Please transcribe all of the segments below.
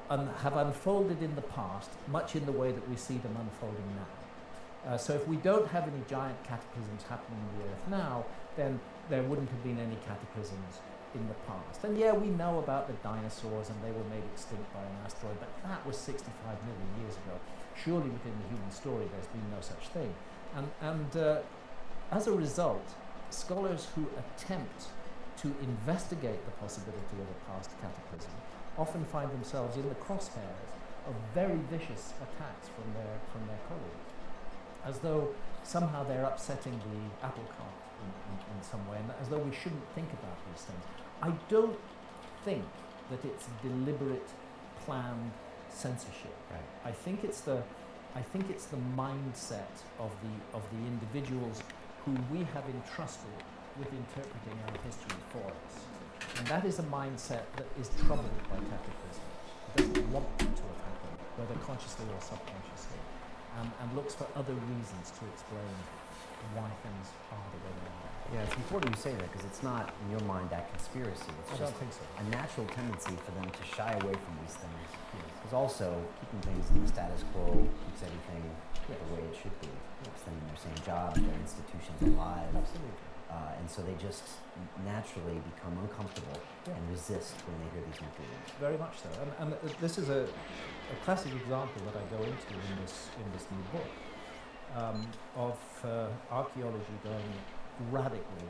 have unfolded in the past, much in the way that we see them unfolding now. So if we don't have any giant cataclysms happening in the Earth now, then there wouldn't have been any cataclysms in the past. And yeah, we know about the dinosaurs and they were made extinct by an asteroid, but that was 65 million years ago. Surely within the human story there's been no such thing. And as a result, scholars who attempt to investigate the possibility of a past cataclysm often find themselves in the crosshairs of very vicious attacks from their colleagues, as though somehow they're upsetting the apple cart in some way, and as though we shouldn't think about these things. I don't think that it's deliberate, planned censorship. Right. I think it's the mindset of the individuals who we have entrusted with interpreting our history for us. And that is a mindset that is troubled by cataclysm. It doesn't want them to have happened, whether consciously or subconsciously, and looks for other reasons to explain why things are the way they are. Yeah, it's important you say that because it's not, in your mind, that conspiracy. It's I just don't think so. a natural tendency for them to shy away from these things. Because also, keeping things in the status quo keeps everything the way it should be. Keeps them in their same jobs, their institutions alive. Absolutely. And so they just naturally become uncomfortable and resist when they hear these new theories. Very much so. And this is a classic example that I go into in this new book of archaeology going radically,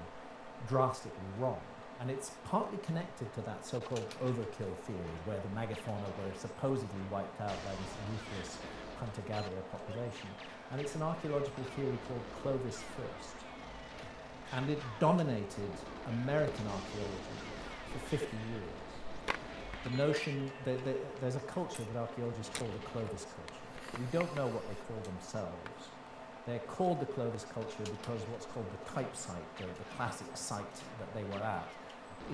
drastically wrong. And it's partly connected to that so-called overkill theory, where the megafauna were supposedly wiped out by this ruthless hunter-gatherer population. And it's an archaeological theory called Clovis First. And it dominated American archaeology for 50 years. The notion that there's a culture that archaeologists call the Clovis culture. We don't know what they call themselves. They're called the Clovis culture because what's called the type site, the classic site that they were at,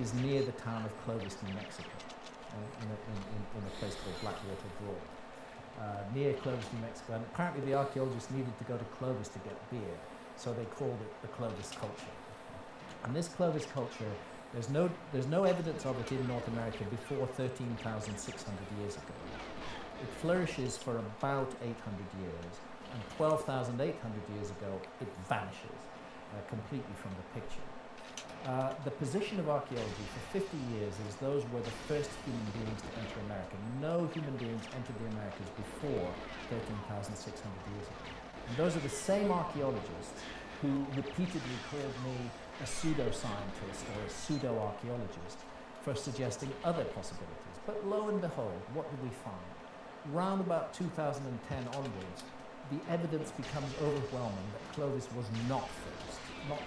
is near the town of Clovis, New Mexico, in a place called Blackwater Draw. Near Clovis, New Mexico. And apparently the archaeologists needed to go to Clovis to get beer, so they called it the Clovis culture. And this Clovis culture, there's no evidence of it in North America before 13,600 years ago. It flourishes for about 800 years, and 12,800 years ago, it vanishes completely from the picture. The position of archaeology for 50 years is those were the first human beings to enter America. No human beings entered the Americas before 13,600 years ago. And those are the same archaeologists who repeatedly called me a pseudoscientist or a pseudo-archaeologist for suggesting other possibilities. But lo and behold, what did we find? Round about 2010 onwards, the evidence becomes overwhelming that Clovis was not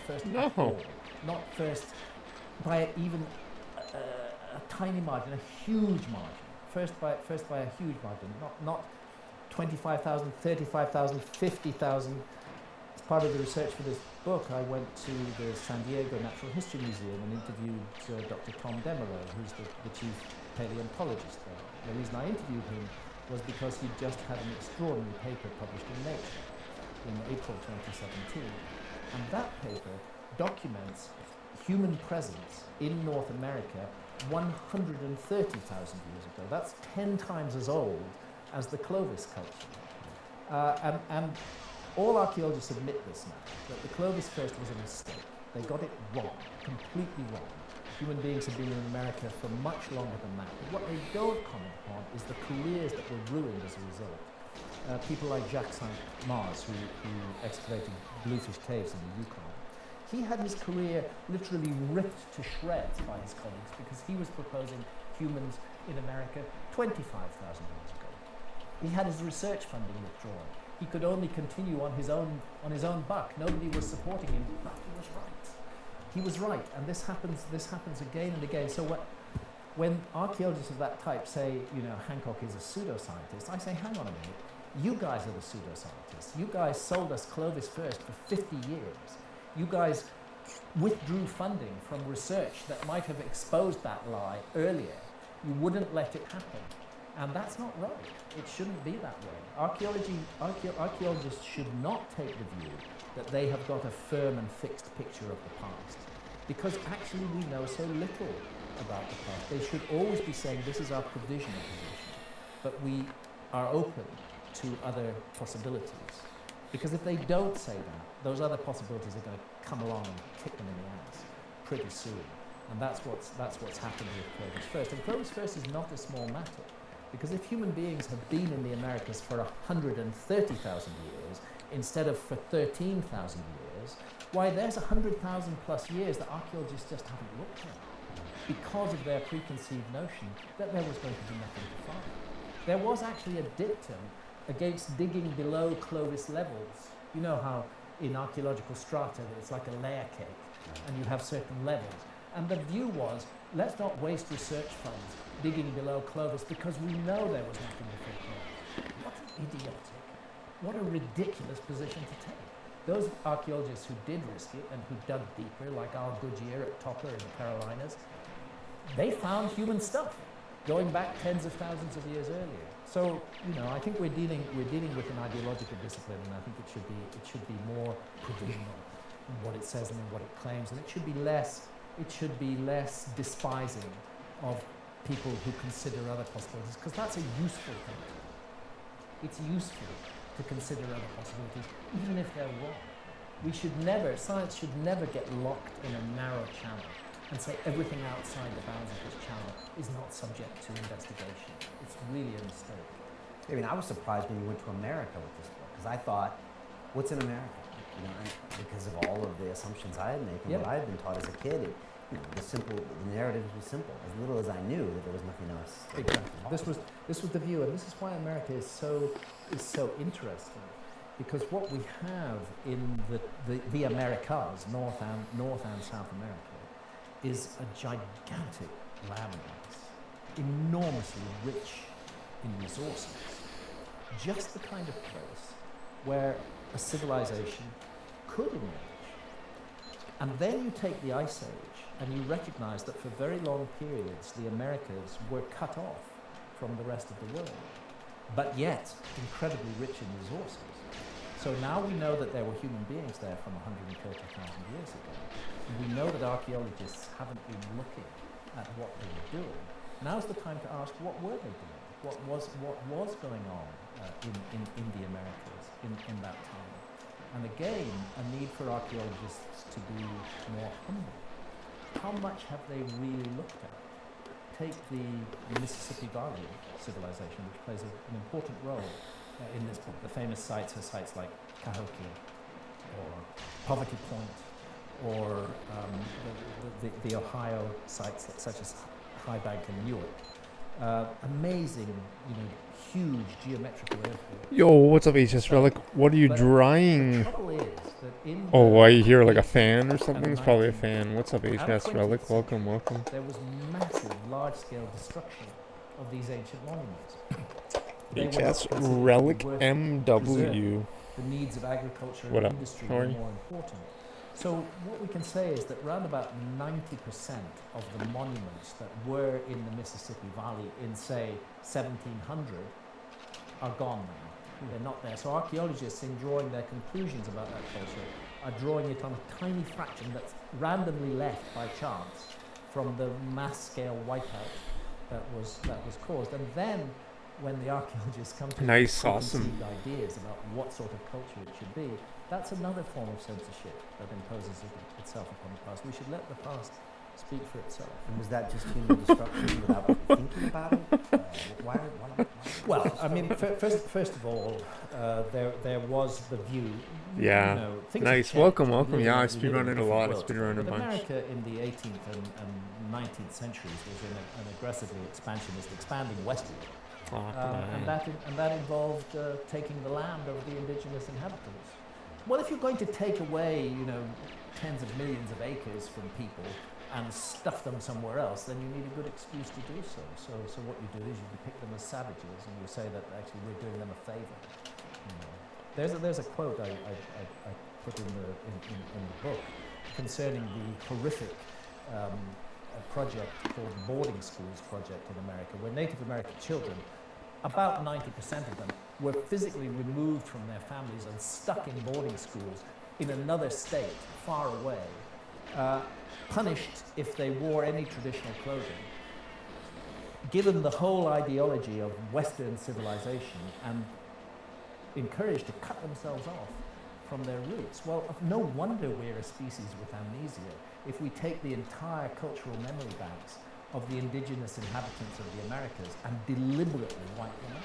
first at all, not first by even a tiny margin, a huge margin, first by a huge margin, not 25,000, 35,000, 50,000. As part of the research for this book, I went to the San Diego Natural History Museum and interviewed Dr. Tom Demereux, who's the chief paleontologist there. The reason I interviewed him was because he'd just had an extraordinary paper published in Nature in April 2017. And that paper documents human presence in North America 130,000 years ago. That's 10 times as old as the Clovis culture. And all archaeologists admit this now, that the Clovis First was a mistake. They got it wrong, completely wrong. Human beings have been in America for much longer than that. But what they don't comment upon is the careers that were ruined as a result. People like Jacques Saint-Mars, who excavated Bluefish Caves in the Yukon. He had his career literally ripped to shreds by his colleagues because he was proposing humans in America 25,000 years ago. He had his research funding withdrawn. He could only continue on his own buck. Nobody was supporting him, but he was right. He was right, and this happens again and again. So when archaeologists of that type say, Hancock is a pseudoscientist, I say, hang on a minute, you guys are the pseudoscientists. You guys sold us Clovis First for 50 years. You guys withdrew funding from research that might have exposed that lie earlier. You wouldn't let it happen. And that's not right. It shouldn't be that way. Archaeologists should not take the view that they have got a firm and fixed picture of the past, because actually we know so little about the past. They should always be saying this is our provisional position. but we are open to other possibilities. Because if they don't say that, those other possibilities are going to come along and kick them in the ass pretty soon. And that's what's happened with Clovis First. And Clovis First is not a small matter, because if human beings have been in the Americas for 130,000 years instead of for 13,000 years, why, there's 100,000 plus years that archaeologists just haven't looked at because of their preconceived notion that there was going to be nothing to find. There was actually a dictum against digging below Clovis levels. You know how in archaeological strata it's like a layer cake and you have certain levels. And the view was, let's not waste research funds digging below Clovis because we know there was nothing before Clovis. What an idiotic, what a ridiculous position to take. Those archaeologists who did risk it and who dug deeper, like Al Goodyear at Topper in the Carolinas, they found human stuff going back tens of thousands of years earlier. So, you know, I think we're dealing with an ideological discipline, and I think it should be more provisional in what it says and in what it claims, and it should be less despising of people who consider other possibilities, because that's a useful thing. It's useful to consider other possibilities, even if they're wrong. Science should never get locked in a narrow channel and say everything outside the bounds of this channel is not subject to investigation. It's really a mistake. I mean, I was surprised when you went to America with this book, because I thought, what's in America? You know, because of all of the assumptions I had made and what I had been taught as a kid. The narratives were simple. As little as I knew that there was nothing else. Exactly. This was the view, and this is why America is so interesting, because what we have in the Americas, North and South America, is a gigantic landmass, enormously rich in resources. Just the kind of place where a civilization could emerge. And then you take the Ice Age and you recognize that for very long periods the Americas were cut off from the rest of the world, but yet incredibly rich in resources. So now we know that there were human beings there from 130,000 years ago. We know that archaeologists haven't been looking at what they were doing. Now's the time to ask, what were they doing? What was going on in the Americas in that time? And again, a need for archaeologists to be more humble. How much have they really looked at? Take the Mississippi Valley civilization, which plays an important role in this book. The famous sites are sites like Cahokia or Poverty Point, or the Ohio sites such as High Bank and Newark. Amazing, huge geometrical earthworks. Yo, what's up, HS Relic? What are you drawing? The trouble is that in Oh, I hear like a fan or something. It's probably a fan. What's up, HS Relic? Welcome. There was massive, large-scale destruction of these ancient monuments. HS Relic MW. The needs of agriculture What and up? industry How are were you? more important. So what we can say is that around about 90% of the monuments that were in the Mississippi Valley in, say, 1700 are gone now. They're not there. So archaeologists, in drawing their conclusions about that culture, are drawing it on a tiny fraction that's randomly left by chance from the mass-scale wipeout that was caused. And then when the archaeologists come to preconceived ideas about what sort of culture it should be, that's another form of censorship that imposes itself upon the past. We should let the past speak for itself. And was that just human destruction without thinking about it? Why? Well, I mean, first of all, there was the view. Yeah. Nice. Welcome. Yeah, I speedrun it a lot. I speedrun a bunch. America in the 18th and 19th centuries was in an aggressively expansionist, expanding westward. And that involved taking the land of the indigenous inhabitants. Well, if you're going to take away, tens of millions of acres from people and stuff them somewhere else, then you need a good excuse to do so. So what you do is you depict them as savages, and you say that actually we're doing them a favor. There's a quote I put in the book concerning the horrific project called Boarding Schools Project in America, where Native American children, about 90% of them, were physically removed from their families and stuck in boarding schools in another state, far away, punished if they wore any traditional clothing, given the whole ideology of Western civilization and encouraged to cut themselves off from their roots. Well, no wonder we're a species with amnesia if we take the entire cultural memory banks of the indigenous inhabitants of the Americas and deliberately wipe them out.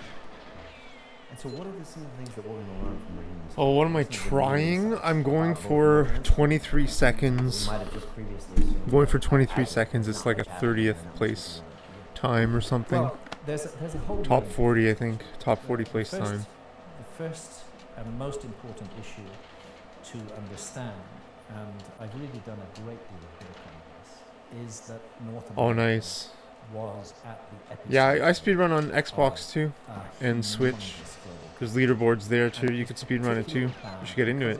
And so what are some of the things that we're going to learn from reading this? Oh, what am I trying? I'm going for 23 seconds. We might have just previously assumed I'm going for 23 seconds. It's like a 30th place time or something. Well, there's a whole Top range. 40, I think. Top 40 place The time. first and most important issue to understand, and I've really done a great deal of work on this, is that North America Oh, nice. was at the epicenter. Yeah, I speedrun on Xbox too. of and humongous Switch. growth. There's leaderboards there too. And You it could was speedrun it too. particularly You bad should get into because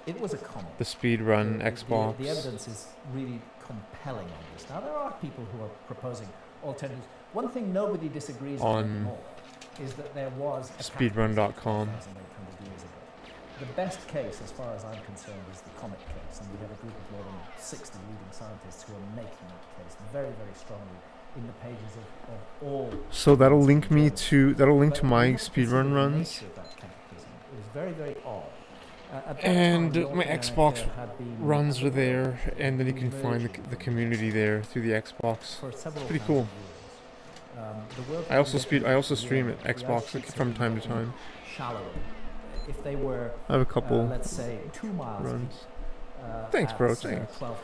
it. It was a comic. The speedrun The Xbox. evidence is really compelling on this. Now, there are people who are proposing alternatives. One thing nobody disagrees On on anymore is that there was a speedrun.com. 2,800 years ago. The best case, as far as I'm concerned, is the comet case, and we have a group of more than 60 leading scientists who are making that case very, very strongly in the pages of all. So that'll link me to But my we have to consider speedrun the runs. nature of that cataclysm. It was very, very odd. At that And time, North my America Xbox had been runs are there, undergoing and then you can find conversion the community there through the Xbox. for several pretty thousand cool. years. The world I also was stream it the Xbox ice sheets from had time to gotten time. Shallower. If they were, I have a couple let's say, 2 miles runs. deep, Thanks, bro, at, thanks. 12,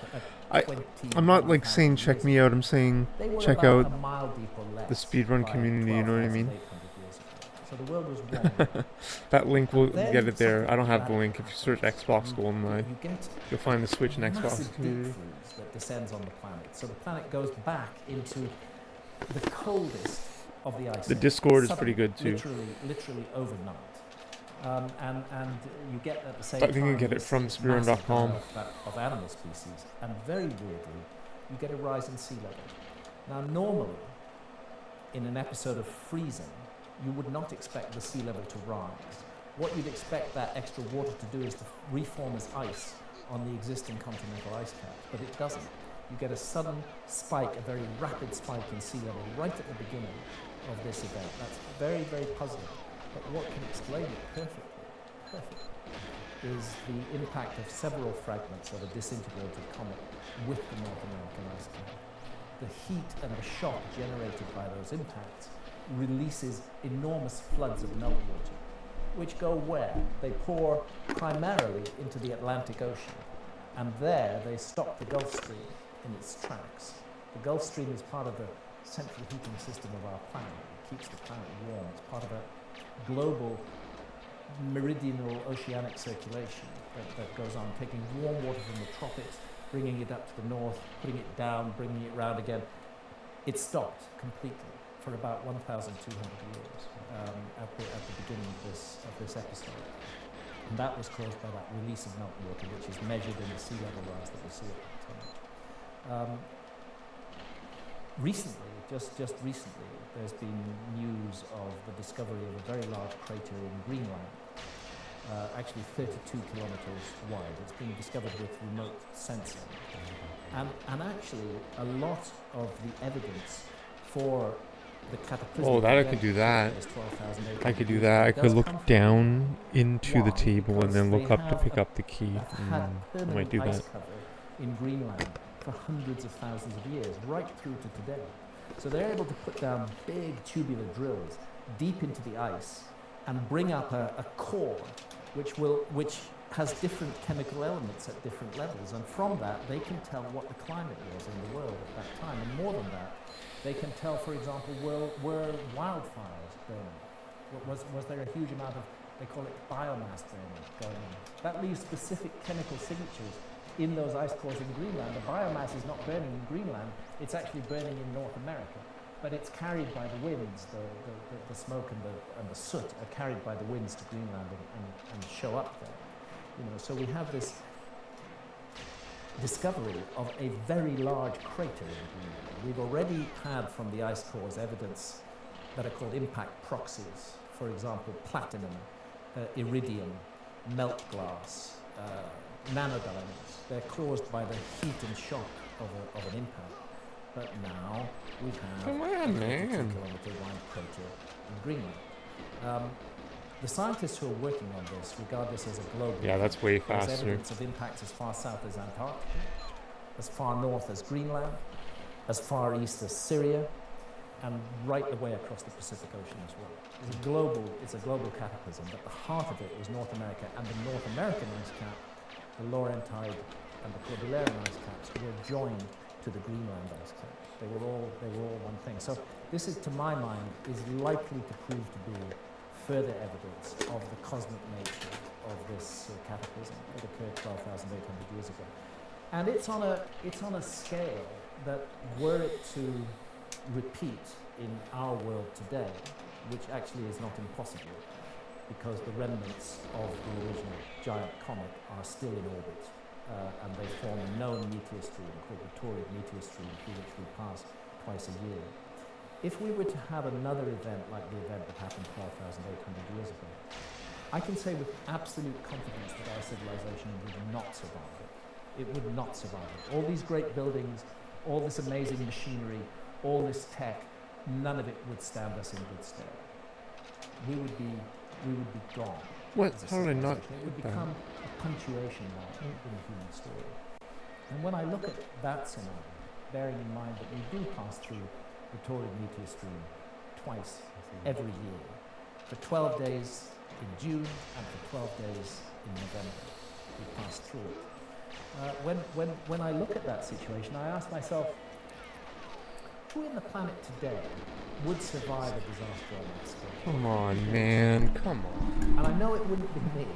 I- 20 I'm not like 1,000 saying check years me ago, out. I'm saying they were check about out a mile deep or less the speedrun by community, you know what I mean? 12,800 years ago. So the world was warm. that link will Then get it there. I don't have the something link. If you search Xbox you, GoldenEye, you get you'll find the Switch and Xbox massive community. deep freeze that descends on the planet. So the planet goes back into the coldest of the ice The age. Discord is Suddenly, pretty good too. Literally overnight. And you get at the same I think you time can get it this from massive speedrun.com. of animal species, and very weirdly, you get a rise in sea level. Now, normally, in an episode of freezing, you would not expect the sea level to rise. What you'd expect that extra water to do is to reform as ice on the existing continental ice caps, but it doesn't. You get a sudden spike, a very rapid spike in sea level right at the beginning of this event. That's very, very puzzling. But what can explain it perfectly, is the impact of several fragments of a disintegrated comet with the North American ice cap. The heat and the shock generated by those impacts releases enormous floods of meltwater, which go where? They pour primarily into the Atlantic Ocean, and there they stop the Gulf Stream in its tracks. The Gulf Stream is part of the central heating system of our planet. It keeps the planet warm. It's part of a global meridional oceanic circulation that goes on, taking warm water from the tropics, bringing it up to the north, putting it down, bringing it round again. It stopped completely for about 1,200 years at the beginning of this episode. And that was caused by that release of meltwater, which is measured in the sea level rise that we see at that time. Recently, just recently, there's been news of the discovery of a very large crater in Greenland, actually 32 kilometers wide. It's been discovered with remote sensing. And actually, a lot of the evidence for the cataclysmic Oh, that I event could do that. is 12,800 I could do years that. ago. I It could does look come from down into the Why? table and Because then they look up to have pick a- up the key. have had I permanent might do ice that. cover in Greenland for hundreds of thousands of years, right through to today. So they're able to put down big tubular drills deep into the ice and bring up a core which has different chemical elements at different levels. And from that, they can tell what the climate was in the world at that time. And more than that, they can tell, for example, were wildfires burning? Was there a huge amount of, they call it biomass burning going on? That leaves specific chemical signatures in those ice cores in Greenland. The biomass is not burning in Greenland, it's actually burning in North America. But it's carried by the winds, the smoke and the soot are carried by the winds to Greenland and show up there. You know, so we have this discovery of a very large crater in Greenland. We've already had from the ice cores evidence that are called impact proxies. For example, platinum, iridium, melt glass, nanodiamonds. They're caused by the heat and shock of an impact. But now we have Come a on, 52-kilometer wide crater in Greenland. The scientists who are working on this regard this as a global. Yeah, that's way There's faster. evidence of impacts as far south as Antarctica, as far north as Greenland, as far east as Syria, and right the way across the Pacific Ocean as well. It's a global cataclysm, but the heart of it was North America, and the North American ice cap, the Laurentide and the Cordilleran ice caps were joined to the Greenland ice cap. They were all one thing. So this is, to my mind, is likely to prove to be further evidence of the cosmic nature of this cataclysm that occurred 12,800 years ago. And it's on a scale that, were it to repeat in our world today, which actually is not impossible, because the remnants of the original giant comet are still in orbit, and they form a known meteor stream called the Tauride meteor stream, through which we pass twice a year. If we were to have another event like the event that happened 12,800 years ago, I can say with absolute confidence that our civilization would not survive it. It would not survive it. All these great buildings, all this amazing machinery, all this tech, none of it would stand us in good stead. We would be gone. What? as a How did I not civilization. It would get that? become a punctuation mark in the human story. And when I look at that scenario, bearing in mind that we do pass through the Tauride meteor stream twice every year, for 12 days in June and for 12 days in November, we pass through it. When I look at that situation, I ask myself, who in the planet today would survive a disaster on that scale? Come on, man. Come on. And I know it wouldn't be me.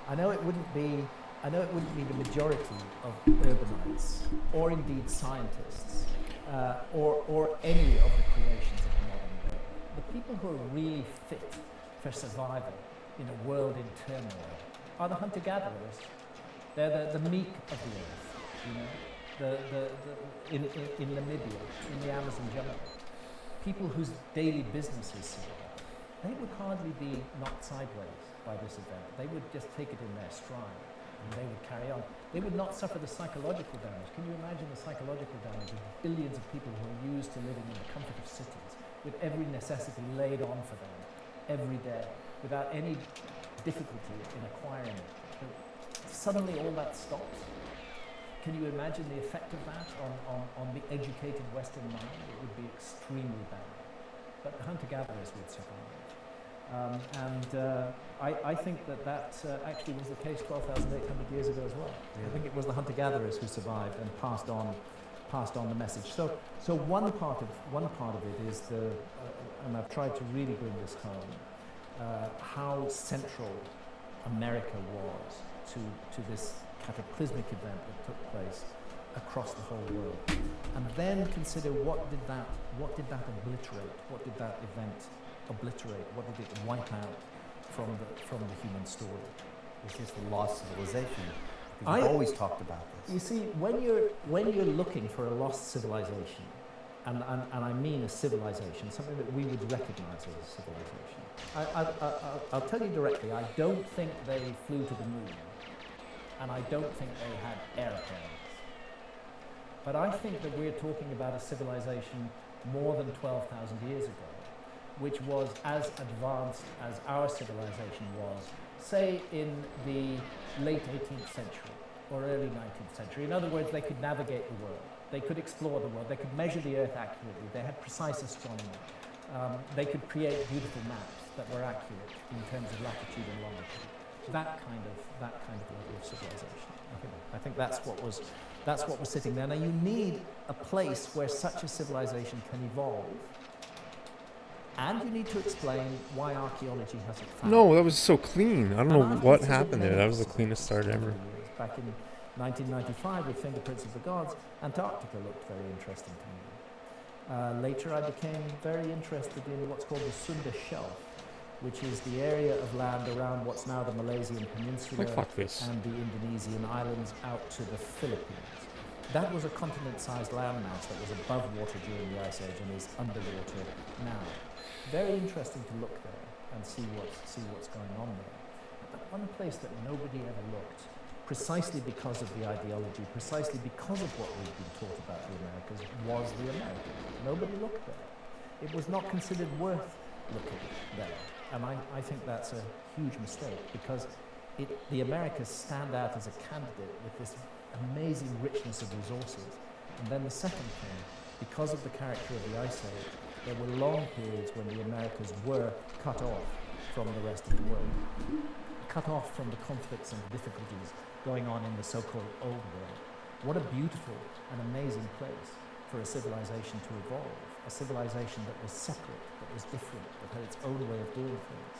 I know it wouldn't be the majority of urbanites, or indeed scientists, or any of the creations of the modern day. The people who are really fit for survival in a world in turmoil are the hunter-gatherers. They're the meek of the earth, you know. In Namibia, in the Amazon jungle, people whose daily businesses survive, they would hardly be knocked sideways by this event. They would just take it in their stride, and they would carry on. They would not suffer the psychological damage. Can you imagine the psychological damage of billions of people who are used to living in the comfort of cities, with every necessity laid on for them every day, without any difficulty in acquiring it? Suddenly all that stops. Can you imagine the effect of that on the educated Western mind? It would be extremely bad. But the hunter-gatherers would survive. I think that actually was the case 12,800 years ago as well. Yeah. I think it was the hunter-gatherers who survived and passed on the message. So one part of it is and I've tried to really bring this home, how central America was to this cataclysmic event that took place across the whole world, and then consider what did that obliterate? What did that event obliterate? What did it wipe out from the human story? It's just a lost civilization. We've always talked about this. You see, when you're looking for a lost civilization, and I mean a civilization, something that we would recognize as a civilization. I'll tell you directly, I don't think they flew to the moon. And I don't think they had airplanes. But I think that we're talking about a civilization more than 12,000 years ago, which was as advanced as our civilization was, say, in the late 18th century or early 19th century. In other words, they could navigate the world. They could explore the world. They could measure the Earth accurately. They had precise astronomy. They could create beautiful maps that were accurate in terms of latitude and longitude. That kind of level of civilization. I think that's what was sitting there. Now you need a place where such a civilization can evolve, and you need to explain why archaeology hasn't found. No, that was so clean. I don't know what happened there. That was the cleanest start ever. Back in 1995 with Fingerprints of the Gods, Antarctica looked very interesting to me. Later I became very interested in what's called the Sunda Shelf, which is the area of land around what's now the Malaysian Peninsula and the Indonesian islands out to the Philippines. That was a continent-sized landmass that was above water during the Ice Age and is underwater now. Very interesting to look there and see what's going on there. But one place that nobody ever looked precisely because of the ideology, precisely because of what we've been taught about the Americas, was the American. Nobody looked there. It was not considered worth looking there. And I think that's a huge mistake, because the Americas stand out as a candidate with this amazing richness of resources. And then the second thing, because of the character of the Ice Age, there were long periods when the Americas were cut off from the rest of the world, cut off from the conflicts and difficulties going on in the so-called Old World. What a beautiful and amazing place for a civilization to evolve, a civilization that was separate, that was different, that had its own way of doing things.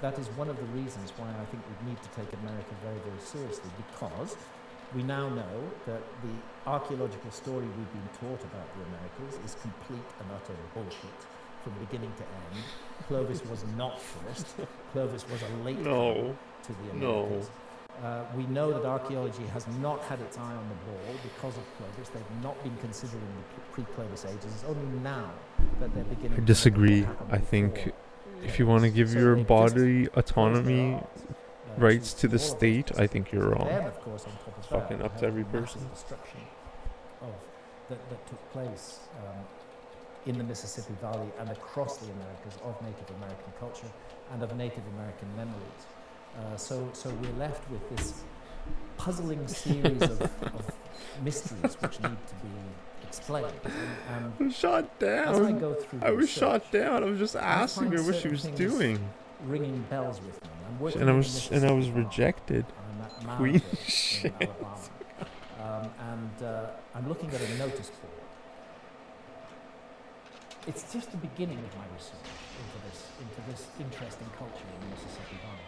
That is one of the reasons why I think we need to take America very, very seriously, because we now know that the archaeological story we've been taught about the Americas is complete and utter bullshit from beginning to end. Clovis was not first. Clovis was a late comer to the Americas. We know that archaeology has not had its eye on the ball because of Clovis. They've not been considering the pre-Clovis ages. It's only now that they're beginning. I disagree. I think if you want to give your body autonomy rights to the state, I think you're wrong. Then, of course, on top of It's that, fucking up to every person. Destruction that took place in the Mississippi Valley and across the Americas of Native American culture and of Native American memories. So we're left with this puzzling series of mysteries which need to be explained. And I was shot down. as I go through I was research, shot down. I was just asking her find what she certain was things doing, ringing bells with me. I'm working and I in was Mississippi Valley. rejected. I'm at Mound Queen in shit. Alabama. I'm looking at a notice board. It's just the beginning of my research into this interesting culture in the Mississippi Valley.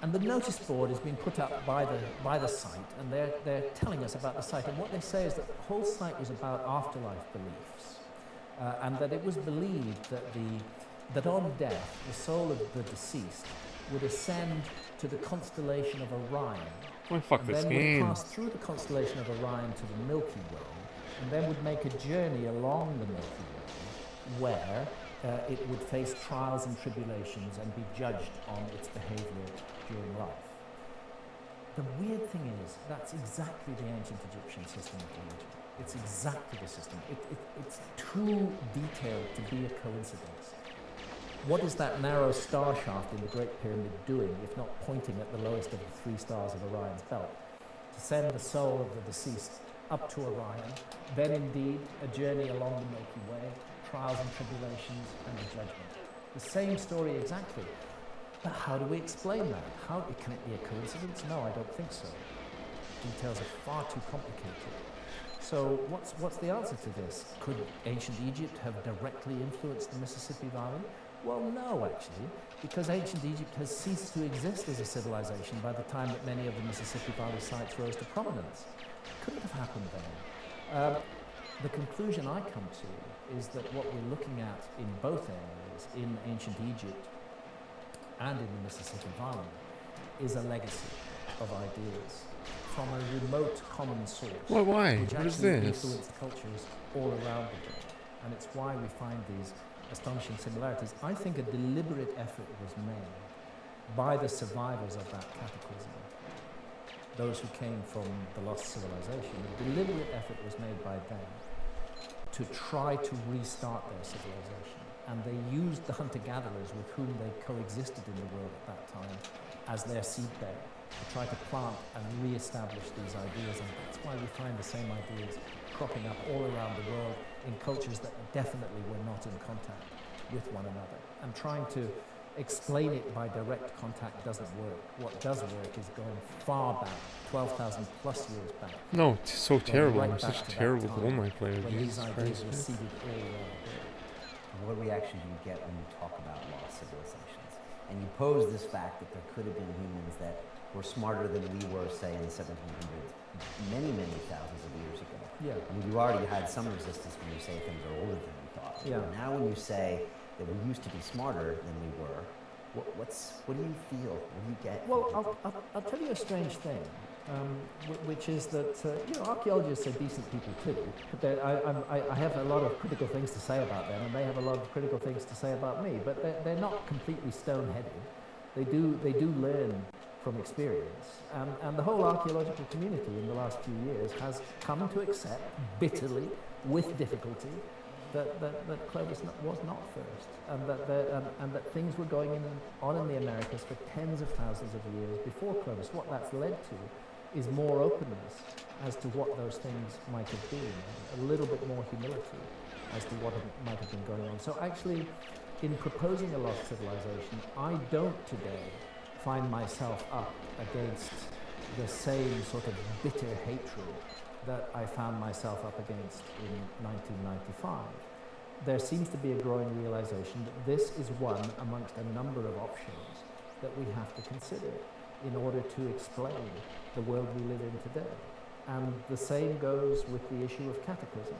And the notice board has been put up by the site, and they're telling us about the site. And what they say is that the whole site was about afterlife beliefs, and that it was believed that on death, the soul of the deceased would ascend to the constellation of Orion, Oh, fuck and this then game. would pass through the constellation of Orion to the Milky Way, and then would make a journey along the Milky Way, where it would face trials and tribulations and be judged on its behavior during life. The weird thing is, that's exactly the ancient Egyptian system of religion. It's exactly the system. It's too detailed to be a coincidence. What is that narrow star shaft in the Great Pyramid doing, if not pointing at the lowest of the three stars of Orion's belt? To send the soul of the deceased up to Orion, then indeed a journey along the Milky Way, trials and tribulations, and the judgment. The same story exactly. But how do we explain that? Can it be a coincidence? No, I don't think so. Details are far too complicated. So what's the answer to this? Could ancient Egypt have directly influenced the Mississippi Valley? Well, no, actually, because ancient Egypt has ceased to exist as a civilization by the time that many of the Mississippi Valley sites rose to prominence. Couldn't have happened then. The conclusion I come to is that what we're looking at in both areas, in ancient Egypt and in the Mississippi Valley, is a legacy of ideas from a remote common source. Well, why? Which What is actually this? influenced cultures all around the world. And it's why we find these astonishing similarities. I think a deliberate effort was made by the survivors of that cataclysm, those who came from the lost civilization. A deliberate effort was made by them to try to restart their civilization. And they used the hunter-gatherers with whom they coexisted in the world at that time as their seedbed to try to plant and re-establish these ideas. And that's why we find the same ideas cropping up all around the world in cultures that definitely were not in contact with one another. And trying to explain it by direct contact doesn't work. What does work is going far back, 12,000 plus years back. No, it's so terrible. right I'm back such a to that terrible time Goldeneye player. when these Jesus ideas Christ. were seeded all around the world. What reaction do you get when you talk about lost civilizations? And you pose this fact that there could have been humans that were smarter than we were, say, in the 1700s, many, many thousands of years ago. Yeah. I mean, you already had some resistance when you say things are older than we thought. Yeah. But now when you say that we used to be smarter than we were, what do you feel? What do you get? Well, I'll tell you a strange thing, which is that archaeologists are decent people too. But I have a lot of critical things to say about them, and they have a lot of critical things to say about me. But they're not completely stone-headed. They do learn from experience. And the whole archaeological community in the last few years has come to accept bitterly, with difficulty, that Clovis was not first, and that things were going on in the Americas for tens of thousands of years before Clovis. What that's led to is more openness as to what those things might have been, a little bit more humility as to what might have been going on. So actually, in proposing a lost civilization, I don't today find myself up against the same sort of bitter hatred that I found myself up against in 1995. There seems to be a growing realization that this is one amongst a number of options that we have to consider in order to explain the world we live in today. And the same goes with the issue of cataclysm.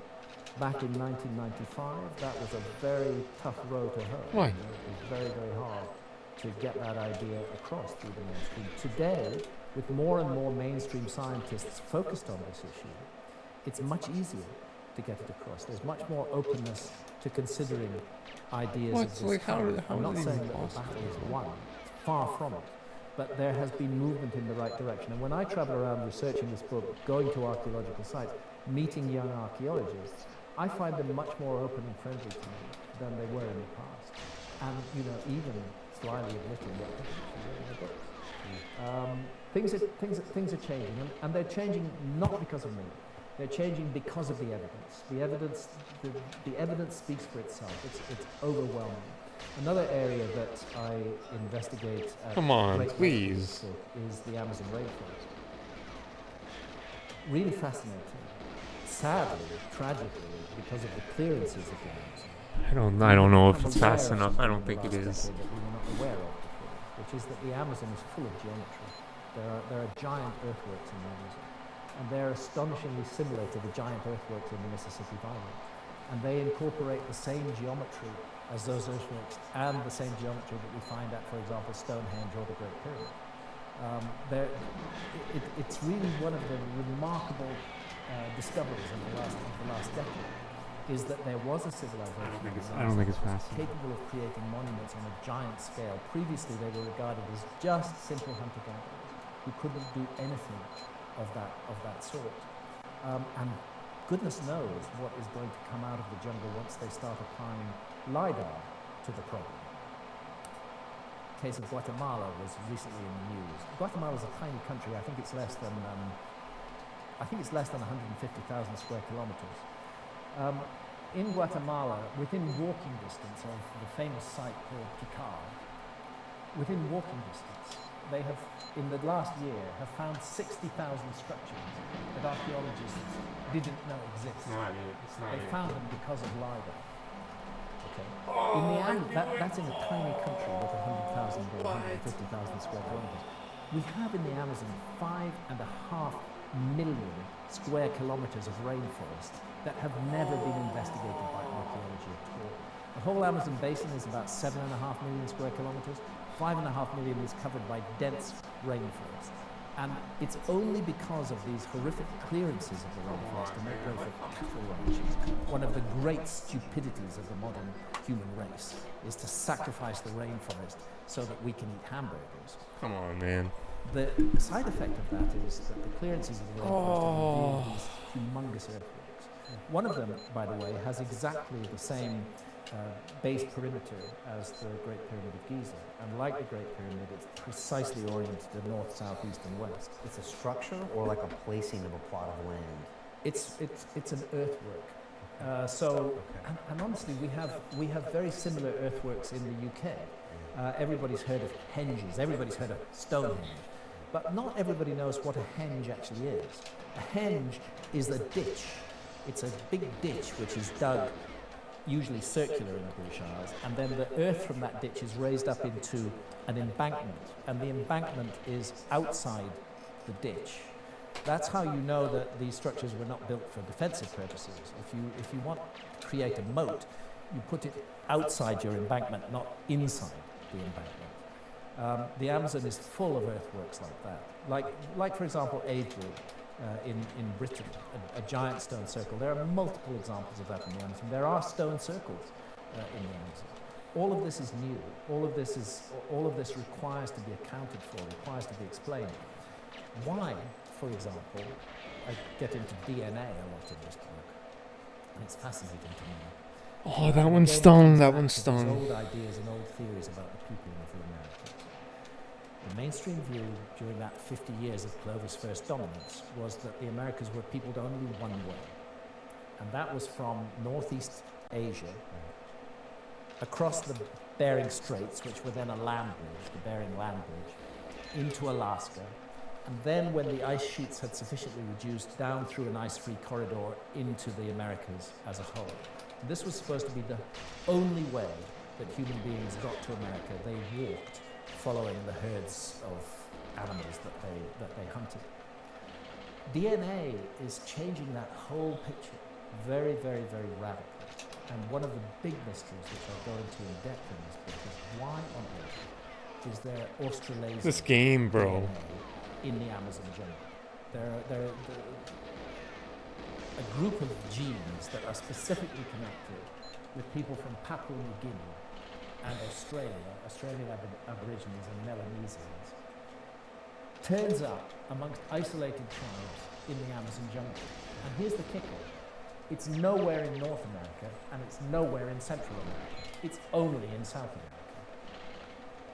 Back in 1995, that was a very tough row to hoe. Why? It was very, very hard to get that idea across through the mainstream. Today, with more and more mainstream scientists focused on this issue, it's much easier to get it across. There's much more openness to considering ideas of this kind. I'm not saying that the battle is won, far from it, but there has been movement in the right direction. And when I travel around researching this book, going to archaeological sites, meeting young archaeologists, I find them much more open and friendly to me than they were in the past. And, even slyly admitting what in the books. Things are changing, and they're changing not because of me. They're changing because of the evidence. The evidence speaks for itself. It's overwhelming. Another area that I investigate at Come on, great please. is the Amazon rainforest. Really fascinating. Sadly, tragically, because of the clearances of the Amazon. I don't know if it's fast enough. I don't think it is. That we were not aware of before, which is that the Amazon is full of geometry. There are giant earthworks in the Amazon, and they're astonishingly similar to the giant earthworks in the Mississippi Valley. And they incorporate the same geometry as those earthworks and the same geometry that we find at, for example, Stonehenge or the Great Pyramid. It's really one of the remarkable discoveries of the last decade, is that there was a civilization I don't think it's fast enough. capable of creating monuments on a giant scale. Previously, they were regarded as just simple hunter-gatherers who couldn't do anything of that sort. And goodness knows what is going to come out of the jungle once they start applying LiDAR to the problem. The case of Guatemala was recently in the news. Guatemala is a tiny country. I think it's less than 150,000 square kilometers. In Guatemala, within walking distance of the famous site called Tikal, within walking distance, they have, in the last year, have found 60,000 structures that archaeologists didn't know exist. They found them because of LiDAR. Okay. That's in a tiny country with 100,000 or 150,000 square kilometers. We have in the Amazon 5.5 million square kilometers of rainforest that have never been investigated by archaeology at all. The whole Amazon basin is about 7.5 million square kilometers. 5.5 million is covered by dense rainforest. And it's only because of these horrific clearances of the rainforest to make way for cattle ranches. One of the great stupidities of the modern human race is to sacrifice the rainforest so that we can eat hamburgers. Come on, man. The side effect of that is that the clearances of the rainforest are these humongous earthworks. One of them, by the way, has exactly the same base perimeter as the Great Pyramid of Giza. And like the Great Pyramid, it's precisely oriented to north, south, east, and west. It's a structure or like a placing of a plot of land? It's an earthwork. And honestly, we have very similar earthworks in the UK. Everybody's heard of henges. Everybody's heard of Stonehenge. But not everybody knows what a henge actually is. A henge is a ditch. It's a big ditch which is dug, usually circular in the British Isles, and then the earth from that ditch is raised up into an embankment, and the embankment is outside the ditch. That's how you know that these structures were not built for defensive purposes. If you want to create a moat, you put it outside your embankment, not inside the embankment. The Amazon is full of earthworks like that. Like for example, Avebury in Britain, a giant stone circle. There are multiple examples of that in the Amazon. There are stone circles in the Amazon. all of this is new. All of this requires to be accounted for, requires to be explained. Why, for example, I get into DNA a lot in this book, and it's fascinating to me. Oh, that one Again, stung. it That comes one back to these stung. old ideas and old theories about the people of the Americas. The mainstream view during that 50 years of Clovis' first dominance was that the Americas were peopled only one way, and that was from Northeast Asia across the Bering Straits, which were then a land bridge, the Bering Land Bridge, into Alaska, and then when the ice sheets had sufficiently reduced, down through an ice-free corridor into the Americas as a whole. And this was supposed to be the only way that human beings got to America. They walked, following the herds of animals that they hunted. DNA is changing that whole picture very, very, very radically. And one of the big mysteries, which I'll go into in depth in this book, is why on earth is there Australasian This game, bro. DNA in the Amazon jungle? There are a group of genes that are specifically connected with people from Papua New Guinea and Australian Aborigines and Melanesians, turns up amongst isolated tribes in the Amazon jungle. And here's the kicker. It's nowhere in North America, and it's nowhere in Central America. It's only in South America.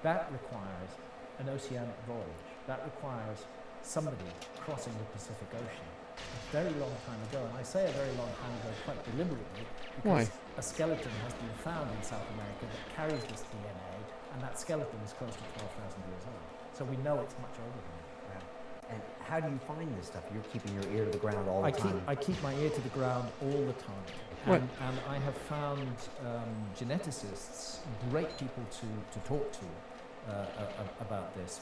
That requires an oceanic voyage. That requires somebody crossing the Pacific Ocean a very long time ago. And I say a very long time ago quite deliberately, because a skeleton has been found in South America that carries this DNA, and that skeleton is close to 12,000 years old. So we know it's much older than that. And how do you find this stuff? You're keeping your ear to the ground all the time. I keep my ear to the ground all the time. And I have found geneticists, great people to talk to about this.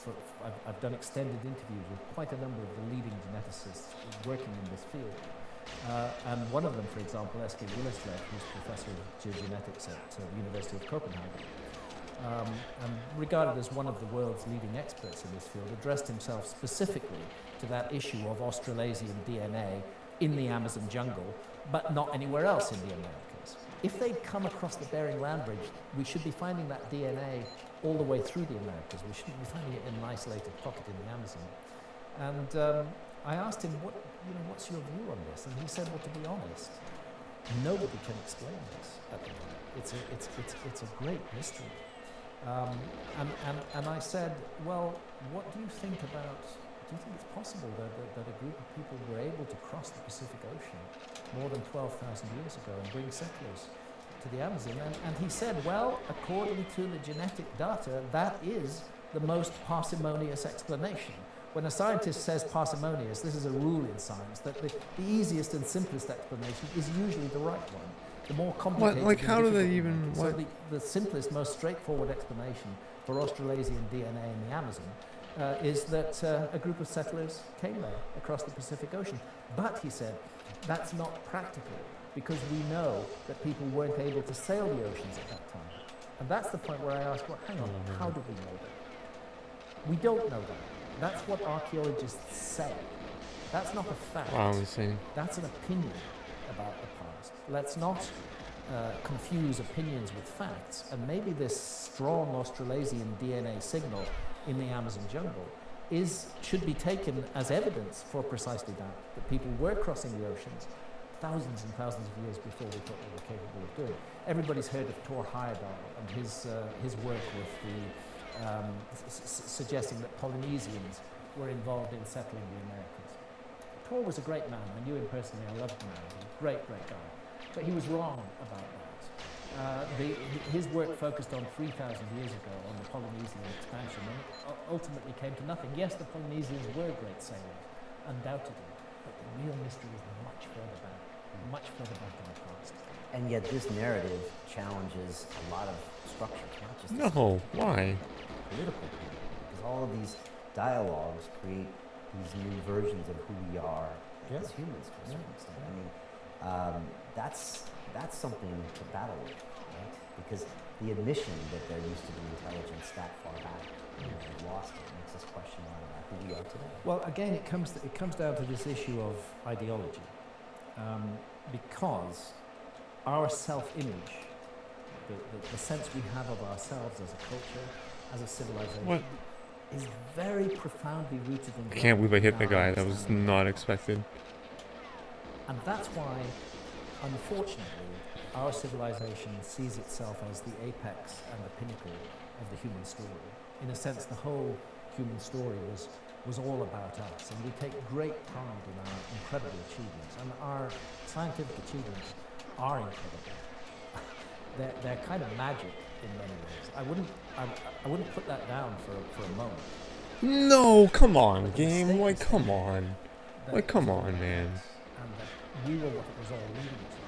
I've done extended interviews with quite a number of the leading geneticists working in this field. And one of them, for example, S.K. Willislev, who's professor of geogenetics at the University of Copenhagen, and regarded as one of the world's leading experts in this field, addressed himself specifically to that issue of Australasian DNA in the Amazon jungle, but not anywhere else in the Americas. If they'd come across the Bering Land Bridge, we should be finding that DNA all the way through the Americas. We shouldn't be finding it in an isolated pocket in the Amazon. And I asked him, what's your view on this? And he said, well, to be honest, nobody can explain this at the moment. It's a great mystery. And I said, well, what do you think it's possible that a group of people were able to cross the Pacific Ocean more than 12,000 years ago and bring settlers to the Amazon? And he said, well, according to the genetic data, that is the most parsimonious explanation. When a scientist says parsimonious, this is a rule in science, that the easiest and simplest explanation is usually the right one. The more complicated. What? Like, how do they even? So the simplest, most straightforward explanation for Australasian DNA in the Amazon is that a group of settlers came there across the Pacific Ocean. But he said that's not practical because we know that people weren't able to sail the oceans at that time. And that's the point where I asked, well, hang on, how do we know that? We don't know that. That's what archaeologists say. That's not a fact. That's an opinion about the past. Let's not confuse opinions with facts. And maybe this strong Australasian DNA signal in the Amazon jungle should be taken as evidence for precisely that people were crossing the oceans thousands and thousands of years before we thought they were capable of doing. Everybody's heard of Thor Heyerdahl and his work with the suggesting that Polynesians were involved in settling the Americas. Thor was a great man. I knew him personally. I loved him. Great guy. But he was wrong about that. His work focused on 3,000 years ago on the Polynesian expansion, and it ultimately came to nothing. Yes, the Polynesians were great sailors, undoubtedly, but the real mystery is much further back in the past. And yet this narrative challenges a lot of structures, not just why? Political, because all of these dialogues create these new versions of who we are as humans to a certain extent. I mean, that's something to battle with, right? Because the admission that there used to be intelligence that far back, we lost it, makes us question a lot about who we are today. Well, again, it comes down to this issue of ideology, because our self-image the sense we have of ourselves as a culture, as a civilization, What? is very profoundly rooted in. I can't believe I hit the our guy. That was understanding. not expected. And that's why, unfortunately, our civilization sees itself as the apex and the pinnacle of the human story. In a sense, the whole human story was all about us, and we take great pride in our incredible achievements, and our scientific achievements are incredible. they're kind of magic in many ways. I wouldn't put that down for a moment. No, come on, But the game. mistake Like, is come thinking on. that Like, it come was all on, about man. us, and that we were what it was all leading to.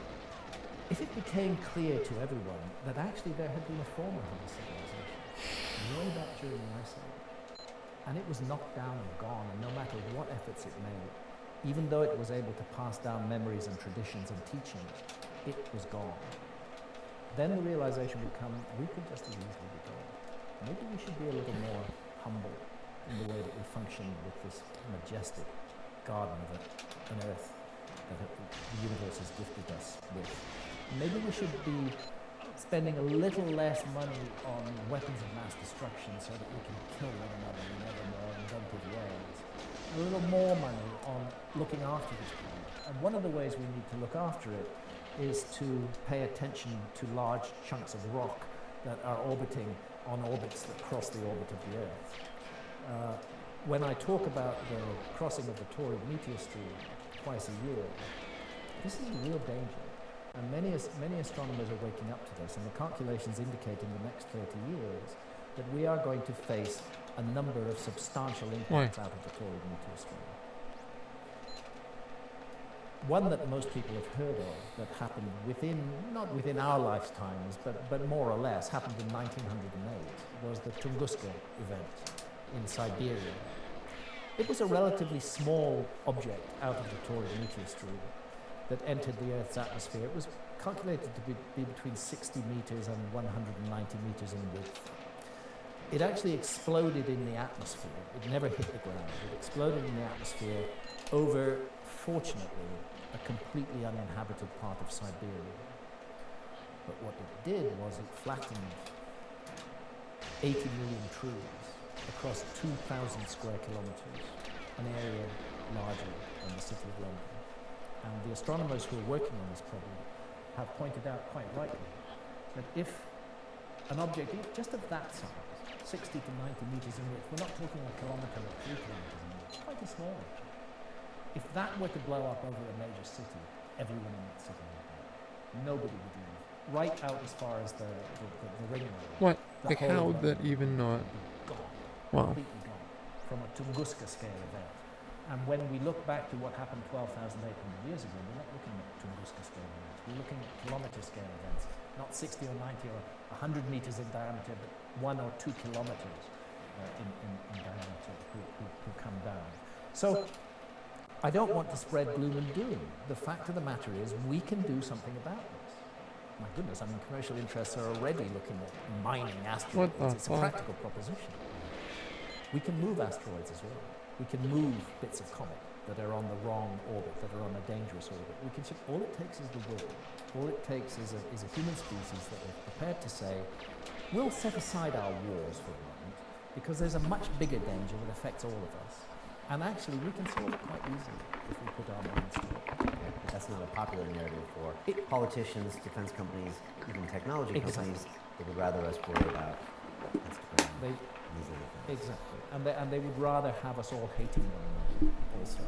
If it became clear to everyone that actually there had been a former Homo civilization way back during the Ice Age, and it was knocked down and gone, and no matter what efforts it made, even though it was able to pass down memories and traditions and teachings, it was gone. Then the realization would come, we could just as easily be gone. Maybe we should be a little more humble in the way that we function with this majestic garden of an earth that the universe has gifted us with. Maybe we should be spending a little less money on weapons of mass destruction so that we can kill one another in ever more inventive ways. A little more money on looking after this planet. And one of the ways we need to look after it is to pay attention to large chunks of rock that are orbiting on orbits that cross the orbit of the Earth. When I talk about the crossing of the Tauride meteor stream twice a year, this is a real danger. And many astronomers are waking up to this, and the calculations indicate in the next 30 years that we are going to face a number of substantial impacts out of the Tauride meteor stream. One that most people have heard of that happened not within our lifetimes, but more or less, happened in 1908, was the Tunguska event in Siberia. It was a relatively small object out of the Tauride meteor stream that entered the Earth's atmosphere. It was calculated to be between 60 meters and 190 meters in width. It actually exploded in the atmosphere. It never hit the ground. It exploded in the atmosphere over, fortunately, a completely uninhabited part of Siberia. But what it did was it flattened 80 million trees across 2,000 square kilometers, an area larger than the city of London. And the astronomers who are working on this problem have pointed out quite rightly that if an object just of that size, 60 to 90 meters in width, we're not talking a kilometer or 3 kilometers in width, it's quite a small object. If that were to blow up over a major city, everyone in that city would die. Nobody would leave. Right out as far as the ring road. What? The Like, whole how road that even not? would be gone. Wow. Completely gone. From a Tunguska scale event. And when we look back to what happened 12,800 years ago, we're not looking at Tunguska scale events. We're looking at kilometer scale events, not 60 or 90 or 100 meters in diameter, but 1 or 2 kilometers in diameter who come down. So I don't want to spread gloom and doom. The fact of the matter is we can do something about this. My goodness, I mean, commercial interests are already looking at mining asteroids. It's a practical proposition. We can move asteroids as well. We can move bits of comet that are on the wrong orbit, that are on a dangerous orbit. All it takes is the will. All it takes is a human species that is prepared to say, we'll set aside our wars for a moment, because there's a much bigger danger that affects all of us. And actually, we can solve it quite easily if we put our minds to it. Yeah, but that's not a popular narrative for politicians, defense companies, even technology companies. They would rather us worry about Instagram. These other things. Exactly. And they would rather have us all hating one another also.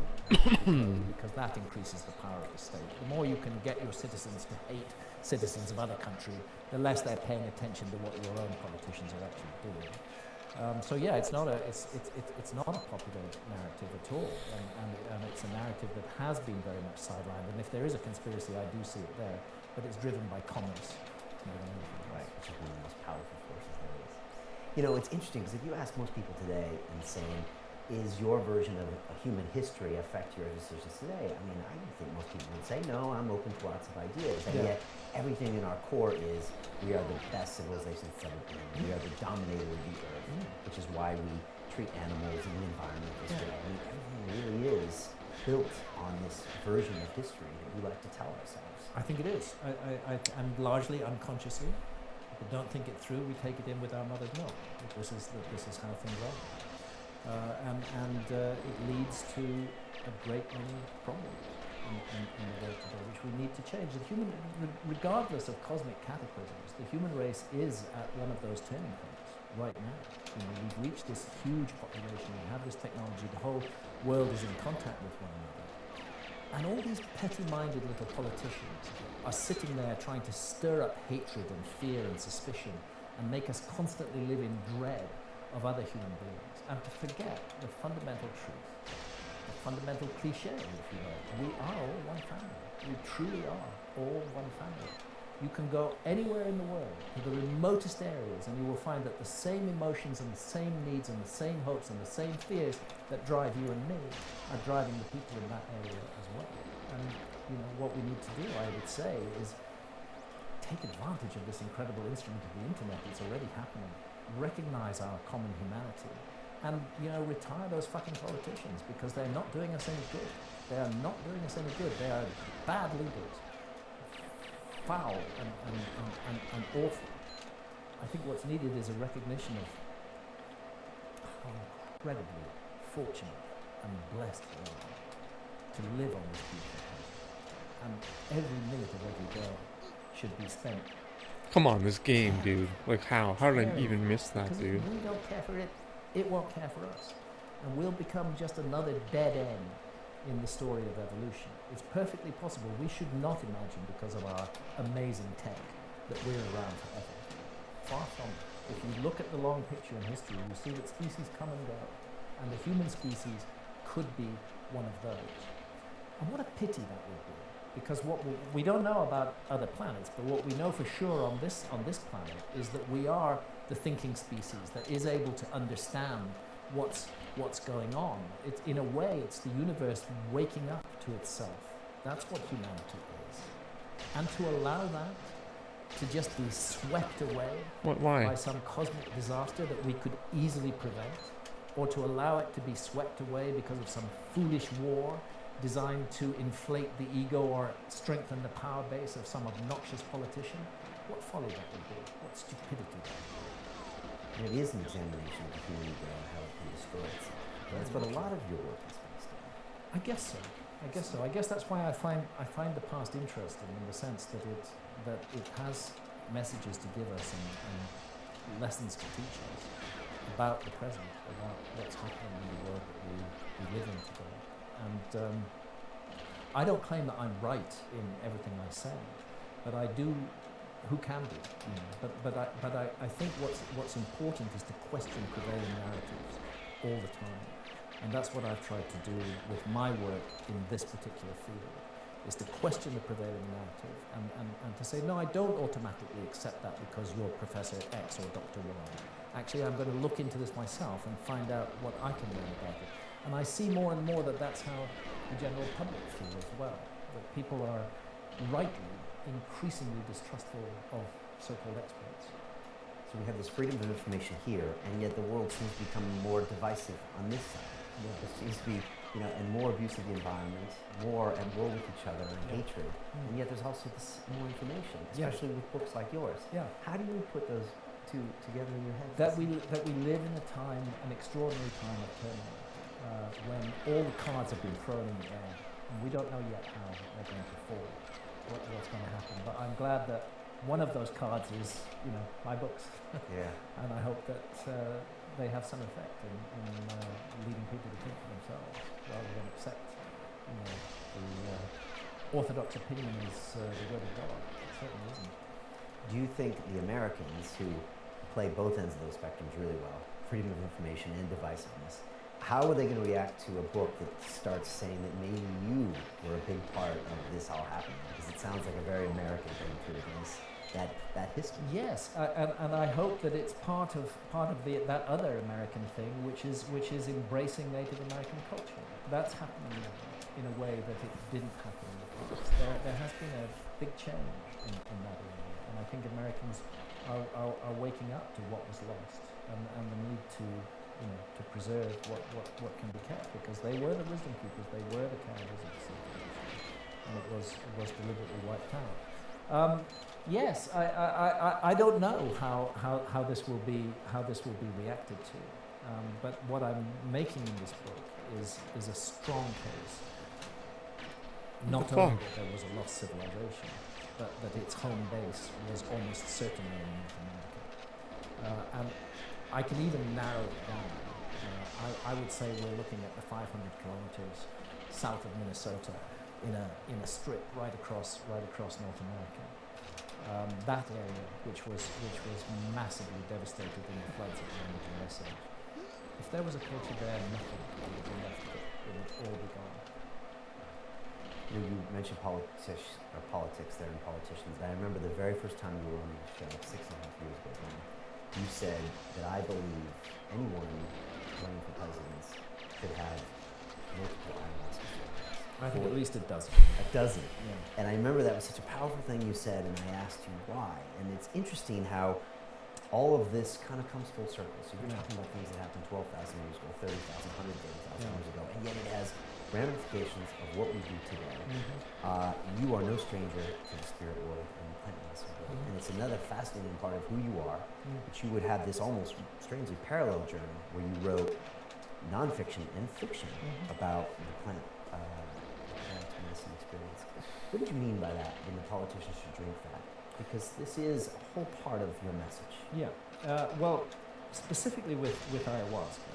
because that increases the power of the state. The more you can get your citizens to hate citizens of other countries, the less they're paying attention to what your own politicians are actually doing. So yeah, it's not a popular narrative at all, and it's a narrative that has been very much sidelined. And if there is a conspiracy, I do see it there, but it's driven by commerce more than anything. Right, which is one of the most powerful forces there is. You know, it's interesting because if you ask most people today and saying, is your version of a human history affect your decisions today? I mean, I think most people would say, no, I'm open to lots of ideas. And yet, everything in our core is, we are the best civilization that's ever been. We are the dominator of the earth, which is why we treat animals and the environment this way. I mean, everything really is built on this version of history that we like to tell ourselves. I think it is, and largely unconsciously. We don't think it through. We take it in with our mother's milk. This is how things are, and it leads to a great many problems in the world today, which we need to change. The human, regardless of cosmic cataclysms, the human race is at one of those turning points right now. We've reached this huge population. We have this technology. The whole world is in contact with one another. And all these petty-minded little politicians are sitting there trying to stir up hatred and fear and suspicion and make us constantly live in dread of other human beings and to forget the fundamental truth, the fundamental cliche, if you will. We are all one family. We truly are all one family. You can go anywhere in the world, to the remotest areas, and you will find that the same emotions and the same needs and the same hopes and the same fears that drive you and me are driving the people in that area as well. And what we need to do, I would say, is take advantage of this incredible instrument of the internet that's already happening, recognize our common humanity, and retire those fucking politicians, because they're not doing us any good. They are not doing us any good. They are bad leaders. Foul and awful. I think what's needed is a recognition of how incredibly fortunate and blessed we are to live on this beautiful planet. And every minute of every day should be spent. Come on, this game, dude. Like, how? How did I even miss that, dude? If we don't care for it, it won't care for us. And we'll become just another dead end in the story of evolution. It's perfectly possible. We should not imagine, because of our amazing tech, that we're around forever. Far from it. If you look at the long picture in history, you see that species come and go, and the human species could be one of those. And what a pity that would be, because what we don't know about other planets, but what we know for sure on this planet is that we are the thinking species that is able to understand what's going on. It's, in a way, it's the universe waking up to itself. That's what humanity is. And to allow that to just be swept away Why? by some cosmic disaster that we could easily prevent, or to allow it to be swept away because of some foolish war designed to inflate the ego or strengthen the power base of some obnoxious politician, what folly that would be, what stupidity that would be. It is an examination of the human ego and how it can destroy itself. That's what a lot of your work is based on. I guess so. I guess that's why I find the past interesting, in the sense that it has messages to give us and lessons to teach us about the present, about what's happening in the world that we live in today. And I don't claim that I'm right in everything I say, but I do. Who can be? But I think what's important is to question prevailing narratives all the time, and that's what I've tried to do with my work in this particular field, is to question the prevailing narrative and to say, no, I don't automatically accept that because you're Professor X or Dr. Y. Actually, I'm going to look into this myself and find out what I can learn about it. And I see more and more that that's how the general public feel as well, that people are rightly increasingly distrustful of so-called experts. So we have this freedom of information here, and yet the world seems to become more divisive on this side. Yeah. There seems to be, and more abuse of the environment, more at war with each other and hatred, and yet there's also this more information, especially with books like yours. Yeah. How do you put those two together in your head? That we live in a time, an extraordinary time of turmoil, when all the cards have been thrown in the air, and we don't know yet how they're going to fall. What's going to happen, but I'm glad that one of those cards is, my books. Yeah. And I hope that they have some effect in leading people to think for themselves, rather than accept, the orthodox opinion as the word of God. It certainly isn't. Do you think the Americans, who play both ends of those spectrums really well, freedom of information and divisiveness, how are they going to react to a book that starts saying that maybe you were a big part of this all happening? Because it sounds like a very American thing to embrace that history. Yes, and I hope that it's part of that other American thing, which is embracing Native American culture. That's happening now in a way that it didn't happen in the past. There has been a big change in that area, and I think Americans are waking up to what was lost and the need to preserve what can be kept, because they were the wisdom keepers, they were the carriers of the civilization, and it was deliberately wiped out. Yes, I don't know how this will be reacted to, but what I'm making in this book is a strong case. Not only that there was a lost civilization, but that its home base was almost certainly in North America, and I can even narrow it down. I would say we're looking at the 500 kilometers south of Minnesota in a strip right across North America. That area, which was massively devastated in the floods at the end of the Ice Age. If there was a culture there, nothing would be left of it. It would all be gone. You mentioned politics there and politicians. I remember the very first time you were on the show, 6.5 years ago now, you said that I believe anyone running for president should have multiple ayahuasca ceremonies. I think at least a dozen. A dozen. Yeah. And I remember that was such a powerful thing you said, and I asked you why. And it's interesting how all of this kind of comes full circle. So you're talking about things that happened 12,000 years ago, 30,000, 130,000 years ago, and yet it has ramifications of what we do today. You are no stranger to the spirit world and the plant medicine world. And it's another fascinating part of who you are, that you would have this almost strangely parallel journey where you wrote nonfiction and fiction about the plant medicine experience. What did you mean by that when the politicians should drink that? Because this is a whole part of your message. Yeah. Well, specifically with ayahuasca,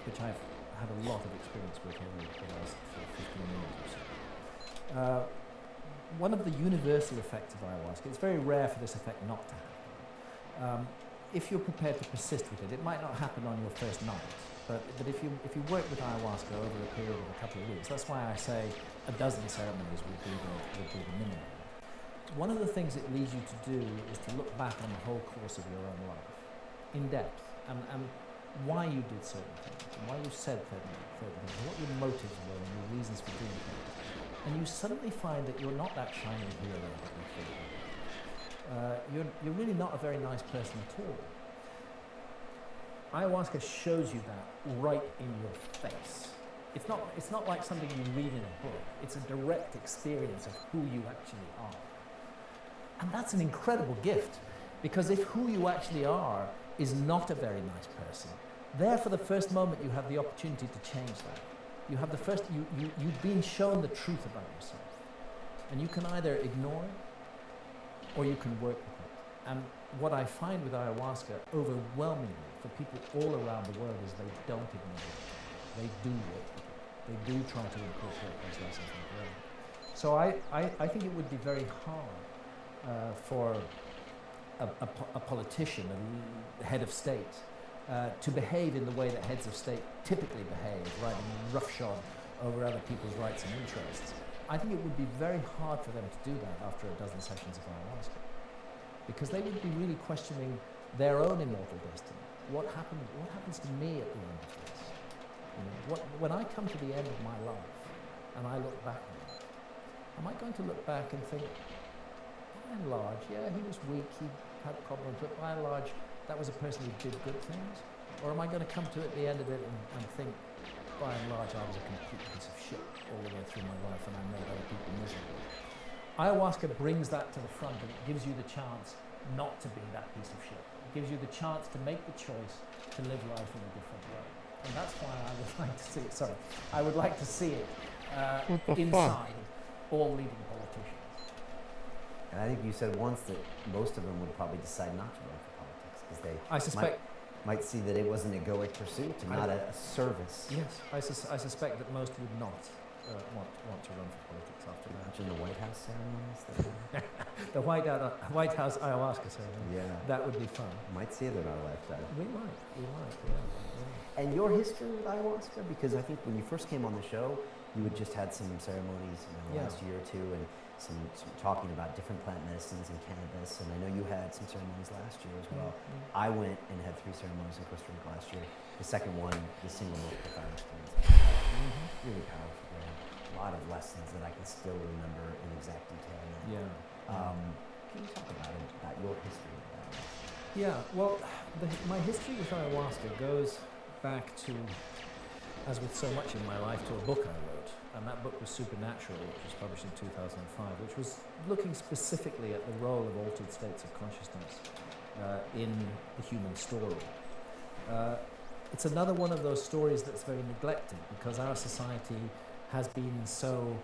which I've had a lot of experience with over the last 15 years or so. One of the universal effects of ayahuasca, it's very rare for this effect not to happen. If you're prepared to persist with it, it might not happen on your first night, but if you work with ayahuasca over a period of a couple of weeks, that's why I say a dozen ceremonies would be the minimum. One of the things it leads you to do is to look back on the whole course of your own life, in depth, and why you did certain things, and why you said certain things, and what your motives were and your reasons for doing things. And you suddenly find that you're not that shining hero that you thought. You're really not a very nice person at all. Ayahuasca shows you that right in your face. It's not like something you read in a book. It's a direct experience of who you actually are. And that's an incredible gift, because if who you actually are is not a very nice person, there for the first moment you have the opportunity to change that. You have you've been shown the truth about yourself. And you can either ignore it or you can work with it. And what I find with ayahuasca overwhelmingly for people all around the world is they don't ignore it. They do work with it. They do try to incorporate those lessons they've learned. So I think it would be very hard for a politician, a head of state, to behave in the way that heads of state typically behave, riding roughshod over other people's rights and interests. I think it would be very hard for them to do that after a dozen sessions of ayahuasca, because they would be really questioning their own immortal destiny. What happens to me at the end of this? You know, when I come to the end of my life and I look back on it, am I going to look back and think, by and large, yeah, he was weak, he had problems, but by and large, that was a person who did good things? Or am I going to come to at the end of it and think, by and large, I was a complete piece of shit all the way through my life and I made other people miserable? Ayahuasca brings that to the front and it gives you the chance not to be that piece of shit. It gives you the chance to make the choice to live life in a different way. And that's why I would like to see it, I would like to see it inside all leading politicians. And I think you said once that most of them would probably decide not to run for politics because they might see that it was an egoic pursuit and not a service. Yes, I suspect that most would not want to run for politics after that. Imagine the White House ceremonies. The White House ayahuasca ceremony. Yeah. That would be fun. Might see it in our lifetime. We might, yeah. And your history with ayahuasca? Because I think when you first came on the show, you had just had some ceremonies in the last year or two, and some talking about different plant medicines and cannabis, and I know you had some ceremonies last year as well. I went and had 3 ceremonies in Costa Rica last year. The second one, the single most profound experience. Really powerful. A lot of lessons that I can still remember in exact detail now. Can you talk about your history with that? Yeah, well, my history with ayahuasca goes back to, as with so much in my life, to a book I wrote. and that book was Supernatural, which was published in 2005, which was looking specifically at the role of altered states of consciousness in the human story. It's another one of those stories that's very neglected because our society has been so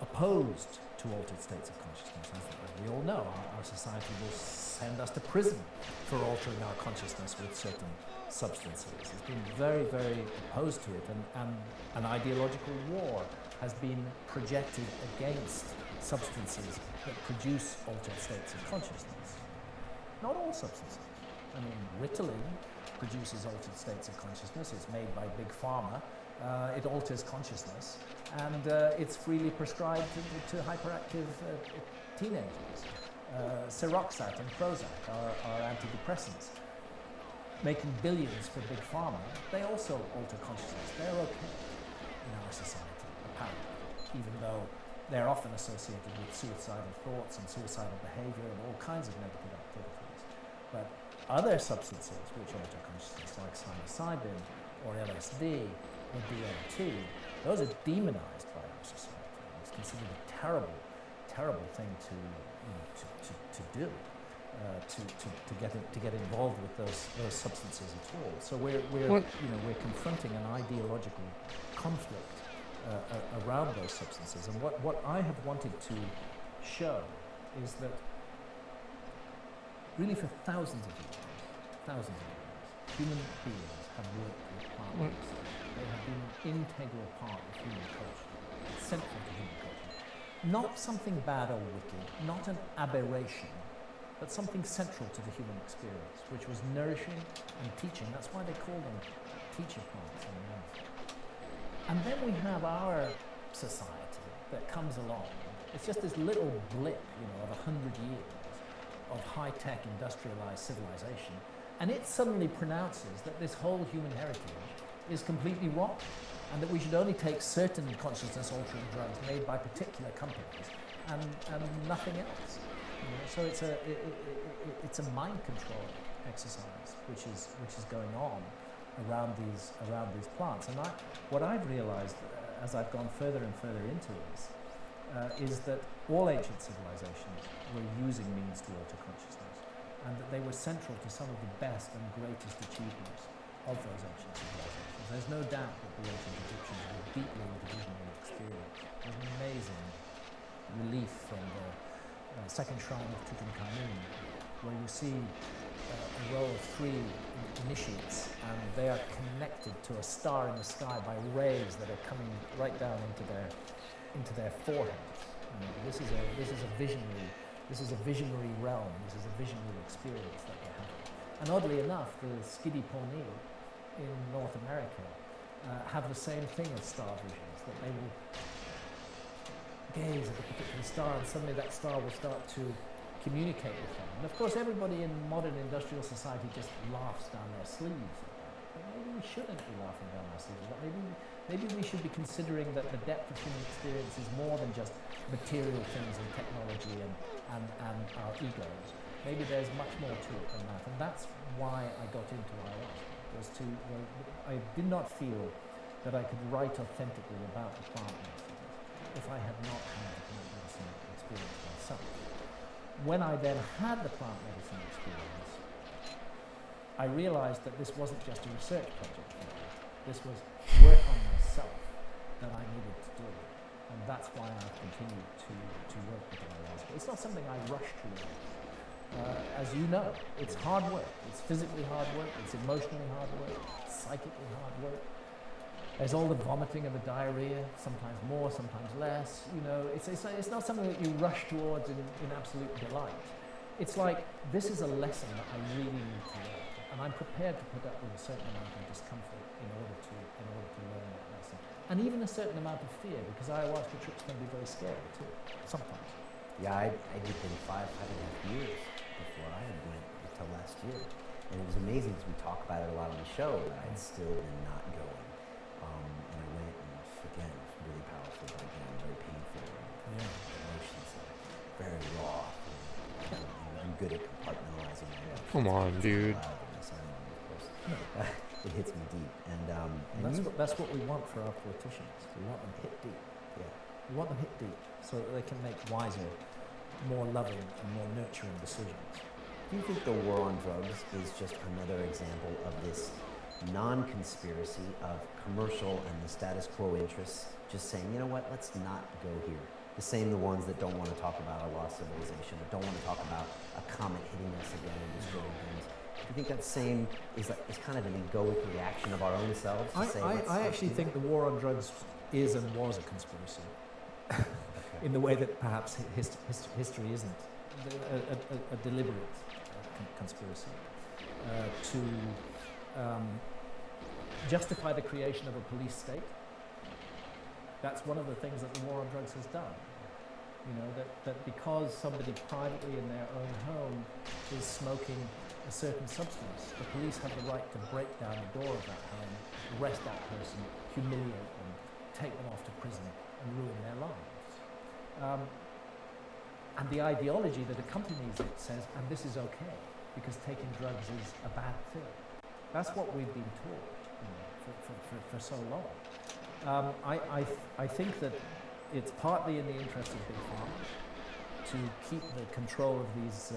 opposed to altered states of consciousness. As we all know, our society will send us to prison for altering our consciousness with certain substances. It's been very, very opposed to it, and an ideological war has been projected against substances that produce altered states of consciousness. Not all substances. I mean, Ritalin produces altered states of consciousness. It's made by Big Pharma. It alters consciousness, and it's freely prescribed to hyperactive teenagers. Seroxat and Prozac are antidepressants, making billions for Big Pharma. They also alter consciousness. They're okay in our society, apparently, even though they're often associated with suicidal thoughts and suicidal behavior and all kinds of negative activities. But other substances which alter consciousness, like psilocybin or LSD or DMT, those are demonized by our society. It's considered a terrible, terrible thing to do, to get involved with those substances at all. So we're confronting an ideological conflict around those substances. And what I have wanted to show is that really for thousands of years, human beings have worked with plant medicine. They have been an integral part of human culture, central to human culture. Not something bad or wicked, not an aberration, but something central to the human experience, which was nourishing and teaching. That's why they call them teacher plants in the earth. And then we have our society that comes along. It's just this little blip, of 100 years of high-tech industrialized civilization, and it suddenly pronounces that this whole human heritage is completely wrong, and that we should only take certain consciousness-altering drugs made by particular companies and nothing else. So it's a mind control exercise which is going on around these plants. And what I've realized as I've gone further and further into this is that all ancient civilizations were using means to alter consciousness, and that they were central to some of the best and greatest achievements of those ancient civilizations. There's no doubt that the ancient Egyptians were deeply into visionary experience. There's an amazing relief from the second shrine of Tutankhamun, where you see a row of 3 initiates, and they are connected to a star in the sky by rays that are coming right down into their foreheads. This is a visionary realm. This is a visionary experience that they have. And oddly enough, the Skidi Pawnee in North America have the same thing as star visions, that they will gaze at a particular star, and suddenly that star will start to communicate with them. And of course, everybody in modern industrial society just laughs down their sleeves at that. But maybe we shouldn't be laughing down our sleeves. But maybe we should be considering that the depth of human experience is more than just material things and technology and our egos. Maybe there's much more to it than that. And that's why I got into ayahuasca. I did not feel that I could write authentically about the plant medicine if I had not had the plant medicine experience myself. When I then had the plant medicine experience, I realized that this wasn't just a research project for me. This was work on myself that I needed to do. And that's why I've continued to work with ayahuasca. It's not something I rush towards. As you know, it's hard work. It's physically hard work. It's emotionally hard work. It's psychically hard work. There's all the vomiting and the diarrhea, sometimes more, sometimes less. It's not something that you rush towards in absolute delight. It's like, this is a lesson that I really need to learn. And I'm prepared to put up with a certain amount of discomfort in order to learn that lesson. And even a certain amount of fear, because ayahuasca trips can be very scary too, sometimes. Yeah, I did in 5.5 years before I went until last year. And it was amazing because we talk about it a lot on the show, but I'd still been not going. And I went, and again, it was really powerful, but again, very painful. And emotions very raw. And I'm good at compartmentalizing. Come on, dude. it hits me deep. And that's what we want for our politicians. We want them hit deep. yeah. We want them hit deep so that they can make wiser, more loving, and more nurturing decisions. Do you think the war on drugs is just another example of this non-conspiracy of commercial and the status quo interests just saying, you know what, let's not go here? The same the ones that don't want to talk about our lost civilization, or don't want to talk about a comet hitting us again and destroying things. Do you think that same is kind of an egoic reaction of our own selves? I actually think the war on drugs is and was a conspiracy, in the way that perhaps history isn't. A deliberate conspiracy to justify the creation of a police state. That's one of the things that the war on drugs has done. You know, that because somebody privately in their own home is smoking a certain substance, the police have the right to break down the door of that home, arrest that person, humiliate them, take them off to prison, and ruin their lives. And the ideology that accompanies it says, and this is okay, because taking drugs is a bad thing. That's what we've been taught, you know, for so long. I think that it's partly in the interest of big pharma to keep the control of these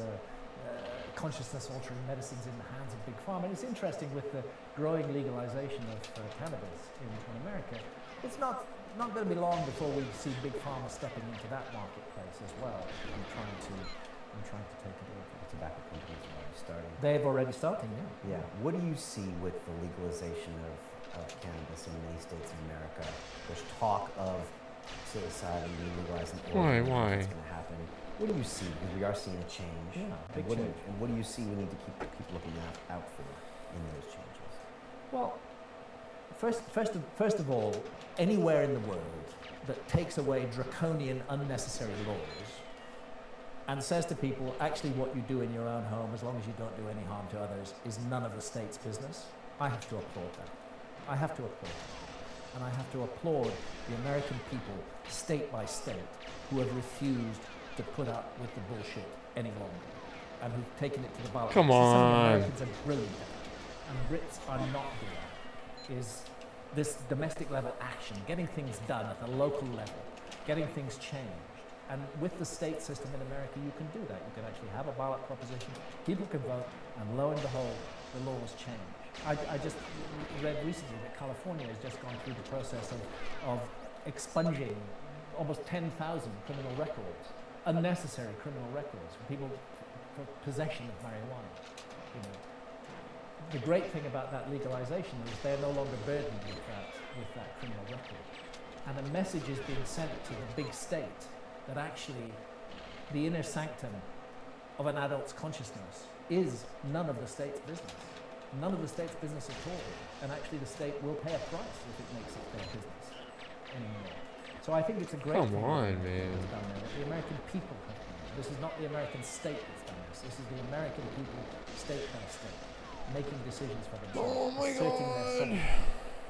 consciousness-altering medicines in the hands of big pharma. And it's interesting with the growing legalization of cannabis in America. It's not going to be long before we see big pharma stepping into that marketplace as well and trying to take it over. The tobacco companies are already starting. They've already started, yeah. Yeah. What do you see with the legalization of cannabis in many states in America? There's talk of psilocybin being legalized in Oregon. Why? What's going to happen? What do you see? Because we are seeing a change. Yeah, big and change. What do you see we need to keep looking out for in those changes? Well, first of all, anywhere in the world that takes away draconian, unnecessary laws and says to people, actually what you do in your own home, as long as you don't do any harm to others, is none of the state's business, I have to applaud that. I have to applaud that. And I have to applaud the American people, state by state, who have refused to put up with the bullshit any longer and who've taken it to the ballot. Come Some on. Americans are brilliant at it, and Brits are not doing, is this domestic level action, getting things done at the local level, getting things changed. And with the state system in America, you can do that. You can actually have a ballot proposition, people can vote, and lo and behold, the laws change. I just read recently that California has just gone through the process of expunging almost 10,000 criminal records, unnecessary criminal records for people for possession of marijuana. You know, the great thing about that legalization is they're no longer burdened with that criminal record. And a message is being sent to the big state that actually the inner sanctum of an adult's consciousness is none of the state's business. None of the state's business at all. And actually the state will pay a price if it makes it their business anymore. So I think it's a great thing man. that's done there, that the American people have done this. This is not the American state that's done this. This is the American people, state by state, making decisions for themselves, asserting their sovereignty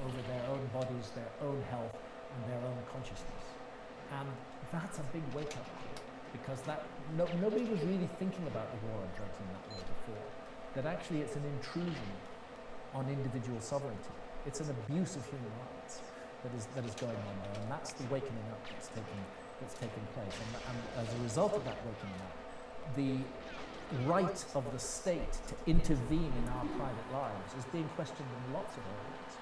over their own bodies, their own health, and their own consciousness. And that's a big wake-up call, because nobody was really thinking about the war on drugs in that way before. That actually it's an intrusion on individual sovereignty. It's an abuse of human rights that is going on there, and that's the wakening up that's taking place. And as a result of that wakening up, the right of the state to intervene in our private lives is being questioned in lots of areas.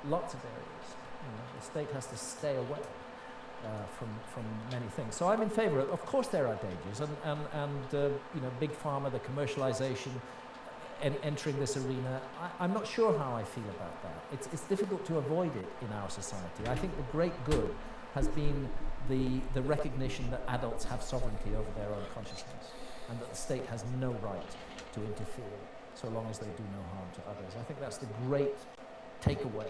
Lots of areas. You know, the state has to stay away from many things. So I'm in favour of course there are dangers, and you know, big pharma, the commercialization, entering this arena. I'm not sure how I feel about that. It's difficult to avoid it in our society. I think the great good has been the recognition that adults have sovereignty over their own consciousness, and that the state has no right to interfere so long as they do no harm to others. I think that's the great takeaway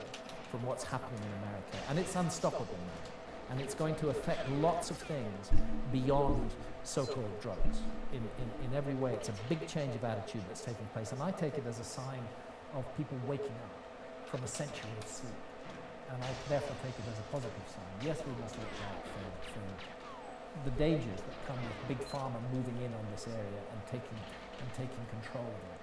from what's happening in America, and it's unstoppable now. And it's going to affect lots of things beyond so-called drugs. In every way, it's a big change of attitude that's taking place. And I take it as a sign of people waking up from a century of sleep. And I therefore take it as a positive sign. Yes, we must look out for the dangers that come with big pharma moving in on this area and taking control of it.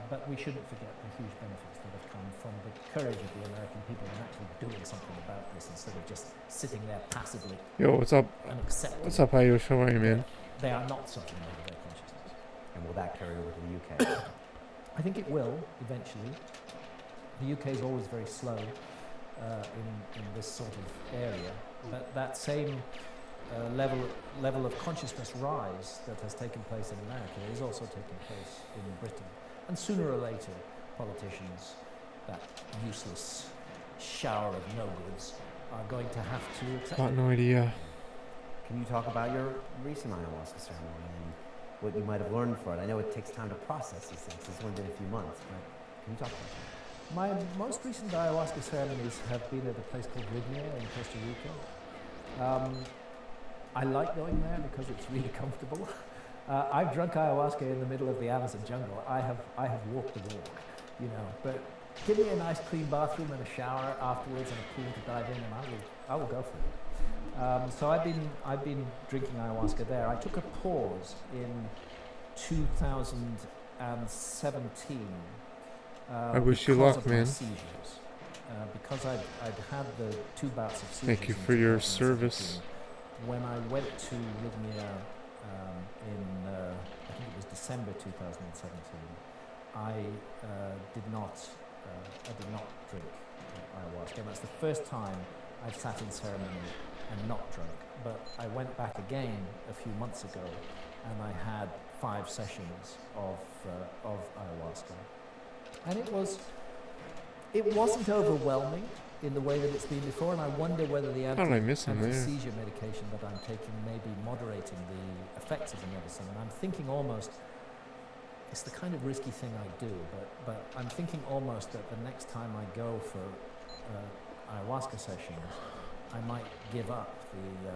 But we shouldn't forget the huge benefits that have come from the courage of the American people in actually doing something about this instead of just sitting there passively Yo, what's up? and accepting. What's up, Ayush? How are you, man? They are not suffering over their consciousness. And will that carry over to the UK? I think it will eventually. The UK is always very slow in this sort of area, but that same level of consciousness rise that has taken place in America is also taking place in Britain. And sooner or later, politicians, that useless shower of no-goods, are going to have to accept Got it. no idea. Can you talk about your recent ayahuasca ceremony and what you might have learned from it? I know it takes time to process these things. It's only been a few months, but can you talk about that? My most recent ayahuasca ceremonies have been at a place called Rhythmia in Costa Rica. I like going there because it's really comfortable. I've drunk ayahuasca in the middle of the Amazon jungle. I have walked the walk, you know. But give me a nice clean bathroom and a shower afterwards and a pool to dive in, and I will go for it. So I've been drinking ayahuasca there. I took a pause in 2017. I wish you luck, man. Seizures. Because I'd had the 2 bouts of seizures. Thank you for your service. When I went to Rhythmia in, I think it was December 2017, I did not drink ayahuasca. And that's the first time I've sat in ceremony and not drunk. But I went back again a few months ago, and I had 5 sessions of ayahuasca. And it wasn't overwhelming in the way that it's been before, and I wonder whether the anti-seizure medication that I'm taking may be moderating the effects of the medicine. And I'm thinking almost, it's the kind of risky thing I do, but I'm thinking almost that the next time I go for ayahuasca sessions, I might give up the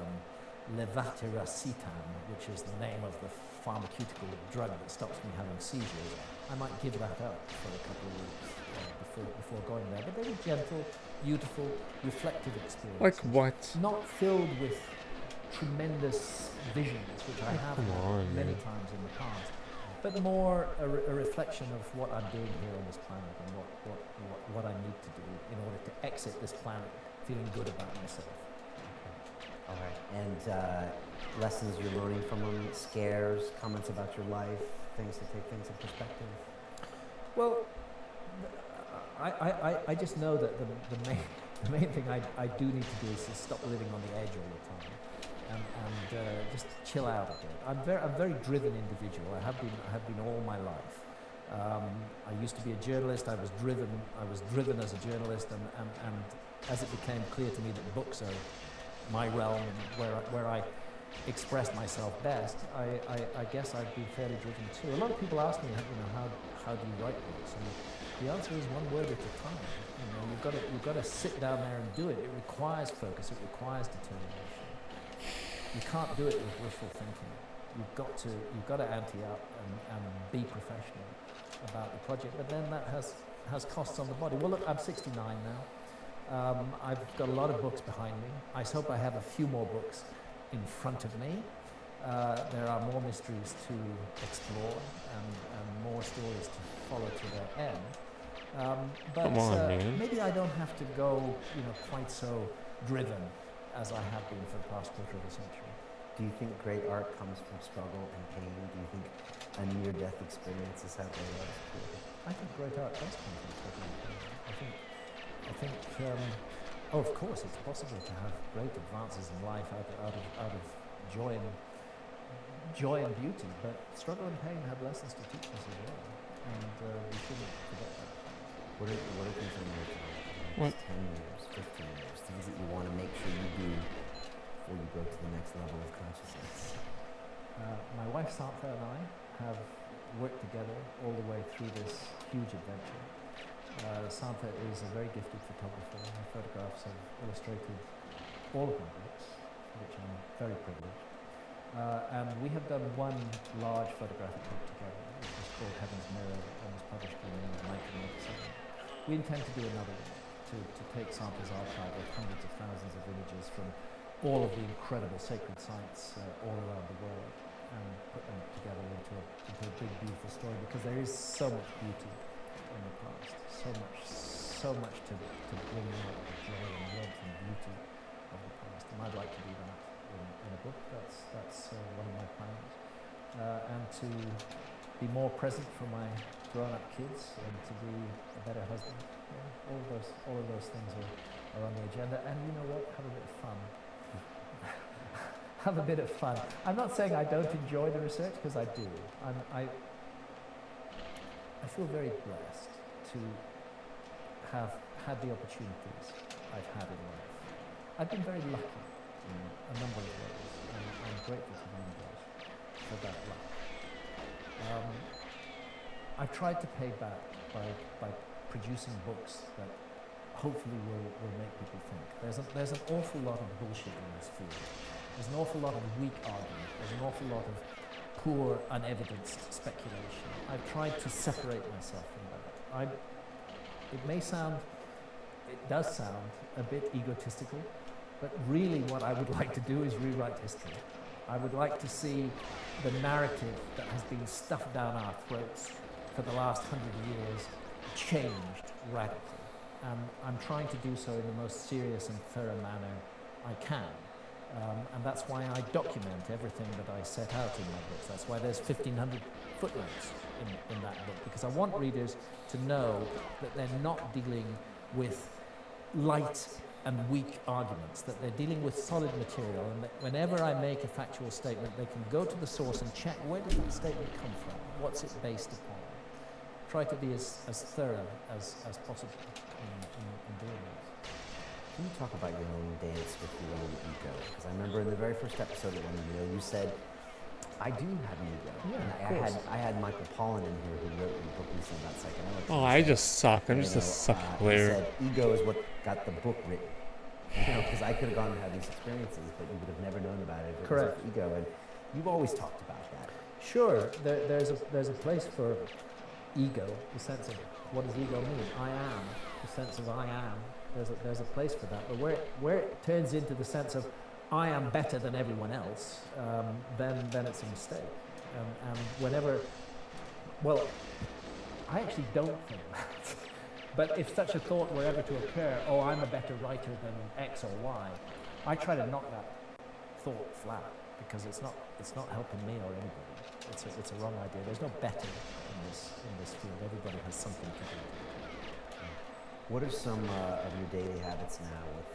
levatiracetam, which is the name of the pharmaceutical drug that stops me having seizures. I might give that up for a couple of weeks before going there. But they were gentle, beautiful, reflective experiences. Like what? Not filled with tremendous visions, which I have had many times in the past, but more a reflection of what I'm doing here on this planet and what I need to do in order to exit this planet feeling good about myself. All right. And lessons you're learning from them, scares, comments about your life, things to take things in perspective? Well, I just know that the main thing I do need to do is to stop living on the edge all the time and just chill out a bit. I'm a very driven individual. I have been all my life. I used to be a journalist. I was driven as a journalist, and as it became clear to me that books are my realm and where I express myself best, I guess I've been fairly driven too. A lot of people ask me, how do you write books? And the answer is one word at a time. You've got to sit down there and do it. It requires focus. It requires determination. You can't do it with wishful thinking. You've got to ante up and be professional about the project. But then that has costs on the body. Well, look, I'm 69 now. I've got a lot of books behind me. I hope I have a few more books in front of me. There are more mysteries to explore and more stories to follow to their end. But Come on, man. maybe I don't have to go, quite so driven as I have been for the past quarter of a century. Do you think great art comes from struggle and pain? Do you think a near-death experience is how great art is created? I think great art does come from struggle and pain. I think of course, it's possible to have great advances in life out of joy and beauty, but struggle and pain have lessons to teach us as well, and we shouldn't forget that. What are things in your life? What? 10 years, 15 years, things that you want to make sure you do before you go to the next level of consciousness? My wife Santha and I have worked together all the way through this huge adventure. Santha is a very gifted photographer. Her photographs have illustrated all of my books, for which I'm very privileged. And we have done one large photographic book together, which is called Heaven's Mirror, and was published in 1987. We intend to do another one, to take Santha's archive of hundreds of thousands of images from all of the incredible sacred sites all around the world, and put them together into a big, beautiful story, because there is so much beauty in the past, so much to bring out the joy and warmth and beauty of the past, and I'd like to do that in a book. That's one of my plans, and to be more present for my grown-up kids, and to be a better husband. Yeah, all of those things are on the agenda, and you know what? Have a bit of fun. Have a bit of fun. I'm not saying I don't enjoy the research, because I do. I feel very blessed to have had the opportunities I've had in life. I've been very lucky in a number of ways, and I'm grateful to the universe for that luck. I've tried to pay back by producing books that hopefully will make people think. There's an awful lot of bullshit in this field. There's an awful lot of weak argument. There's an awful lot of poor, unevidenced speculation. I've tried to separate myself from that. It does sound a bit egotistical, but really what I would like to do is rewrite history. I would like to see the narrative that has been stuffed down our throats for the last 100 years changed radically. And I'm trying to do so in the most serious and thorough manner I can. And that's why I document everything that I set out in my books. That's why there's 1,500 footnotes in that book, because I want readers to know that they're not dealing with light and weak arguments, that they're dealing with solid material, and that whenever I make a factual statement, they can go to the source and check, where did the statement come from? What's it based upon? Try to be as thorough as possible in doing this. Can you talk about your own dance with your own ego? Because I remember in the very first episode of One Video, you said, I do have an ego. Yeah, and I had Michael Pollan in here who wrote a book recently about psychedelics. Oh, I just suck. I'm just a suck player. He said ego is what got the book written. Because I could have gone and had these experiences, but you would have never known about it if it was ego. And you've always talked about that. Sure, there's a place for ego, the sense of what does ego mean? I am, the sense of I am. There's a place for that, but where it turns into the sense of I am better than everyone else, then it's a mistake. And whenever, well, I actually don't think that. But if such a thought were ever to occur, oh, I'm a better writer than X or Y, I try to knock that thought flat, because it's not helping me or anybody. It's a wrong idea. There's no better in this field. Everybody has something to do. What are some of your daily habits now with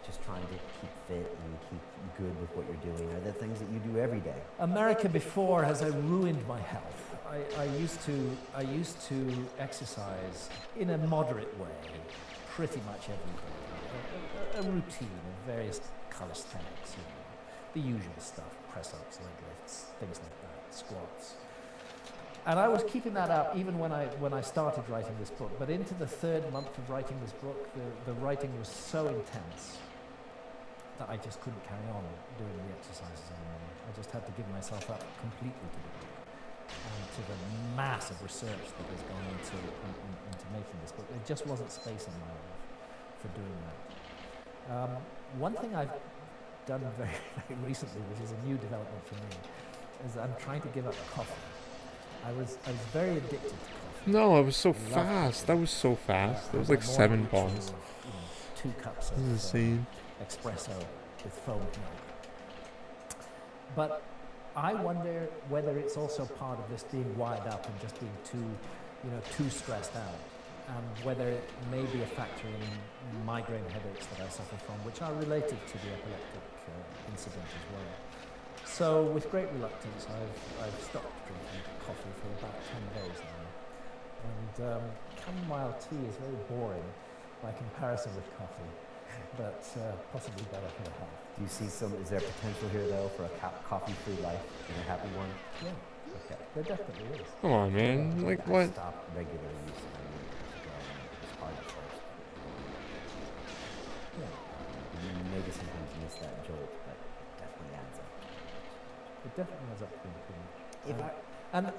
just trying to keep fit and keep good with what you're doing? Are there things that you do every day? America before has ruined my health. I used to exercise in a moderate way pretty much every day. A routine of various calisthenics, the usual stuff, press-ups, leg lifts, things like that, squats. And I was keeping that up even when I started writing this book. But into the third month of writing this book, the writing was so intense that I just couldn't carry on doing the exercises anymore. I just had to give myself up completely to the book and to the massive research that has gone into making this book. There just wasn't space in my life for doing that. One thing I've done very, very recently, which is a new development for me, is I'm trying to give up coffee. I was very addicted to coffee. No, it was so fast. That was so fast. That was like 7 balls. 2 cups of espresso with foamed milk. But I wonder whether it's also part of this being wired up and just being too stressed out, and whether it may be a factor in migraine headaches that I suffer from, which are related to the epileptic incident as well. So with great reluctance, I've stopped drinking coffee for about 10 days now. And chamomile tea is very boring by comparison with coffee, but possibly better for the health. Do you see is there potential here though for a coffee-free life and a happy one? Yeah, okay. There definitely is. Come on, man. Like what? Stop regular use. It's hard at first. Yeah. Maybe sometimes you miss that jolt, but it definitely adds up. It definitely adds up pretty much. And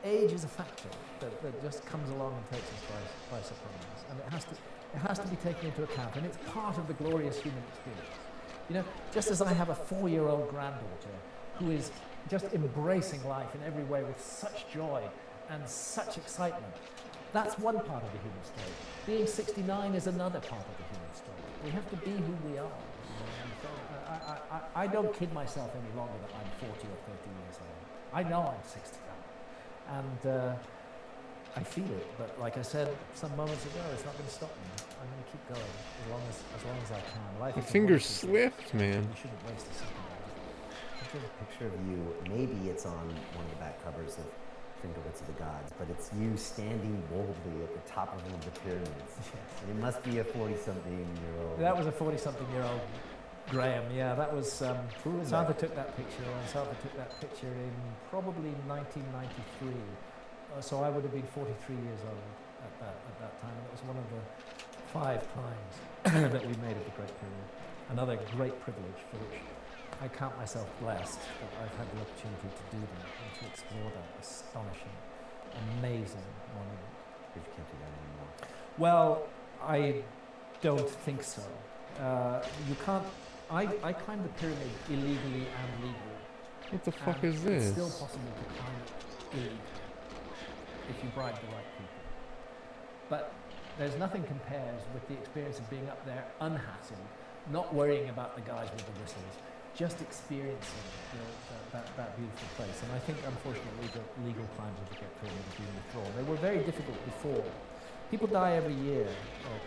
age is a factor that just comes along and takes us by surprise, and it has to be taken into account, and it's part of the glorious human experience. Just as I have a 4-year-old granddaughter who is just embracing life in every way with such joy and such excitement. That's one part of the human story. Being 69 is another part of the human story. We have to be who we are. And so I don't kid myself any longer that I'm 40 or 30 years old. I know I'm 69. And I feel it, but like I said some moments ago, it's not going to stop me. I'm going to keep going as long as I can. Life The is a finger's wonderful swift, man. You shouldn't waste a second. There's a picture of you. Maybe it's on one of the back covers of Fingerwits of the Gods, but it's you standing boldly at the top of one of the pyramids. Yes. And it must be a 40-something-year-old. That was a 40-something-year-old Graham. Yeah, that was. Santa took that picture, and Santa took that picture in probably 1993. So I would have been 43 years old at that time, and it was one of the 5 times that we made it the Great Pyramid. Another great privilege for which I count myself blessed that I've had the opportunity to do that and to explore that astonishing, amazing monument. But you can't do that anymore. Well, I don't think so. You can't. I climbed the pyramid illegally and legally. What the fuck and is this? It's still possible to climb it illegally if you bribe the right people. But there's nothing compares with the experience of being up there unhassled, not worrying about the guys with the whistles, just experiencing that beautiful place. And I think, unfortunately, the legal climbs of the Great Pyramid have been withdrawn. They were very difficult before. People die every year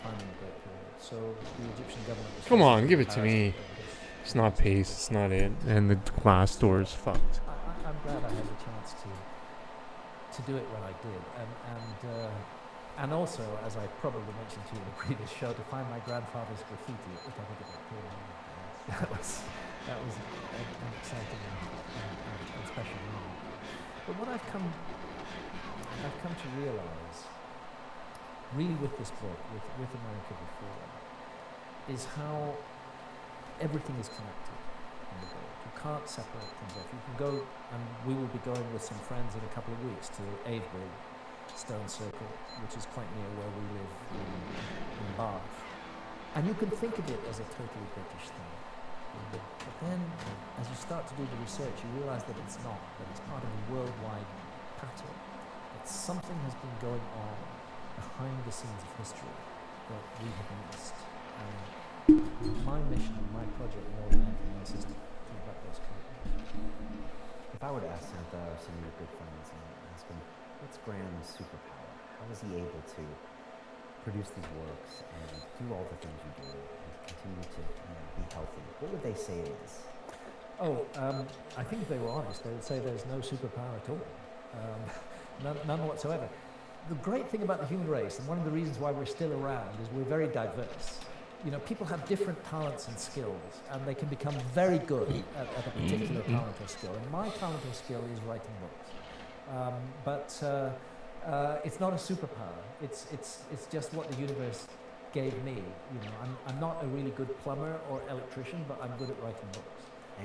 climbing the Great Pyramid. So the Egyptian government was Come on, give it to embarrassed me. over this. It's not pace, it's not it. And the glass door is fucked. I'm glad I had the chance to do it when I did, and also, as I probably mentioned to you in the previous show, to find my grandfather's graffiti at the top of the Great Pyramid. That was an exciting and special moment. But what I've come to realise, really with this book, with America Before, is how everything is connected in the world. You can't separate things off. You can go, and we will be going with some friends in a couple of weeks to Avebury Stone Circle, which is quite near where we live in Bath. And you can think of it as a totally British thing. But then, as you start to do the research, you realise that it's not, that it's part of a worldwide pattern, that something has been going on behind the scenes of history that we have missed. And my mission, my project more than anything else is to wrap those curtains. If I were to ask Santa or some of your good friends and ask him, what's Graham's superpower? How is he able to produce these works and do all the things you do and continue to be healthy? What would they say it is? I think if they were honest, they would say there's no superpower at all. None whatsoever. The great thing about the human race, and one of the reasons why we're still around, is we're very diverse. You know, people have different talents and skills, and they can become very good at a particular talent or skill. And my talent or skill is writing books. But it's not a superpower. It's just what the universe gave me. You know, I'm not a really good plumber or electrician, but I'm good at writing books.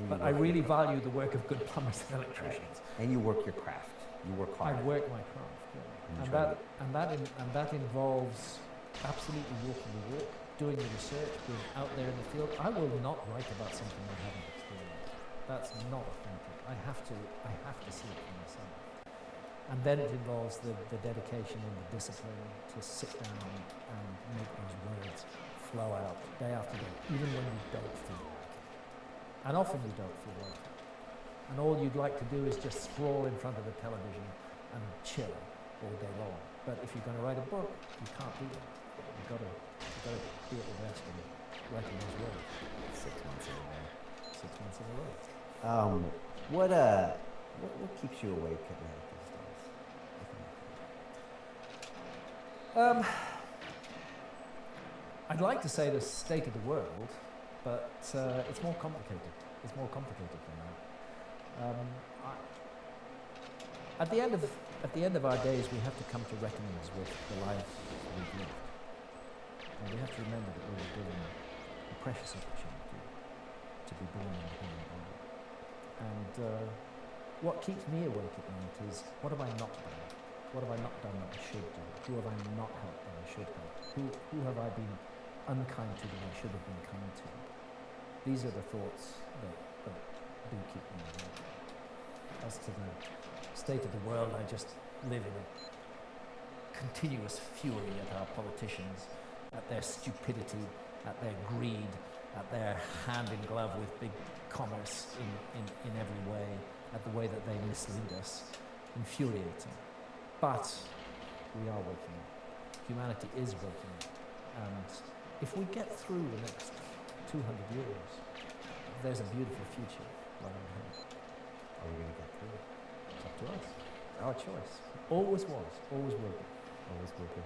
But I really value the work of good plumbers and electricians. Right. And you work your craft. You work hard. I work my craft, yeah. And that involves absolutely walking the walk, doing the research, being out there in the field. I will not write about something I haven't experienced. That's not authentic. I have to see it for myself. And then it involves the dedication and the discipline to sit down and make those words flow out day after day, even when you don't feel like it. And often you don't feel like it. And all you'd like to do is just sprawl in front of the television and chill all day long. But if you're going to write a book, you can't do that. You've got to be at the best and writing those words. 6 months in a row. 6 months in a row. What keeps you awake at night these days? I'd like to say the state of the world, but it's more complicated. It's more complicated than that. At the end of our days, we have to come to reckonings with the lives we've lived. And we have to remember that we were given a precious opportunity to be born in the human body. And what keeps me awake at night is, what have I not done? What have I not done that I should do? Who have I not helped that I should help? Who have I been unkind to that I should have been kind to? These are the thoughts that do keep me awake. as to the state of the world, I just live in a continuous fury at our politicians, at their stupidity, at their greed, at their hand in glove with big commerce in every way, at the way that they mislead us. Infuriating. But we are waking up. Humanity is waking up. And if we get through the next 200 years, there's a beautiful future lying ahead. Are we going to get through it? It's up to us. Our choice. Always was. Always will be. Always will be.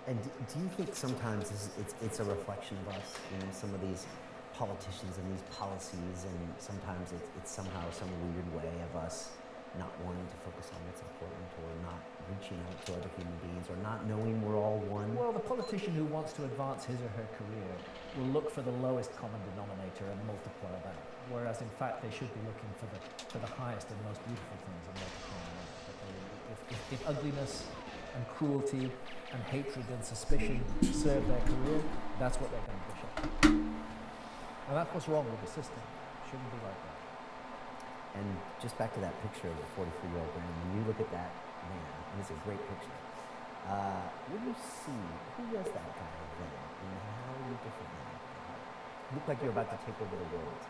And do you think sometimes it's a reflection of us? You know, some of these politicians and these policies, and sometimes it's somehow some weird way of us not wanting to focus on what's important, or not reaching out to other human beings, or not knowing we're all one. Well, the politician who wants to advance his or her career will look for the lowest common denominator and multiply that, whereas in fact they should be looking for the highest and most beautiful things and multiplying that. If ugliness and cruelty and hatred and suspicion serve their career, that's what they're going to push up. And that's what's wrong with the system. It shouldn't be like that. And just back to that picture of the 43-year-old man, when you look at that man, and it's a great picture, what do you see? Who was that guy then? And how are you different now? You look like you're about to take over the world.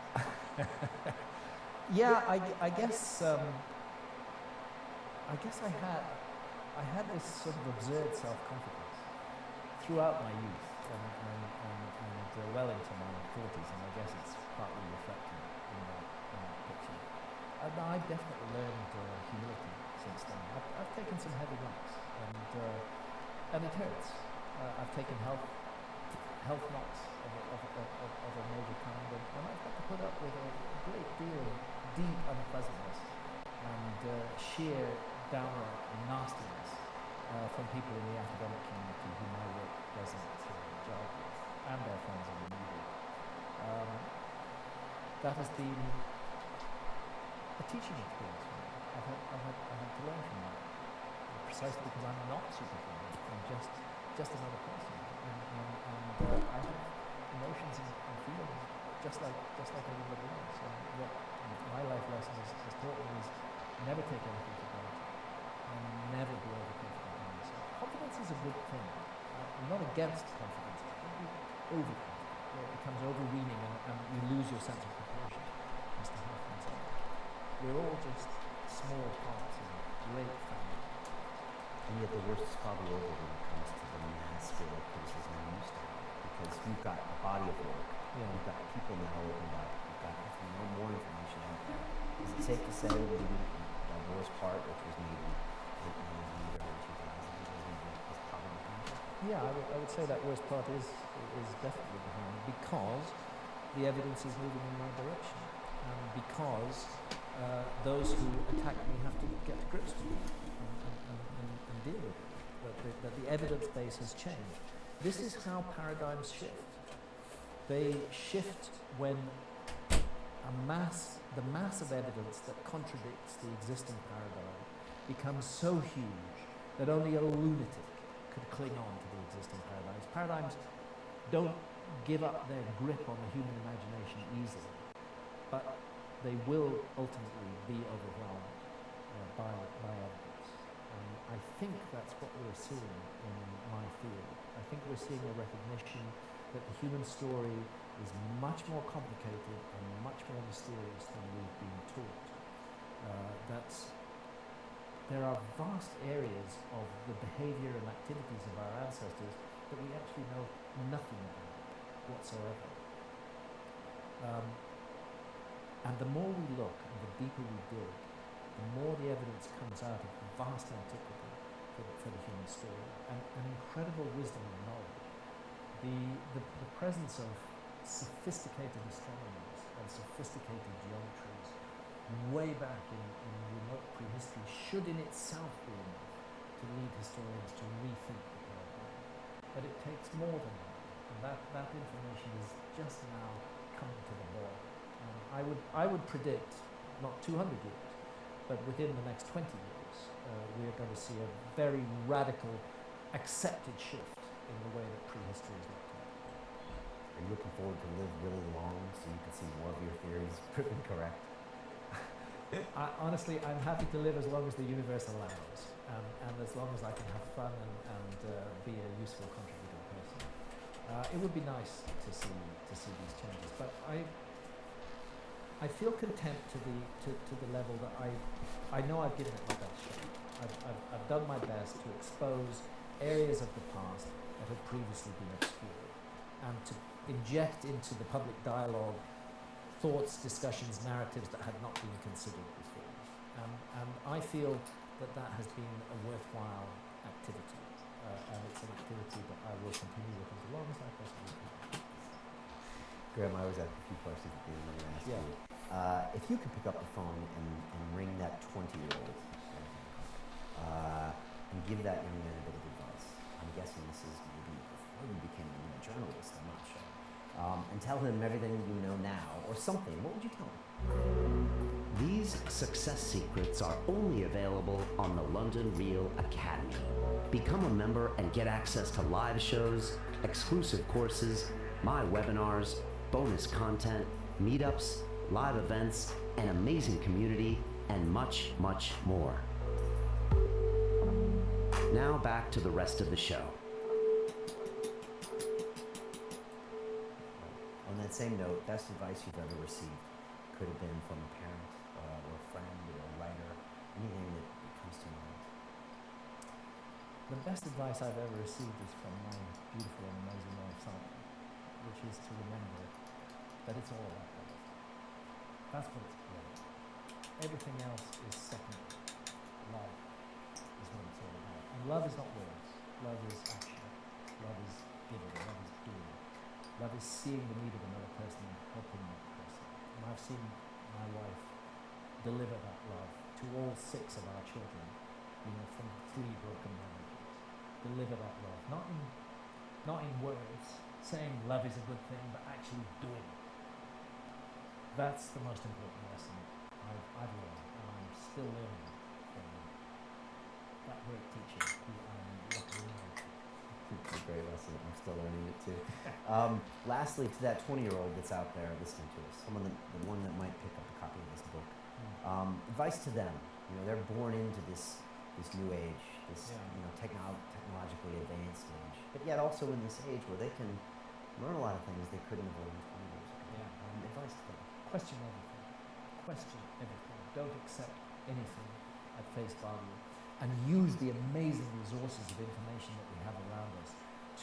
Yeah, I guess I had this sort of absurd self-confidence throughout my youth and well into my 40s, and I guess it's partly reflected in that picture. And I've definitely learned humility since then. I've taken some heavy knocks, and it hurts. I've taken health knocks of a major kind, and I've had to put up with a great deal of deep unpleasantness and sheer downright nastiness from people in the academic community whom I work present Gyges and their friends in the media. That has been a teaching experience for me. I've had to learn from that, precisely because I'm not superhuman. I'm just another person, and I have emotions and feelings just like everybody else. And what my life lesson has taught me is never take anything for granted and never be overconfident in yourself. Confidence is a good thing. I'm not against confidence, but don't be overconfident. It becomes overweening and you lose your sense of proportion as to how things are. We're all just small parts of a great family. And yet the worst is probably over when it comes to the mass scale of criticism you used to have, because you've got a body of work, you've got people now opened up, you've got more information out there. Is it safe to say maybe the worst part, which was maybe late 90s, early 2000s, is probably behind you? Yeah, I would say that worst part is definitely behind me, because the evidence is moving in my direction, and because those who attack me have to get to grips with it and deal with it. That the evidence base has changed. This is how paradigms shift. They shift when the mass of evidence that contradicts the existing paradigm becomes so huge that only a lunatic could cling on to the existing paradigms. Paradigms don't give up their grip on the human imagination easily, but they will ultimately be overwhelmed by evidence. And I think that's what we're seeing in my field. I think we're seeing a recognition that the human story is much more complicated and much more mysterious than we've been taught. There are vast areas of the behavior and activities of our ancestors that we actually know nothing about whatsoever. And the more we look and the deeper we dig, the more the evidence comes out of vast antiquity for the human story, and an incredible wisdom and knowledge. The presence of sophisticated astronomers and sophisticated geometries way back in remote prehistory should in itself be enough to lead historians to rethink the paradigm. But it takes more than that, and that information is just now coming to the fore. I would predict, not 200 years, but within the next 20 years, we are going to see a very radical, accepted shift in the way that prehistory is looked at. Are you looking forward to live really long so you can see more of your theories proven correct? Honestly, I'm happy to live as long as the universe allows, and as long as I can have fun and be a useful contributing person. It would be nice to see these changes, but I feel content to the level that I know I've given it my best shot. I've done my best to expose areas of the past that had previously been obscured, and to inject into the public dialogue thoughts, discussions, narratives that had not been considered before. And I feel that has been a worthwhile activity, and it's an activity that I will continue with as long as I possibly can. Graham, I always have a few questions at the end. I'm going to ask you. If you could pick up the phone and ring that 20-year-old and give that young man a bit of advice, I'm guessing this is maybe before you became a journalist, I'm not sure, and tell him everything you know now, or something, what would you tell him? These success secrets are only available on the London Real Academy. Become a member and get access to live shows, exclusive courses, my webinars, bonus content, meetups, live events, an amazing community, and much, much more. Now back to the rest of the show. On that same note, best advice you've ever received could have been from a parent or a friend or a writer, anything that comes to mind. The best advice I've ever received is from my beautiful and amazing wife, Simon, which is to remember that it's all about love. That's what it's about. Everything else is secondary. Love is what it's all about. And love is not words. Love is action. Love is giving. Love is doing. Love is seeing the need of another person and helping that person. And I've seen my wife deliver that love to all 6 of our children, from 3 broken marriages. Deliver that love, not in words, saying love is a good thing, but actually doing it. That's the most important lesson I've learned, and I'm still learning from that great teacher who I'm luckily married to. It's a great lesson. I'm still learning it too. Lastly, to that 20-year-old that's out there listening to us, the one that might pick up a copy of this book, advice to them. They're born into this new age, this technologically advanced age, but yet also in this age where they can learn a lot of things they couldn't have learned 20 years ago. Advice to them. Question everything. Question everything. Don't accept anything at face value, and use the amazing resources of information that we have around us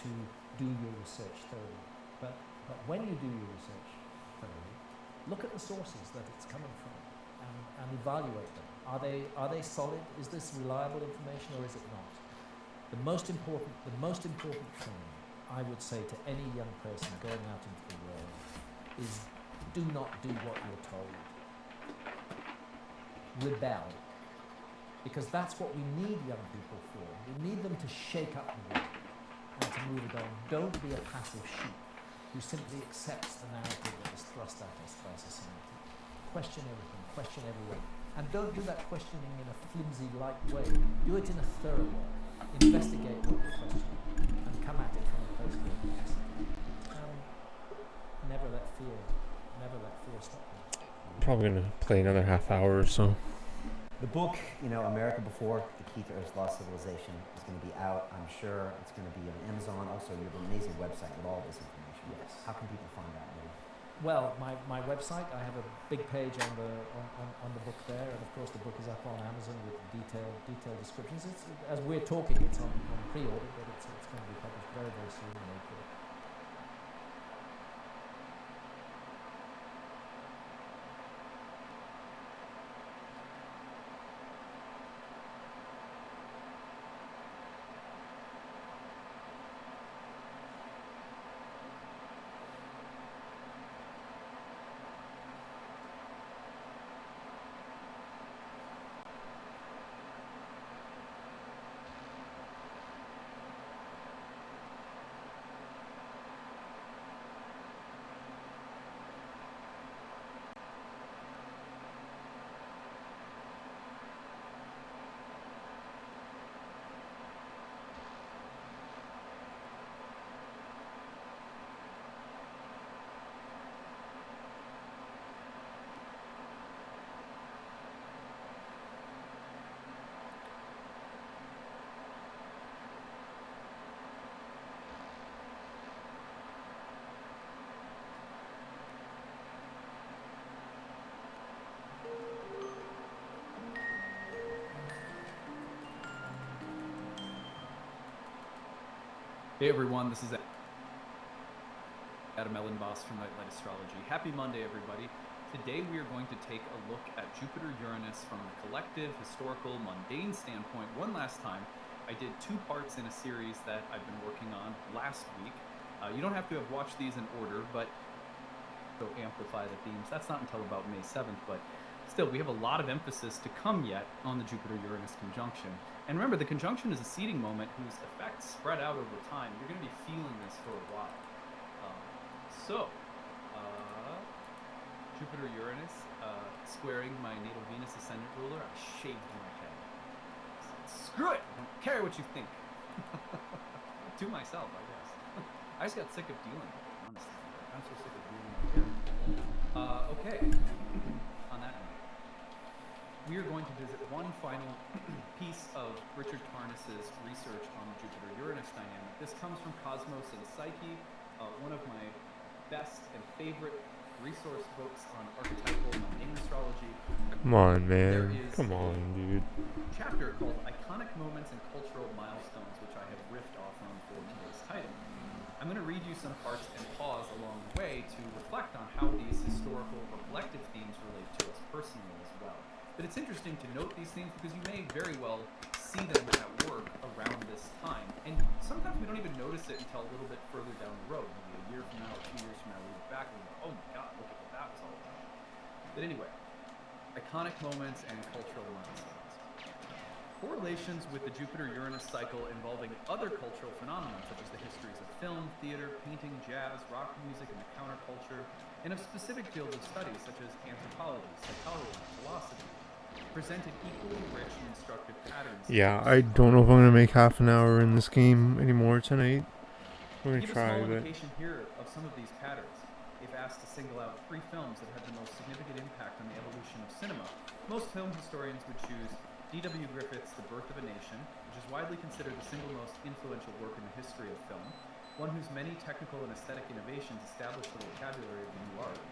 to do your research thoroughly. But when you do your research thoroughly, look at the sources that it's coming from and evaluate them. Are they solid? Is this reliable information, or is it not? The most important thing I would say to any young person going out into the world is do not do what you're told. Rebel. Because that's what we need young people for. We need them to shake up the world and to move it on. Don't be a passive sheep who simply accepts the narrative that is thrust at us by society. Question everything, question everyone. And don't do that questioning in a flimsy, light way. Do it in a thorough way. Investigate what you're questioning and come at it from a place of capacity. Never let fear stop you. Probably gonna play another half hour or so. The book, America Before, The Key to Earth's Lost Civilization, is going to be out. I'm sure it's going to be on Amazon. Also, you have an amazing website with all this information. Yes. How can people find out more? Well, my website, I have a big page on the book there, and of course the book is up on Amazon with detailed descriptions. As we're talking, it's on pre-order, but it's going to be published very, very soon in April. Hey everyone, this is Adam Ellenboss from Nightlight Astrology. Happy Monday, everybody. Today we are going to take a look at Jupiter-Uranus from a collective, historical, mundane standpoint one last time. I did 2 parts in a series that I've been working on last week. You don't have to have watched these in order, but to amplify the themes. That's not until about May 7th, but still, we have a lot of emphasis to come yet on the Jupiter-Uranus conjunction. And remember, the conjunction is a seeding moment whose effects spread out over time. You're going to be feeling this for a while. Jupiter-Uranus squaring my natal Venus ascendant ruler. I shaved my head. Screw it! I don't care what you think. To myself, I guess. I just got sick of dealing with it, honestly. I'm so sick of dealing with it. Okay. On that note, we are going to visit one final piece of Richard Tarnas's research on the Jupiter-Uranus dynamic. This comes from Cosmos and Psyche, one of my best and favorite resource books on archetypal mundane astrology. Come on, man. Come on, dude. Chapter called Iconic Moments and Cultural Milestones, which I have riffed off on for today's title. I'm going to read you some parts and pause along the way to reflect on how these historical or collective themes relate to us personally as well. But it's interesting to note these themes because you may very well see them at work around this time. And sometimes we don't even notice it until a little bit further down the road. Maybe a year from now or 2 years from now, we look back and we go, oh my God, look at what that was all about. But anyway, iconic moments and cultural milestones. Correlations with the Jupiter-Uranus cycle involving other cultural phenomena such as the histories of film, theater, painting, jazz, rock music, and the counterculture, and of specific fields of study such as anthropology, psychology, philosophy, presented equally rich and instructive patterns. Yeah, I don't know if I'm gonna make half an hour in this game anymore tonight. We're gonna Give try, a small but indication here of some of these patterns. If asked to single out 3 films that had the most significant impact on the evolution of cinema, most film historians would choose D.W. Griffith's The Birth of a Nation, which is widely considered the single most influential work in the history of film, one whose many technical and aesthetic innovations established the vocabulary of the new art.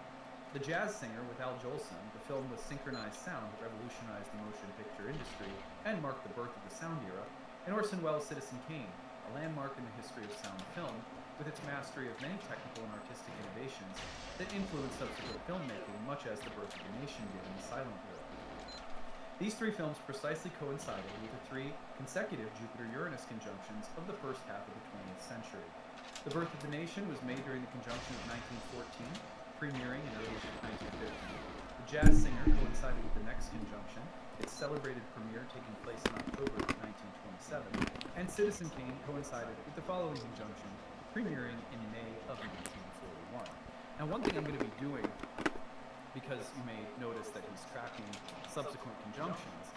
The Jazz Singer with Al Jolson, the film with synchronized sound that revolutionized the motion picture industry and marked the birth of the sound era, and Orson Welles' Citizen Kane, a landmark in the history of sound film, with its mastery of many technical and artistic innovations that influenced subsequent filmmaking, much as The Birth of a Nation did in the silent era. These 3 films precisely coincided with the 3 consecutive Jupiter-Uranus conjunctions of the first half of the 20th century. The Birth of the Nation was made during the conjunction of 1914, premiering in early 1950. The Jazz Singer coincided with the next conjunction, its celebrated premiere taking place in October of 1927, and Citizen Kane coincided with the following conjunction, premiering in May of 1941. Now, one thing I'm going to be doing, because you may notice that he's tracking subsequent conjunctions,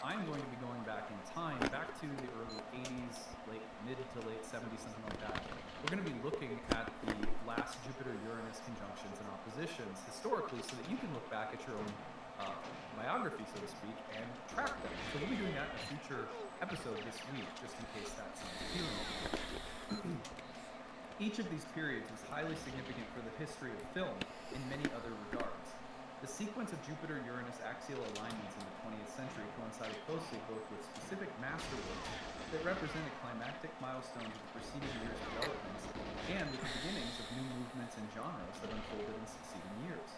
I'm going to be going back in time, back to the early 80s, mid to late 70s, something like that. We're going to be looking at the last Jupiter-Uranus conjunctions and oppositions historically so that you can look back at your own biography, so to speak, and track them. So we'll be doing that in a future episode this week, just in case that sounds appealing. Each of these periods was highly significant for the history of film in many other regards. The sequence of Jupiter-Uranus axial alignments in the 20th century coincided closely both with specific masterworks that represented climactic milestones of the preceding years' developments and with the beginnings of new movements and genres that unfolded in succeeding years.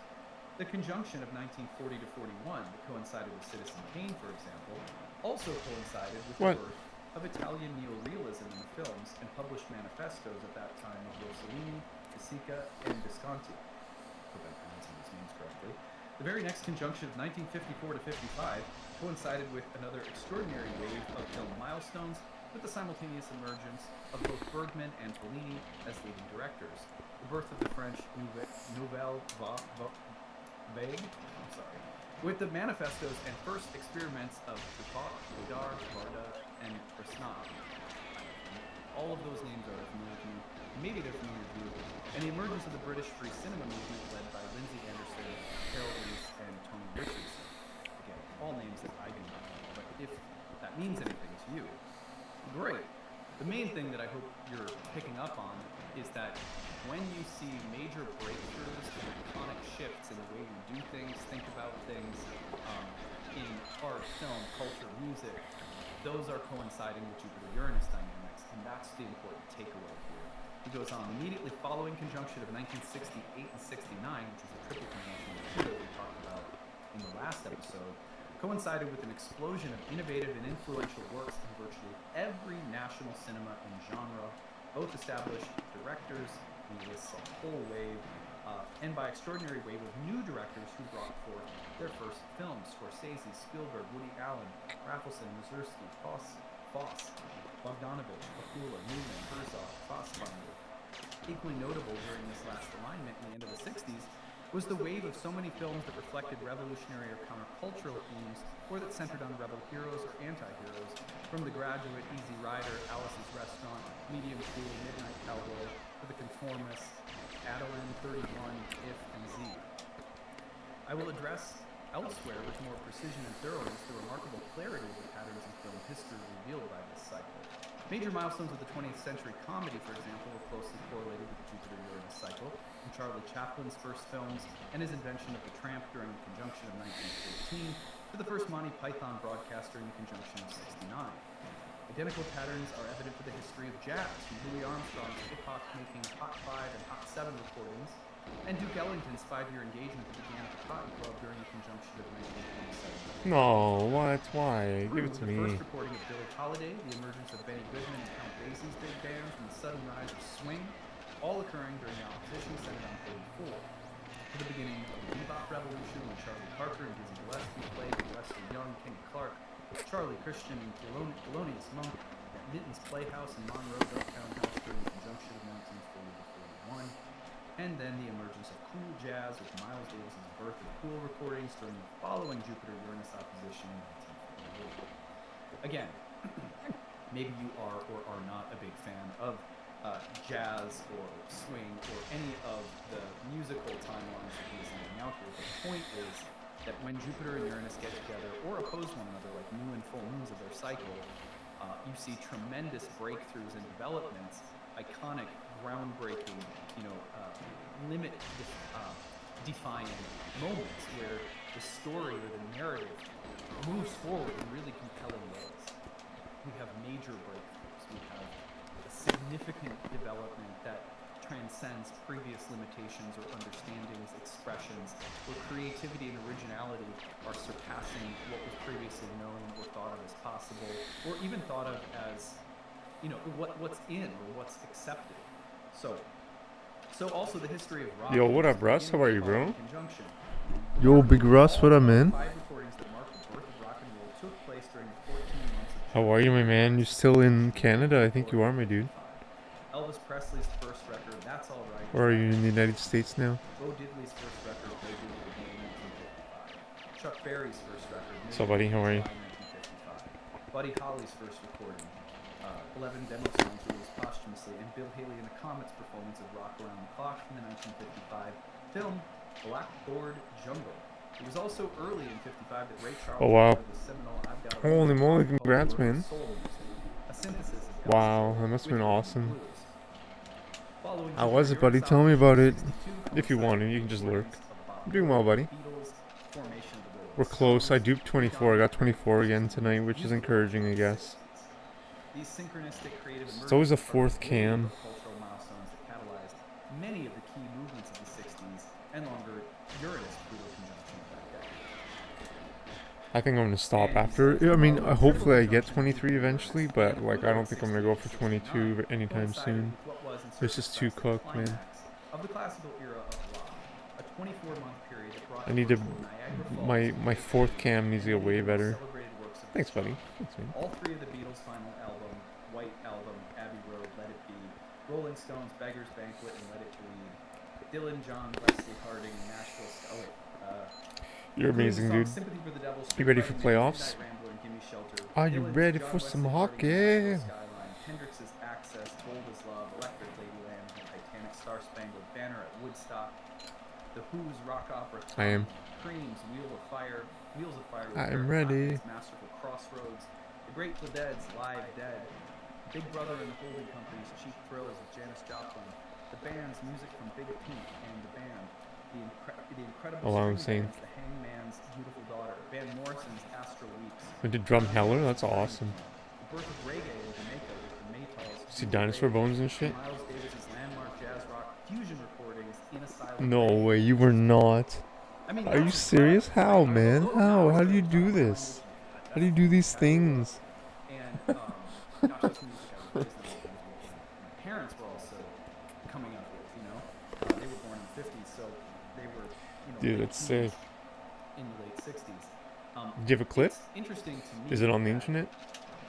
The conjunction of 1940 to 41 that coincided with Citizen Kane, for example, also coincided with the birth of Italian neorealism in the films and published manifestos at that time of Rossellini, De Sica, and Visconti. I hope I'm pronouncing these names correctly. The very next conjunction of 1954 to 55 coincided with another extraordinary wave of film milestones with the simultaneous emergence of both Bergman and Fellini as leading directors, the birth of the French Nouvelle Vague, with the manifestos and first experiments of Truffaut, Godard, Varda, and Bresnard. All of those names are familiar to you, maybe they're familiar to you, and the emergence of the British free cinema movement led by Lindsay Anderson, Harold Reese, and Tony Richardson. Again, all names that I do not know, but if that means anything to you, great. The main thing that I hope you're picking up on is that when you see major breakthroughs and iconic shifts in the way we do things, think about things, in art, film, culture, music, those are coinciding with Jupiter-Uranus dynamics, and that's that's the important takeaway here. He goes on, immediately following conjunction of 1968 and 69, which was the triple conjunction that we talked about in the last episode, coincided with an explosion of innovative and influential works in virtually every national cinema and genre, both established directors, he lists a whole wave, and by extraordinary wave of new directors who brought forth their first films: Scorsese, Spielberg, Woody Allen, Rafelson, Mazursky, Foss, Bogdanovich, Bakula, Newman, Herzog, Fassbinder. Equally notable during this last alignment in the end of the 60s was the wave of so many films that reflected revolutionary or countercultural themes, or that centered on rebel heroes or anti-heroes, from The Graduate, Easy Rider, Alice's Restaurant, Medium Cool, Midnight Cowboy, to The Conformist, Adeline, 31, If, and Z. I will address elsewhere with more precision and thoroughness the remarkable clarity of the patterns in film history revealed by this cycle. Major milestones of the 20th century comedy, for example, were closely correlated with the Jupiter-Uranus cycle, from Charlie Chaplin's first films and his invention of the tramp during the conjunction of 1914, to the first Monty Python broadcast during the conjunction of 69. Identical patterns are evident for the history of jazz, from Louis Armstrong's epoch-making Hot 5 and Hot 7 recordings, and Duke Ellington's 5-year engagement that began at the Cotton Club during the conjunction of 1927. No, what? Why? Give it to The me. first recording of Billie Holiday, the emergence of Benny Goodman and Count Basie's big bands, and the sudden rise of swing, all occurring during the opposition centered on 34. To the beginning of the bebop revolution, when Charlie Parker and Dizzy Gillespie played with Lester Young, Kenny Clark, Charlie Christian, and Thelonious Monk at Minton's Playhouse in Monroe, Ducktown House during the conjunction of 1940 to 41. And then the emergence of cool jazz with Miles Davis's Birth of Cool recordings during the following Jupiter-Uranus opposition in 1948. Again, maybe you are or are not a big fan of jazz or swing or any of the musical timelines that he's laying out here. The point is that when Jupiter and Uranus get together or oppose one another like new and full moons of their cycle, you see tremendous breakthroughs and developments, iconic, groundbreaking, limit-defying moments where the story or the narrative moves forward in really compelling ways. We have major breakthroughs. We have a significant development that transcends previous limitations or understandings, expressions, where creativity and originality are surpassing what was previously known or thought of as possible, or even thought of as, what's in or what's accepted. So also the history of rock. Yo, what up, Russ? How are you, bro? Conjunction. Yo, Big Russ, what up, man? 5 recordings that mark the birth of rock and roll took place during the 14 months of How are you, my man? You still in Canada? I think you are, my dude. Elvis Presley's first record, That's All Right. Or are you in the United States now? Bo Diddley's first record, Bo Diddley, in 1955. Chuck Berry's first record, So, buddy, how are you? 1955. Buddy Holly's first recording, 11 demo songs released posthumously, and Bill Haley and the Comets' performance of Rock Around the Clock from the 1955 film Blackboard Jungle. It was also early in 55 that Ray Charles Oh, wow. recorded the seminal I've Got a Holy Reason moly, for congrats, Folklore man. Soul Music, a synthesis of Wow, gospel that must have been with awesome. blues. Following How was it, buddy? Tell me about it. If you want to, you can just lurk. I'm doing well, buddy. We're close. I duped 24. I got 24 again tonight, which is encouraging, I guess. It's always a fourth cam. Cultural milestones that catalyzed many of the key movements of the 60s and longer Uranus Pluto conjunction of that decade. I think I'm gonna stop after. I mean, hopefully I get 23 eventually, but like I don't think I'm gonna go for 22 anytime soon. This is too cooked, man. Of the classical era of rock, a 24-month period that brought I need to. Niagara Falls, My fourth cam needs to get way better. celebrated works of Thanks, buddy. Thanks, man. all three of the Beatles' final album, White Album, Abbey Road, Let It Be, Rolling Stones, Beggar's Banquet, and Let It Bleed, Dylan, John, Wesley Harding, and Nashville. You're amazing, dude. You ready for playoffs? Are you ready for some hockey? Hendrix's Access, Bold as Love, Electric Ladyland, and Titanic Star Spangled Banner at Woodstock, The Who's Rock Opera, I am. Cream's Wheels of Fire, I am ready. Masterful Crossroads, The Grateful Dead's Live Dead, Big Brother and the Holding Company's Cheap Thrills with Janis Joplin, the band's music from Big Pink and the band, the incredible Oh, wow, string insane. bands, the Hangman's Beautiful Daughter, Van Morrison's Astral Weeks, Went to Drum Heller? That's awesome. the birth of reggae in Jamaica with the Maytals calls See dinosaur bones and shit? Miles Davis's landmark jazz rock fusion recordings in a silent No grave. way, you were not. I mean, Are you that's serious? incredible, How, right? man? Like, now How? I How do you start do talking about this? language. How do you do these That's incredible. things? And not just music I was raised on, but music my parents were also coming up with, you know. They were born in the 50s, so they were, you know, Dude, late that's sick. teens in the late 60s. Do you have a clip? It's interesting to me. Is it on the that internet?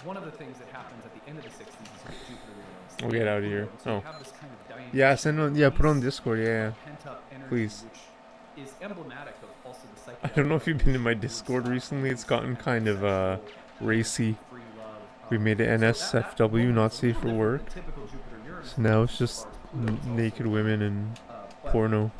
one of the things that happens at the end of the 60s is that Jupiter realized. We'll get out of here. So you Oh. have this kind of Yeah, send on. Yeah, put on release Discord. Yeah. of pent-up energy, Please. which is emblematic of also the I don't know if you've been in my psychedelic Discord revolution, recently. It's gotten and kind of sexual, racy. free love, We made it so that nsfw, moment not is a safe little for different work. than typical Jupiter-Uranus So now it's as just far as Pluto is also naked women and but porno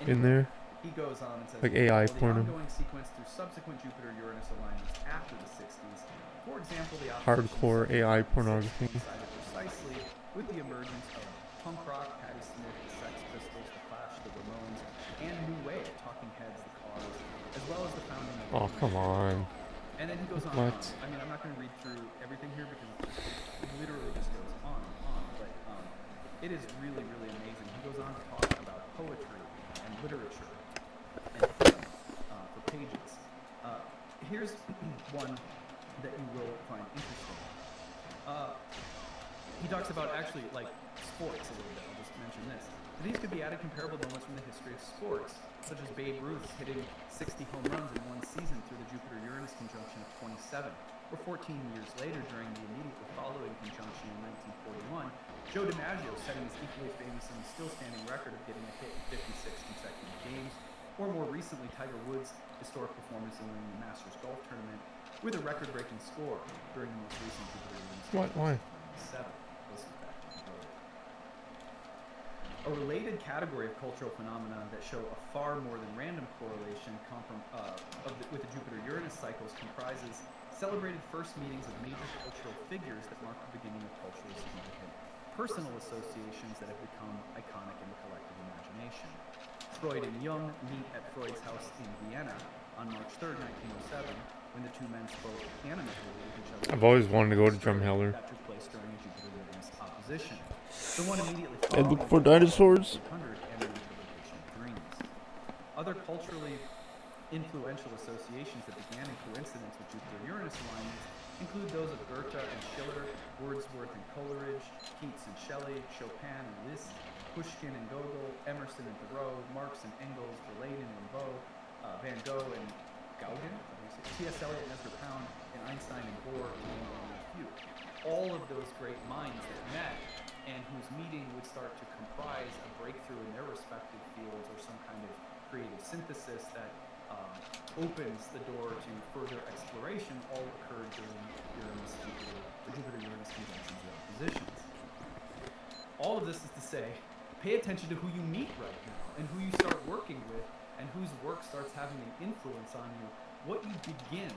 in anyway, there. He goes on and says, Like AI "While porno. the ongoing sequence through subsequent Jupiter-Uranus alignments after the 60s, for example, the Hardcore AI pornography. coincided precisely with the emergence of punk rock, Patti Smith, the Sex Pistols, the Clash, the Ramones, and New Wave, Talking Heads, the Cars, as well as the founding of Oh, come on. And then he goes on. What? And on. I mean, I'm not going to read through everything here because it literally just goes on and on. But it is really, really amazing. He goes on to talk about poetry and literature and film for pages. Here's one that you will find interesting. He talks about actually like sports a little bit. I'll just mention this. These could be added comparable moments from the history of sports, such as Babe Ruth hitting 60 home runs in one season through the Jupiter-Uranus conjunction of 27, or 14 years later during the immediately following conjunction in 1941, Joe DiMaggio setting his equally famous and still standing record of getting a hit in 56 consecutive games, or more recently Tiger Woods' historic performance in winning the Masters Golf Tournament with a record-breaking score during the most recent Jupiter-Uranus What? Why? 7. Listen back to the road. A related category of cultural phenomena that show a far more than random correlation with the Jupiter-Uranus cycles comprises celebrated first meetings of major cultural figures that mark the beginning of culturally significant personal associations that have become iconic in the collective imagination. Freud and Jung meet at Freud's house in Vienna on March 3rd, 1907, when the two men spoke animatedly with each other. I've always wanted to go to Drumheller. That took place during a Jupiter-Uranus opposition. The one immediately And look following for dinosaurs. 1800 and the interpretation of dreams. Other culturally influential associations that began in coincidence with Jupiter-Uranus alignments include those of Goethe and Schiller, Wordsworth and Coleridge, Keats and Shelley, Chopin and Liszt, Pushkin and Gogol, Emerson and Thoreau, Marx and Engels, Verlaine and Rimbaud, Van Gogh and Gauguin, T.S. Eliot and Ezra Pound, and Einstein and Bohr, to name only a few. All of those great minds that met and whose meeting would start to comprise a breakthrough in their respective fields or some kind of creative synthesis that opens the door to further exploration all occurred during the Jupiter-Uranus conjunctions and oppositions. All of this is to say, pay attention to who you meet right now and who you start working with and whose work starts having an influence on you. What you begin,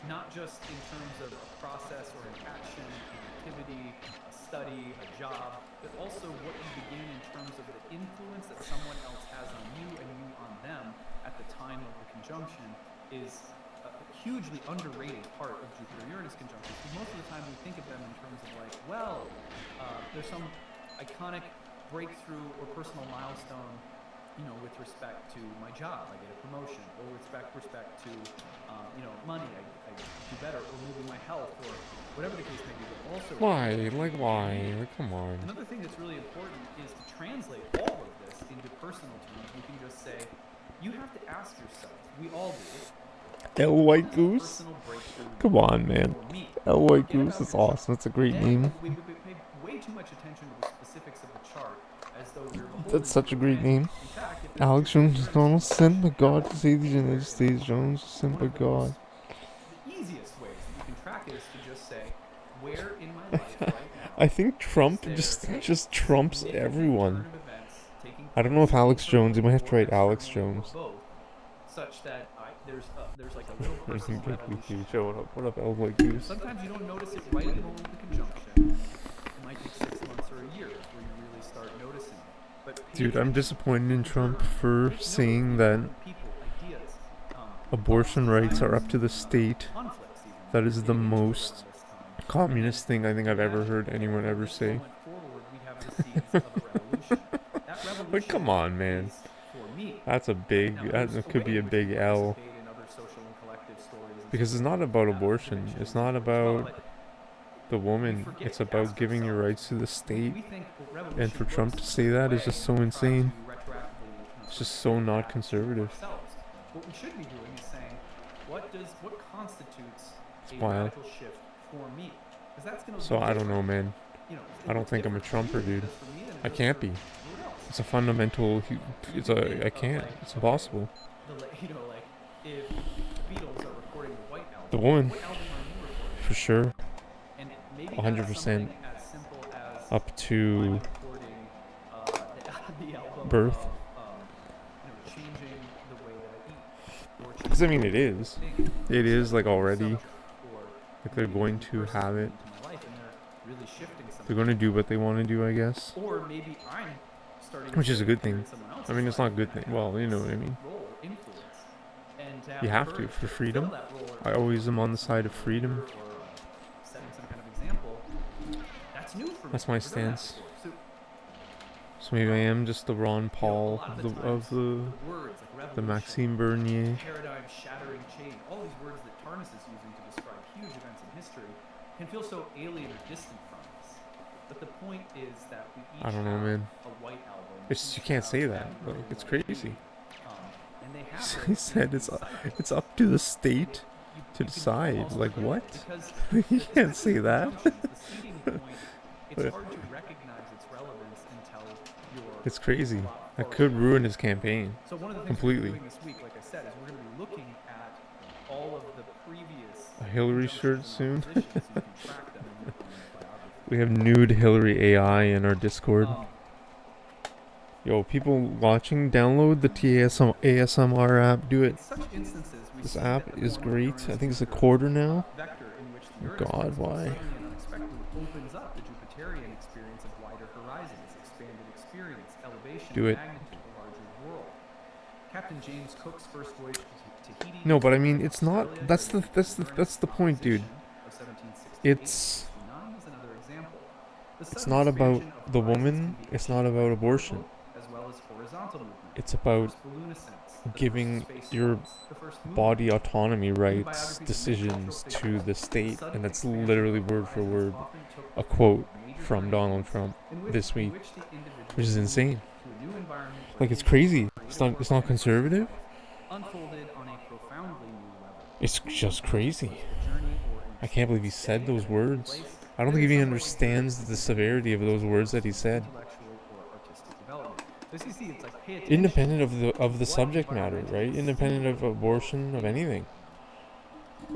not just in terms of a process or an action, an activity, a study, a job, but also what you begin in terms of the influence that someone else has on you and you on them at the time of the conjunction is a hugely underrated part of Jupiter-Uranus conjunctions. Because most of the time we think of them in terms of like, well, there's some iconic breakthrough or personal milestone, you know, with respect to my job, I get a promotion, or with respect to, you know, money, I do better, or maybe my health, or whatever the case may be. But also, Why? Like, why? Like, come on. another thing that's really important is to translate all of this into personal terms. You can just say, you have to ask yourself, we all do, El White Goose? personal breakthrough Come on, man. for me. El White Forget Goose about is yourself. awesome. That's a great Then name. we pay way too much attention to the specifics of the chart as though we're beholden That's such to a it. great And name. in fact, if there's Alex a Jones is Jupiter-Uranus almost sent by God to save the United States. Jones is sent by God. The easiest ways that you can track it is to just say, where in my life right now I think Trump just trumps everyone. I don't know if Alex Jones. You might have to write Alex Jones. Such that there's like a little personal evolution. What up, El White Goose? Sometimes you don't notice it right at the moment of the conjunction. It might take 6 months or a year before you really start noticing it. But Dude, I'm disappointed in Trump for saying that abortion rights are up to the state. That is the most communist thing I think I've ever heard anyone ever say. Like, come on, man. That's a big, that could be a big L. Because it's not about abortion. It's not about the woman. It's about giving your rights to the state. And for Trump to say that is just so insane. It's just so not conservative. What we should be doing is saying, what constitutes It's a wild. radical shift for me? 'Cause that's gonna So be I don't know, man. you know, I don't think I'm a Trumper, dude. Because for me, then it I goes can't for be. everyone else. It's a fundamental. I can't. It's impossible. You know, like if the Beatles are recording the White Album, The woman, what album are you recording? for sure. And maybe 100%. that's something as simple as Up I'm to recording the album birth. of, changing the way that I eat. Or Because I mean, changing it is. things. It is like already. Or Like they're going to person have it. into my life and they're really shifting something. They're going to do what they want to do, I guess. Or maybe I'm starting Which is a good to thing. in someone else's I mean, it's life not a good and thing. I have Well, you know this what I mean. role, influence, and to You have the to, courage for fill freedom. that role I or always am on the side of freedom. or, setting some kind of example. That's new for me. That's my I've never done that stance. before. So maybe I am just the Ron You know, a Paul lot of of the the of times, the words like the revolution, Maxime Bernier. paradigm-shattering change, all these words that Tarnas is using to describe huge events in history, can feel so alien or distant from us. But the point is that we each I don't know, have man. a white album. It's you each can't have say that. growing Like it's up crazy. and they have He those said these cycles. it's up to the state You to can decide. almost Like forget what? it because You the can't say that. conjunctions, the seeding point, it's But- hard to recognize its relevance until you're It's crazy. a lot That farther could along. ruin his campaign. So one of the things completely. we're doing this week, like I said, is we're going to be looking at all of the previous A Hillary shirt conjunctions soon. and oppositions so you can track them in your own biography. We have nude Hillary AI in our Discord. Um, Yo, people watching, download the ASMR app. Do it. in such instances, we This see app that the is form of great. Uranus I think it's a Jupiter quarter now. vector in which the Oh Uranus God, principle why? suddenly and unexpectedly opens up the Jupiterian experience of wider horizons, expanded experience, elevation, Do it. magnitude, a larger world. Captain James Cook's first voyage to Tahiti. No, but I mean, it's not. Australia That's the during that's the Uranus that's the point, dude. opposition of 1768 It's is another example. The it's sudden not about expansion of the horizons woman. can be It's not achieved about by abortion. vertical as well as horizontal movement. It's about First balloon ascents, the giving first space your flights, the first movement. body autonomy rights, biographies of decisions cultural to figures, the state, sudden and that's expansion literally of word for horizons word often took a the quote form of major from turning Donald points Trump in which- this in week, which the individual which is moved insane. to a new environment where Like it's he or crazy. her It's creative not. It's not work and conservative. unfolded on a profoundly new level. It's just crazy. The journey or I can't believe he said those words. I don't think he even understands the severity of those words that he said. intellectual or artistic development. So as you see, it's like pay attention. Independent of the subject matter, right? Independent of abortion, of anything.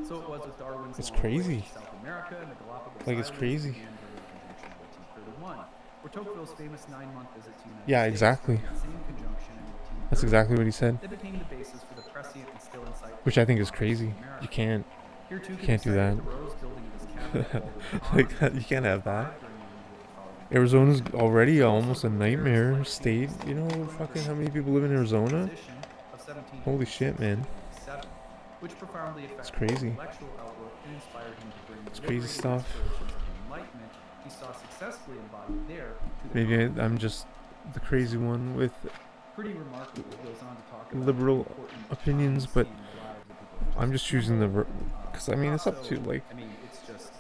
So it was with Darwin's It's long voyage crazy. to South America and the Galapagos Like, it's Islands crazy. began during the conjunction of 1831, or Tocqueville's famous 9-month visit to the United Yeah, States exactly. during that same conjunction in 1830. That's exactly what he said. That became the basis for the prescient and still insightful Which I think is democracy crazy. of America. You can't. Here too can't do that. Thoreau's building of his cabinet at Baldwin Like Pond that, you can't have that. during the immediate following Arizona's already almost a nightmare state. You know fucking how many people live in Arizona? position of 17 Holy shit, man. which profoundly affected It's crazy. his intellectual outlook and inspired him to bring It's the crazy liberating stuff. inspirations of the Enlightenment he saw successfully embodied there to the Maybe common I'm just the crazy one with pretty remarkable. He goes on to talk about liberal the important opinions, times but in the lives of people. I'm just choosing the because I mean it's up to like I mean, it's just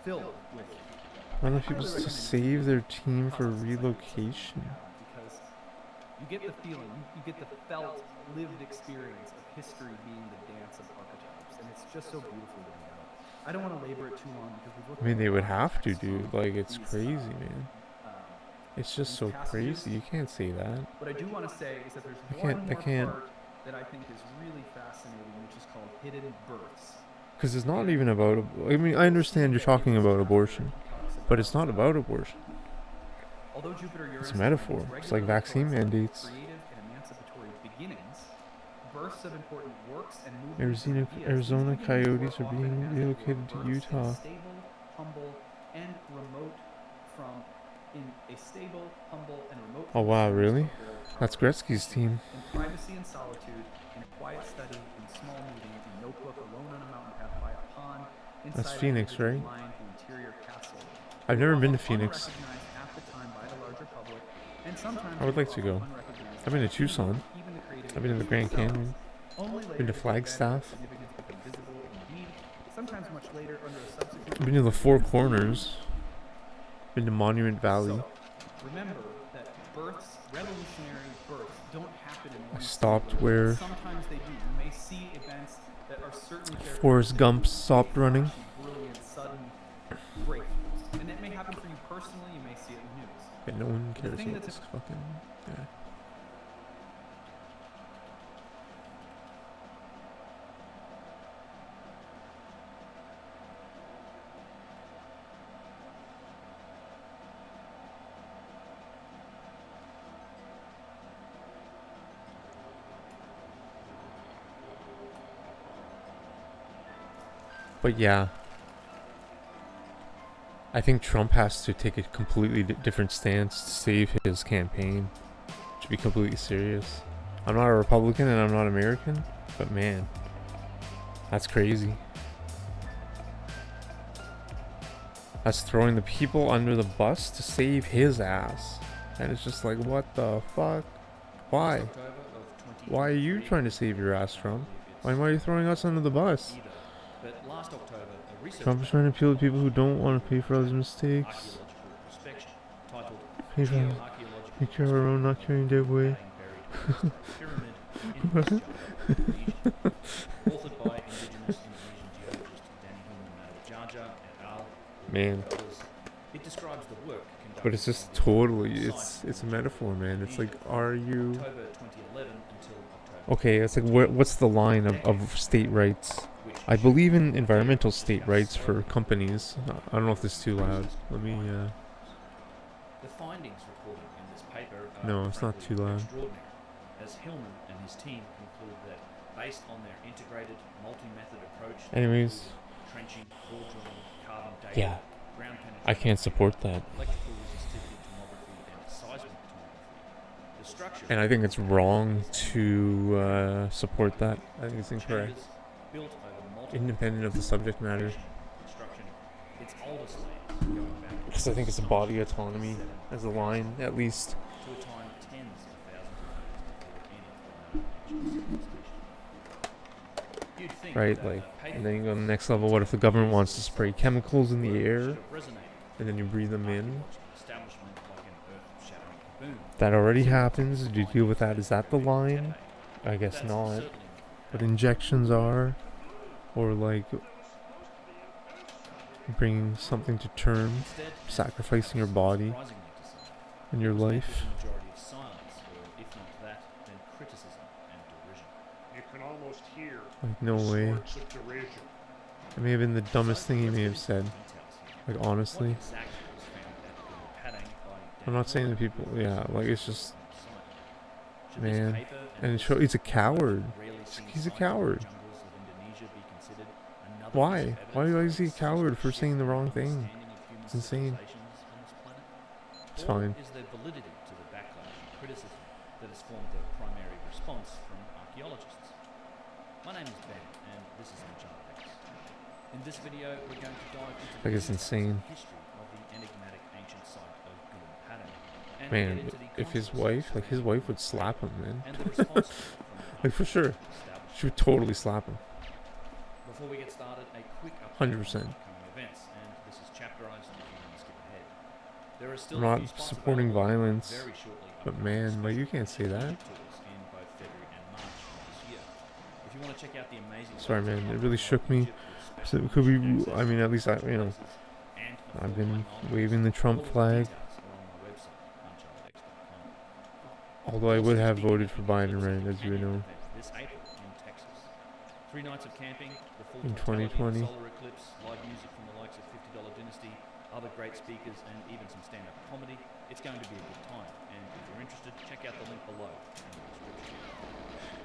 filled with I don't know if people to save their team for relocation. because you get the feeling, you get the felt, lived experience of history being the dance of archetypes, and it's just so beautifully laid out. I don't want to labor it too long because we've looked I mean at they a would lot have of to, these, dude. Like it's these, crazy, man. It's just so crazy. You can't say that. What I do want to say is that there's I one more can't. part that I think is really fascinating, which is called hidden births. Because it's not even about. I mean, I understand you're talking about abortion, but it's not about abortion. Although Jupiter It's a metaphor. It's like vaccine mandates. Creative and emancipatory beginnings, births of important works and movements and ideas, Arizona these beginnings coyotes were are often being as it were relocated to births in Utah. Stable, humble, and remote from in a stable, humble, and remote. Oh from wow, the really? source of their That's power. Gretzky's team. In privacy and solitude, in a quiet study, in small meeting, in notebook, alone on a mountain path by a pond, That's Inside Phoenix, individually right? lined the interior castle. I've never been to Although Phoenix. unrecognized half the time by the larger public, and sometimes I would like to often go. unrecognized I've been to by anyone, Tucson. even the creative I've been to the agents Grand themselves. Canyon. Only Been later to does the event of Flagstaff. significance become visible indeed, sometimes much later under a subsequent. I've been to the Four Corners. Been to Monument Valley. So, remember that births, revolutionary births, don't happen in one stopped single where event. Sometimes they do. You may see events that are certainly Forrest Gump stopped running. brilliant, sudden breakthroughs. And it may happen for you personally, you may see it in the news. Yeah, no one The cares thing about that's this fucking guy. But yeah, I think Trump has to take a completely different stance to save his campaign. To be completely serious. I'm not a Republican and I'm not American, but man, that's crazy. That's throwing the people under the bus to save his ass. And it's just like, what the fuck? Why? Why are you trying to save your ass, Trump? Why are you throwing us under the bus? Trump is trying to appeal to people who don't want to pay for others' mistakes. Pay for we care our own, not carrying dead weight. Man. But it's just totally, it's a metaphor, man. It's like, are you... Okay, it's like, what's the line of state rights? I believe in environmental state rights for companies. I don't know if this is too loud. Let me, The findings reported in this paper are No, it's not too loud. extraordinary, as Hillman and his team conclude that based on their integrated multi-method approach to Anyways. trenching, core drilling, carbon dating, Yeah. ground penetration, I can't support that. electrical resistivity tomography and seismic tomography. The structure And I think it's wrong to support that. I think it's incorrect. chambers built over multiple Independent of the subject matter. construction, its oldest layers going back Because I think it's a body autonomy as a line, at least. to a time tens of thousands of years before any of the known civilization. You'd think Right, that like, a paper and then you go to the next level. What if the government wants to spray chemicals in the air, should have resonated and then you breathe them in? with the establishment like an earth-shattering kaboom. That already happens. Do you deal with that? Is that the line? I guess That's not. certainly But injections are, or like bringing something to term, instead, sacrificing your body surprisingly to some, and your was met life. with a majority of silence, or if not that, then criticism and derision. You can almost hear Like, no way. snorts of derision. It may have been the dumbest thing he may have said. Like, What honestly. exactly was found at the Padang by I'm not saying that people, yeah, like, it's just, Should this man. paper And this he's a coward. rarely seen He's a sight of the coward. jungles of Indonesia be considered another piece of Why? evidence Why of is he a the coward for saying the wrong thing? understanding of human It's insane. civilizations on this planet? It's Or fine. is there validity to the backlash and criticism that has formed the primary response from archaeologists? My name is Ben, and this is Gyges. In this video, we're going to dive into Like, the it's details insane. of the history of the enigmatic ancient site of Gulum Padang, and Man, get into the if his controversies wife, like, his surrounding wife would slap him, man. and the response to it from the Like, for sure. established. She would totally slap him. Before we get started, a quick update 100%. on upcoming events, and this is chapterized if you want to skip ahead. There are still I'm a not few spots supporting available for violence, very shortly but upcoming man, like, you special can't say that. tours in both February and March of this year. If you want to check out the amazing Sorry, events man, it of really shook me. Egypt with So special could we, access I mean, at least I, you know, places and a I've full been online waving the list. Trump All of the flag. details are on my website, unchartedx.com. Although I would have Also, voted for speaking of Biden, the right, as you canyon know. event This April in Texas. 3 nights of camping, the full In totality of 2020. solar eclipse, live music from the likes of $50 Dynasty, other great speakers, and even some stand-up comedy. It's going to be a good time, and if you're interested, check out the link below in the description.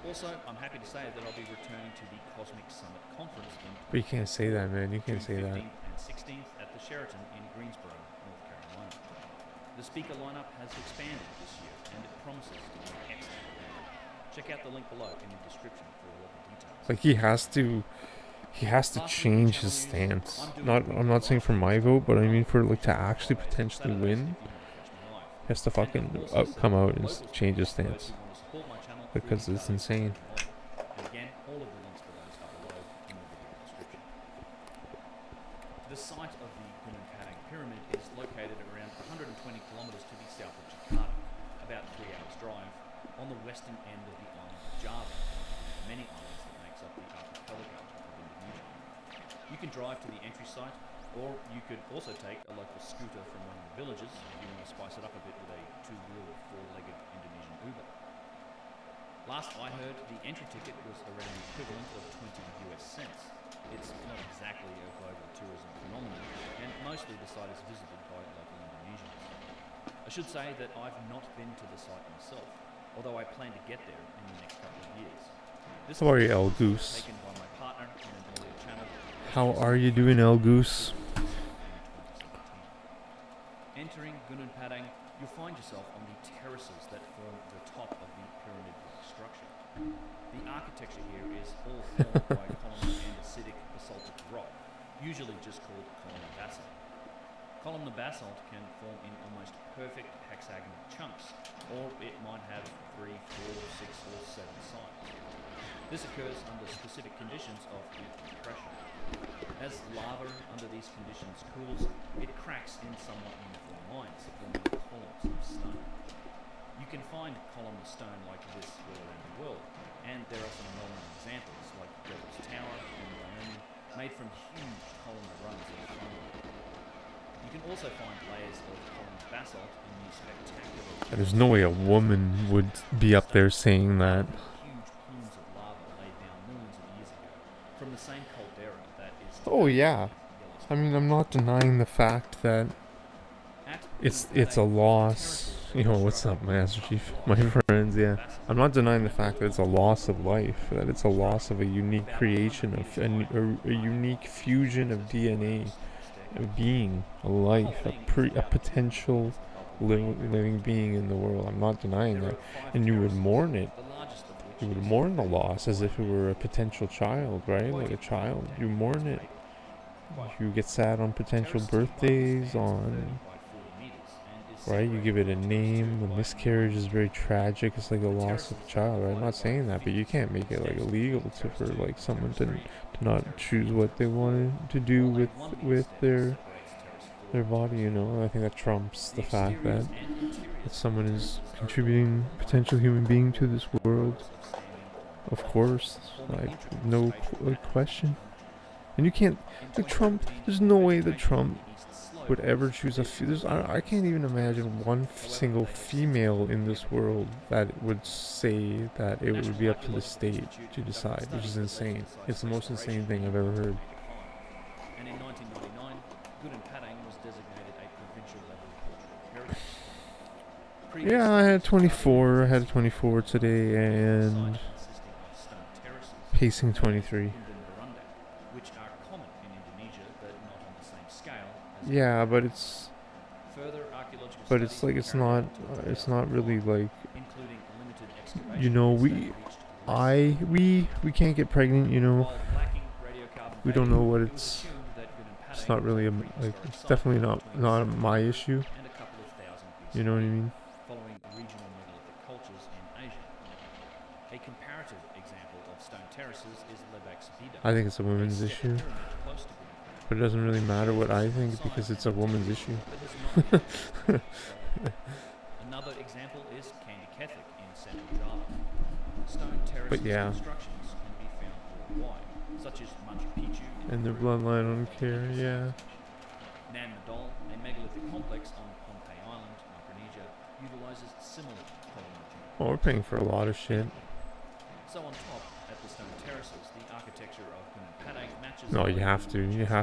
Also, I'm happy to say that I'll be returning to the Cosmic Summit Conference in But you can't say that, man. You can't June say that. 15th and 16th at the Sheraton in Greensboro, North Carolina. The speaker lineup has expanded this year, and it promises to be an excellent event. Check out the link below in the description for all of the details. Like, he has to change his stance. I'm not saying for my vote, but I mean for like to actually potentially win, he has to fucking come out and change his stance because it's insane. And again, all of the links for those are below in the video description. The site of the Gunung Padang Pyramid is located around 120 kilometres to the south of Jakarta, about 3 hours drive, on the western end of the island of Java, many islands that makes up the archipelago of Indonesia. You can drive to the entry site, or you could also take a local scooter from one of the villages if you want to spice it up a bit with a two-wheeled, four-legged Indonesian Uber. Last I heard, the entry ticket was around the equivalent of 20 US cents. It's not exactly a global tourism phenomenon, and mostly the site is visited by local Indonesians. I should say that I've not been to the site myself, although I plan to get there in the next couple of years. This How are you, El was Goose? taken by my partner in an earlier channel. How are you doing, El Goose? Entering Gunung Padang, you'll find yourself on the terraces that form the top of the pyramid-like structure. The architecture here is all formed by columnar andesitic basaltic rock, usually just called columnar basalt. Columnar basalt can form in almost perfect hexagonal chunks, or it might have 3, 4, 6, or 7 sides. This occurs under specific conditions of heat and pressure. As lava under these conditions cools, it cracks in somewhat uniform lines, forming columns of stone. You can find columnar stone like this all around the world, and there are some well-known examples like Devil's Tower in Wyoming, made from huge columnar runs of stone. You can also find layers of columnar basalt in these spectacular... There's no way a woman would be up there saying that. Huge plumes of lava laid down millions of years ago from the same caldera that is... Oh yeah. I mean, I'm not denying the fact that it's a loss. You know, what's up, Master Chief? My friends, yeah. I'm not denying the fact that it's a loss of life, that it's a loss of a unique creation, of a unique fusion of DNA, a being, a life, a potential living being in the world. I'm not denying that. And you would mourn it. You would mourn the loss as if it were a potential child, right? Like a child. You mourn it. You get sad on potential birthdays, right? You give it a name. The miscarriage is very tragic. It's like the loss of a child, right? I'm not saying that, but you can't make it like illegal for like someone to not choose what they wanted to do with their body, you know. I think that trumps the fact that someone is contributing potential human being to this world. Of course, like no question. And you can't, like Trump, there's no way that Trump would ever choose I can't even imagine one single female in this world that would say that it would be up to the state to decide, which is insane. It's the most insane thing I've ever heard. And in 1999, Gunung Padang was designated a provincial level cultural heritage. Yeah, I had 24. I had 24 today and pacing 23. Which are common in Indonesia, but not on the same scale. Yeah, but it's like it's not really like, you know, we can't get pregnant, you know. We don't know what it's not really like, it's definitely not my issue. You know what I mean? Following regional megalithic cultures in Asia. A comparative example of stone terraces is Lebak's Bida. I think it's a women's issue. But it doesn't really matter what I think because it's a woman's issue. Another example is Candi Kethek in central Java. Stone terraces But yeah. constructions can be found worldwide, such as Machu Picchu And their bloodline on care, yeah. Nan Madol, a megalithic complex on Pohnpei Island, Micronesia, utilizes similar columnar. Well, we're paying for a lot of shit. So on top, at the stone terraces, the architecture of Gunung Padang matches... No, you have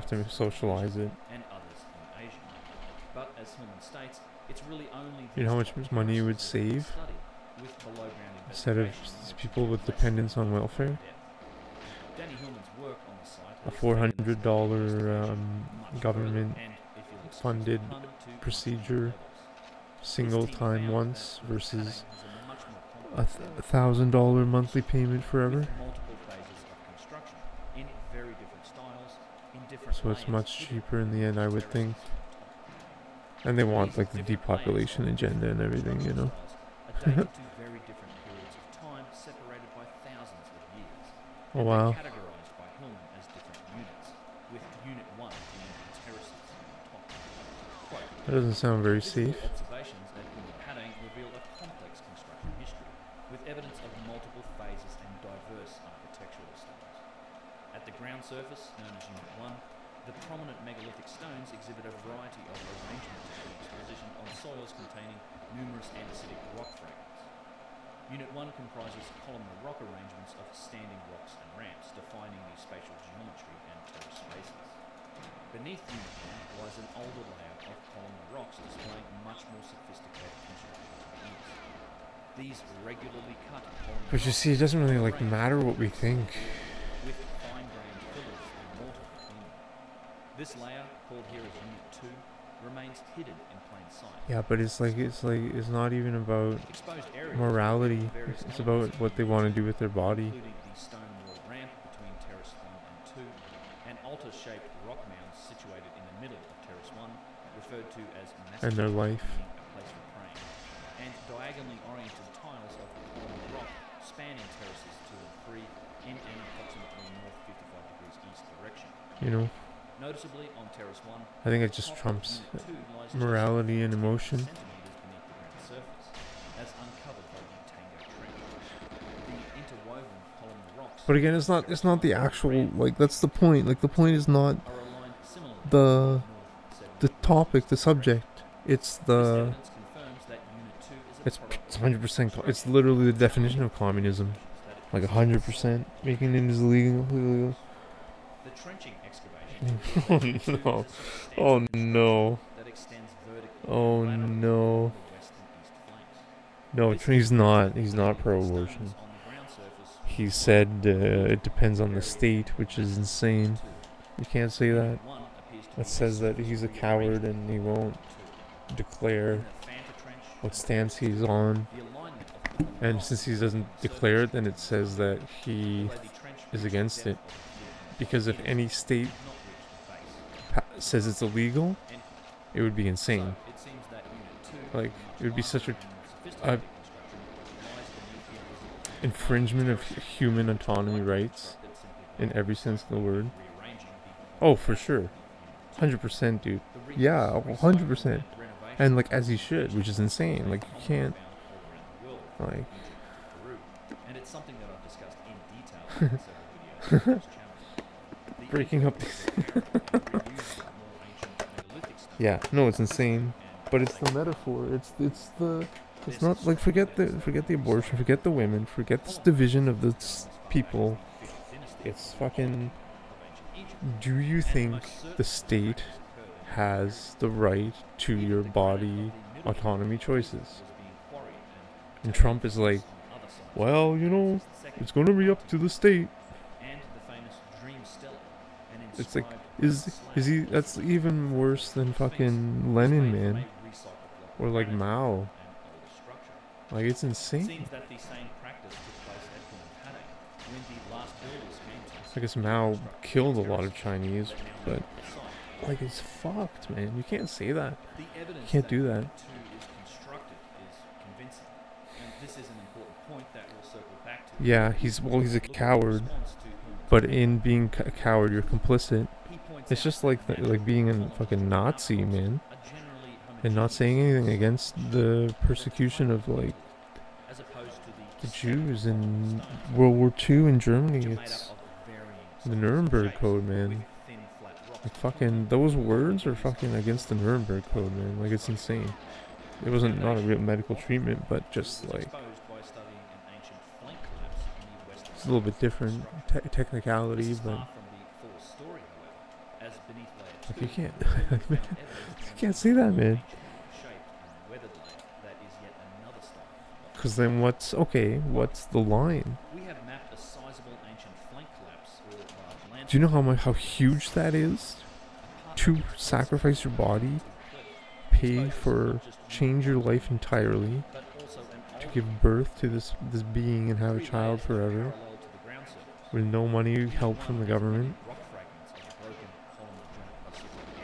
to socialize it. ...and others in Asia. But as Hillman states, it's really only... You know how much money you would save instead of people with dependence on welfare? Danny Hillman's work on the site... A $400 government funded procedure, single time once, versus a $1,000 monthly payment forever. Multiple phases of construction in very different different So it's layers much hidden cheaper in the end, I would think. terraces. And they want These like the different depopulation layers of agenda and everything, you know. construction styles are dated to very different periods of time separated by thousands of years. Oh And wow. they're categorized by Hillman as different units, with Unit 1 being the terraces on the top. Quote, That doesn't sound very "Physical safe. observations at Unit Padang reveal a complex construction history, with evidence of multiple phases and diverse architectural styles. At the ground surface, known as Unit 1, the prominent megalithic stones exhibit a variety of arrangement techniques positioned on soils containing numerous andesitic rock fragments. Unit 1 comprises columnar rock arrangements of standing rocks and ramps, defining the spatial geometry and terrace spaces. Beneath Unit 1 lies an older layer of columnar rocks displaying much more sophisticated construction techniques. These regularly cut columnar But you rocks see, it doesn't really are like arranged matter what we think. with fine-grained fillers and mortar between them. This layer, called here as Unit 2, remains hidden in plain sight. Yeah, but it's not even about Exposed areas morality. reveal various It's elements about what they want to do with their body. including the stone wall ramp between terrace 1 and 2, and altar-shaped rock mounds situated in the middle of terrace 1, referred to as And their masjid, life. meaning a place for praying, and diagonally oriented tiles of columnar rock spanning terraces 2 and 3 in an approximately north 55 degrees east direction. You know, Noticeably, on terrace 1, I think it the just top of trumps Unit 2 lies just morality and 10 emotion. centimeters beneath the ground surface, as uncovered by the Tango Trench. The interwoven columnar rocks But again, it's not the actual, like, that's the point. Like, the point is not are aligned similarly the to north 70 topic, the degrees subject. It's This the evidence confirms that Unit 2 is a it's product of 100%. It's literally the definition of communism. Like 100%, making it illegal. The trenching excavation Oh no! Oh no! that extends vertically Oh and laterally no! along the west and east flanks. No, This he's not. is He's not stones pro-abortion. on the ground surface He said it depends on the state, which is insane. You can't say that. Unit 1 appears to That be says that surface he's a rearrangement coward and he of won't Unit 2. declare In the Fanta trench what and stance terrace he's 2, on. the alignment of columnar And rocks since he along doesn't the declare surface it, then it says that he although the trench is reaches a against depth it. of 4.5 Because if meters, any state did not reach the base. says it's illegal, And it would be insane. so, it seems that Unit 2, Like, it would be such a larger and more sophisticated construction, lies beneath the invisible infringement of terraces. human autonomy rights Constructed simply in by every sense of the word. rearranging the Oh, for sure. Unit 100%, dude. 2. The Yeah, reuse, 100%. recycling, and And renovation like as he of should, which is insane. Like you can't, found all around the world, like, from Egypt to Peru. And it's something that I've discussed in detail in several videos on this channel. The breaking up influence of the apparent and reuse of more ancient megalithic stones yeah, no, it's insane. and But it's the sacred metaphor. It's not like forget the abortion, forget the women, forget this division of the people. It's fucking. Do you think the state has the right to your body autonomy choices? And Trump is like, well, you know, it's going to be up to the state. It's like, is he? That's even worse than fucking Lenin, man, or like Mao. Like it's insane. Seems that the same practice took place at Kumapadang when the last builders came to I guess Mao killed a lot of Chinese, but like it's fucked, man. You can't say that. the evidence Can't do that. Unit 2 is constructed is convincing. And this is an important point that we'll circle back to. Yeah, he's a Look at the coward, response to Hillman's but in being a coward, you're complicit. He points It's out just like that like being a fucking Nazi, man, and not saying anything against the persecution of like as opposed to the Jews in World War II in Germany. It's the Nuremberg Code, man. Like fucking those words are fucking against the Nuremberg Code, man. Like it's insane. It wasn't not a real medical treatment, but just like it's a little bit different technicality, but like you can't you can't say that, man. Because then what's the line? Do you know how huge that is? To sacrifice your body, pay for, change your life entirely, to give birth to this being and have a child forever, with no money help from the government.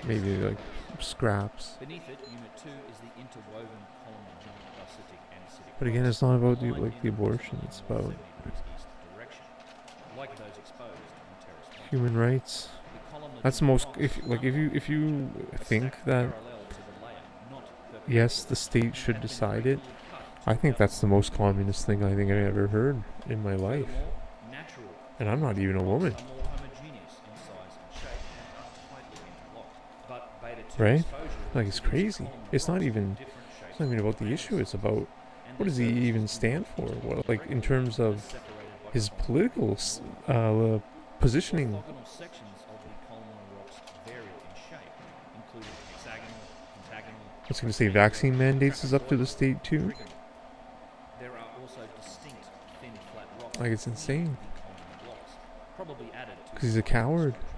maybe like scraps. Beneath it, Unit 2 is the interwoven columnar joint basaltic andesitic But again, rocks it's not about the lying like the in abortion. It's north about 70 degrees east direction, like those exposed on Terrace Point. human rights. The columnar That's the joint most. rocks If you are think stacked that parallel to the layer, not yes, the perpendicular, state and should have been decide it, regularly cut to I think that's the outline most communist thing I think I've ever heard in my life. Furthermore, natural And I'm not even a woman, rocks are more homogeneous in size and shape and are tightly interlocked. But beta 2 right? exposure Like it's reveals crazy. columnar It's not rocks with even. different shapes It's not even and about the issue. patterns. It's about And what the does he surface even is stand not for? equally What, like in irregular terms of and separated by his columnar political rocks north. positioning. Orthogonal sections of the columnar rocks vary in shape, including hexagonal, pentagonal. I was going to say vaccine mandates is up to the state too. trigonal. There are also distinct thin flat rocks. Like, it's near insane. the columnar blocks, probably added to 'Cause he's a columnar coward. structure.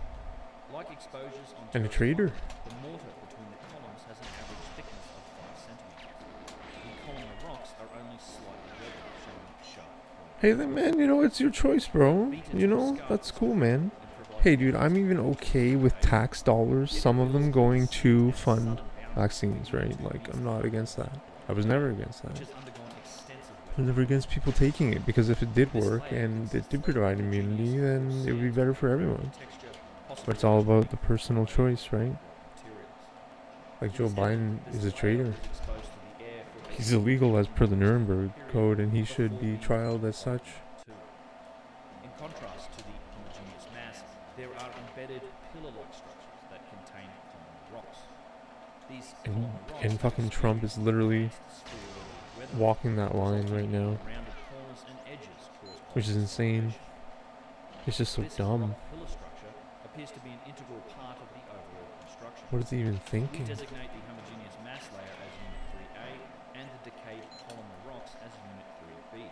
Like exposures on And a Terrace traitor. Point, the mortar between the columns has an average thickness of 5 centimeters. The columnar rocks are only slightly weathered, showing sharp points. Hey, then, man, you know, it's your choice, bro. You know, that's cool, man. Hey, dude, I'm even okay with tax dollars, some of them going to fund vaccines, right? Like, I'm not against that. I was never against that. I was never against people taking it, because if it did work and it did provide immunity, then it would be better for everyone. But it's all about the personal choice, right? Like Joe Biden is a traitor. He's illegal as per the Nuremberg Code, and he should be trialed as such. In contrast to the homogeneous mass, there are embedded pillar-like structures that contain columnar rocks. These columnar rocks And fucking Trump is literally walking that line right now, rounded corners and edges cause which is insane. It's just so This dumb. rock pillar structure appears to be an integral part of the overall construction. What is he even We thinking? designate the homogeneous mass layer as Unit 3A and the decayed columnar rocks as Unit 3B.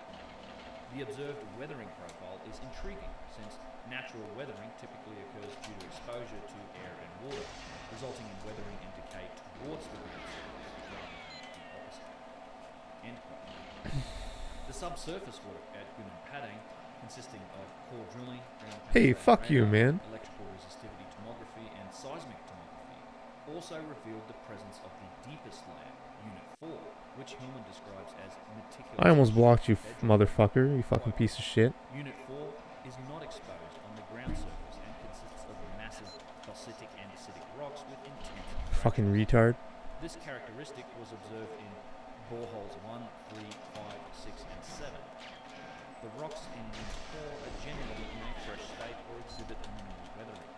The observed weathering profile is intriguing, since natural weathering typically occurs due to exposure to air and water, resulting in weathering and decay towards the ground surface rather than the opposite. End quote. The subsurface work at Gunung Padang, consisting of core drilling, ground Hey, penetrating fuck you, radar, man. electrical resistivity tomography, and seismic tomography, also revealed the presence of the deepest layer, Unit 4, which Hillman describes as meticulous. I almost blocked you, bedrock. motherfucker. You fucking piece of shit. Unit 4 is not exposed on the ground surface and consists of massive basaltic andesitic rocks with intense Fucking retard. This characteristic was observed in boreholes 1, 3, 5, 6, and 7. The rocks in Unit 4 are generally in a fresh state or exhibit minimal weathering.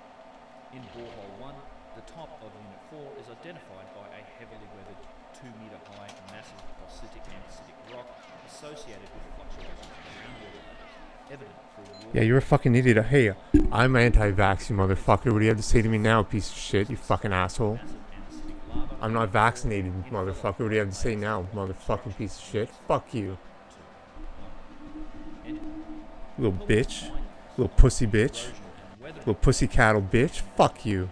In borehole 1, the top of Unit 4 is identified by a heavily weathered 2-meter high massive basaltic andesitic rock associated with fluctuations of groundwater levels, evident through water. Yeah, you're a fucking idiot. Hey, I'm anti-vax, you motherfucker. What do you have to say to me now, piece of shit? You fucking asshole. Massive andesitic lava I'm not vaccinated, motherfucker. What do you have to say now, motherfucking piece of shit? Fuck you. Little bitch. Little pussy bitch. Little pussy cattle bitch. Fuck you.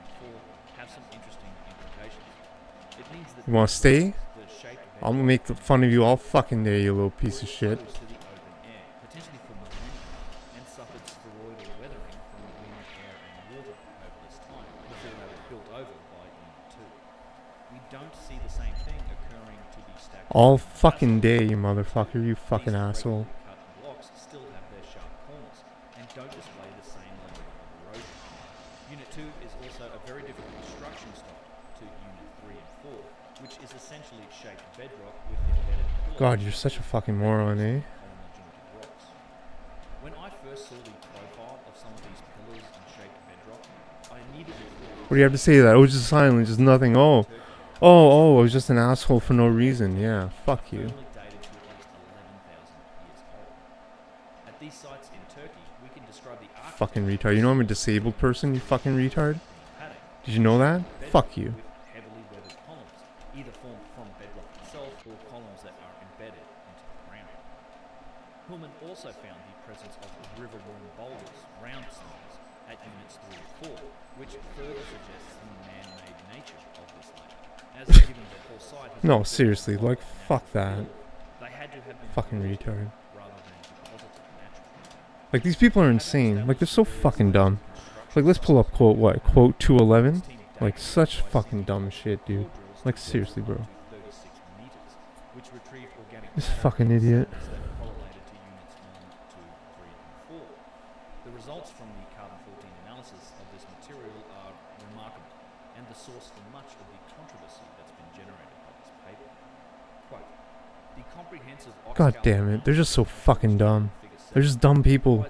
You wanna stay? I'm gonna make fun of you all fucking day, you little piece of shit. All fucking day, you motherfucker. You fucking asshole. Still have their sharp corners and don't display the same level of erosion. Unit 2 is also a very different construction style to Unit 3 and 4, which is essentially shaped bedrock with embedded pillars. God, you're such a fucking moron, eh? Columnar jointed rocks. When I first saw the profile of some of these pillars and shaped bedrock, I immediately thought, What do you have to say to that? Oh, just silent, just nothing. Oh, I was just an asshole for no reason. Yeah, fuck you. firmly dated to at least 11,000 years old. At these sites in Turkey, we can describe the Fucking retard. You know I'm a disabled person, you fucking retard? paddock Did you know that? Fuck you. with heavily weathered columns, either formed from bedrock itself or columns that are embedded into the ground. Hillman also found the presence of river-worn boulders, round stones, at units 3 and 4, which further suggests the man-made nature of this layer. As given that whole site has No, been seriously, built like, on natural fuck that. fill, they had to have been Fucking built retard. rather than deposited naturally. Like, these people are insane. Like, they're so fucking dumb. Like, let's pull up quote 211. Like, such fucking dumb shit, dude. Like, seriously, bro. This fucking idiot. The results from the carbon-14 analysis of this material are remarkable, and the source for much of the controversy that's been generated by this paper. Quote, the comprehensive God damn it. They're just so fucking dumb. They're just dumb people.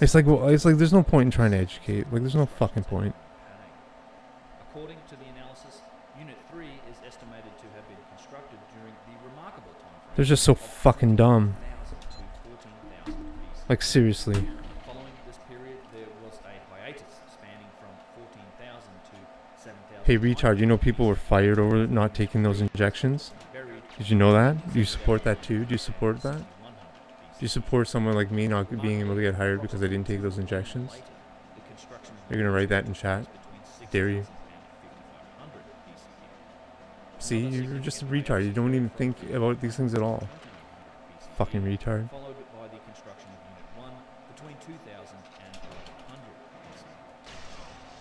It's like, well, it's like there's no point in trying to educate. Like, there's no fucking point. According to the analysis, Unit 3 is estimated to have been constructed during the remarkable time frame. They're just so fucking dumb. 14,000 BC. Like, seriously. Following this period, there was a hiatus spanning from 14,000 to 7,000. Hey, retard, you know people were fired over not taking those injections? Did you know that? Do you support that too? Do you support that? Do you support someone like me not being able to get hired because I didn't take those injections? You're gonna write that in chat? Dare you? See, you're just a retard. You don't even think about these things at all. Fucking retard. Followed by the construction of Unit 1 between 2000 and 1100 BC.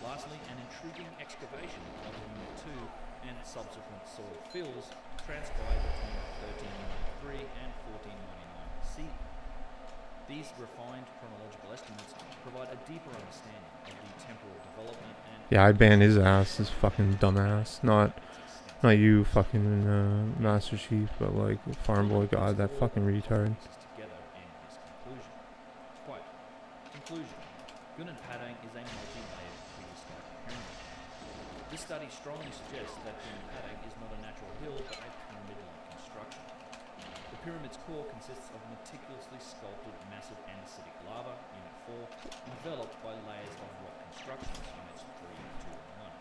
Lastly, an intriguing excavation of Unit 2 and subsequent soil fills transpired between 1393 and 1499 CE. These refined chronological estimates provide a deeper understanding of the temporal development and... Yeah, I ban his ass, his fucking dumbass. Not you, fucking Master Chief, but like Farm Boy God, that fucking retard. ...together in his conclusion. Quote, conclusion. Gunung Padang is a multi-layered prehistoric pyramid. This study strongly suggests that Gunung Padang is not a natural hill, but a pyramid-like construction. The pyramid's core consists of meticulously sculpted massive andesitic lava, Unit 4, enveloped by layers of rock constructions, Units 3, 2, and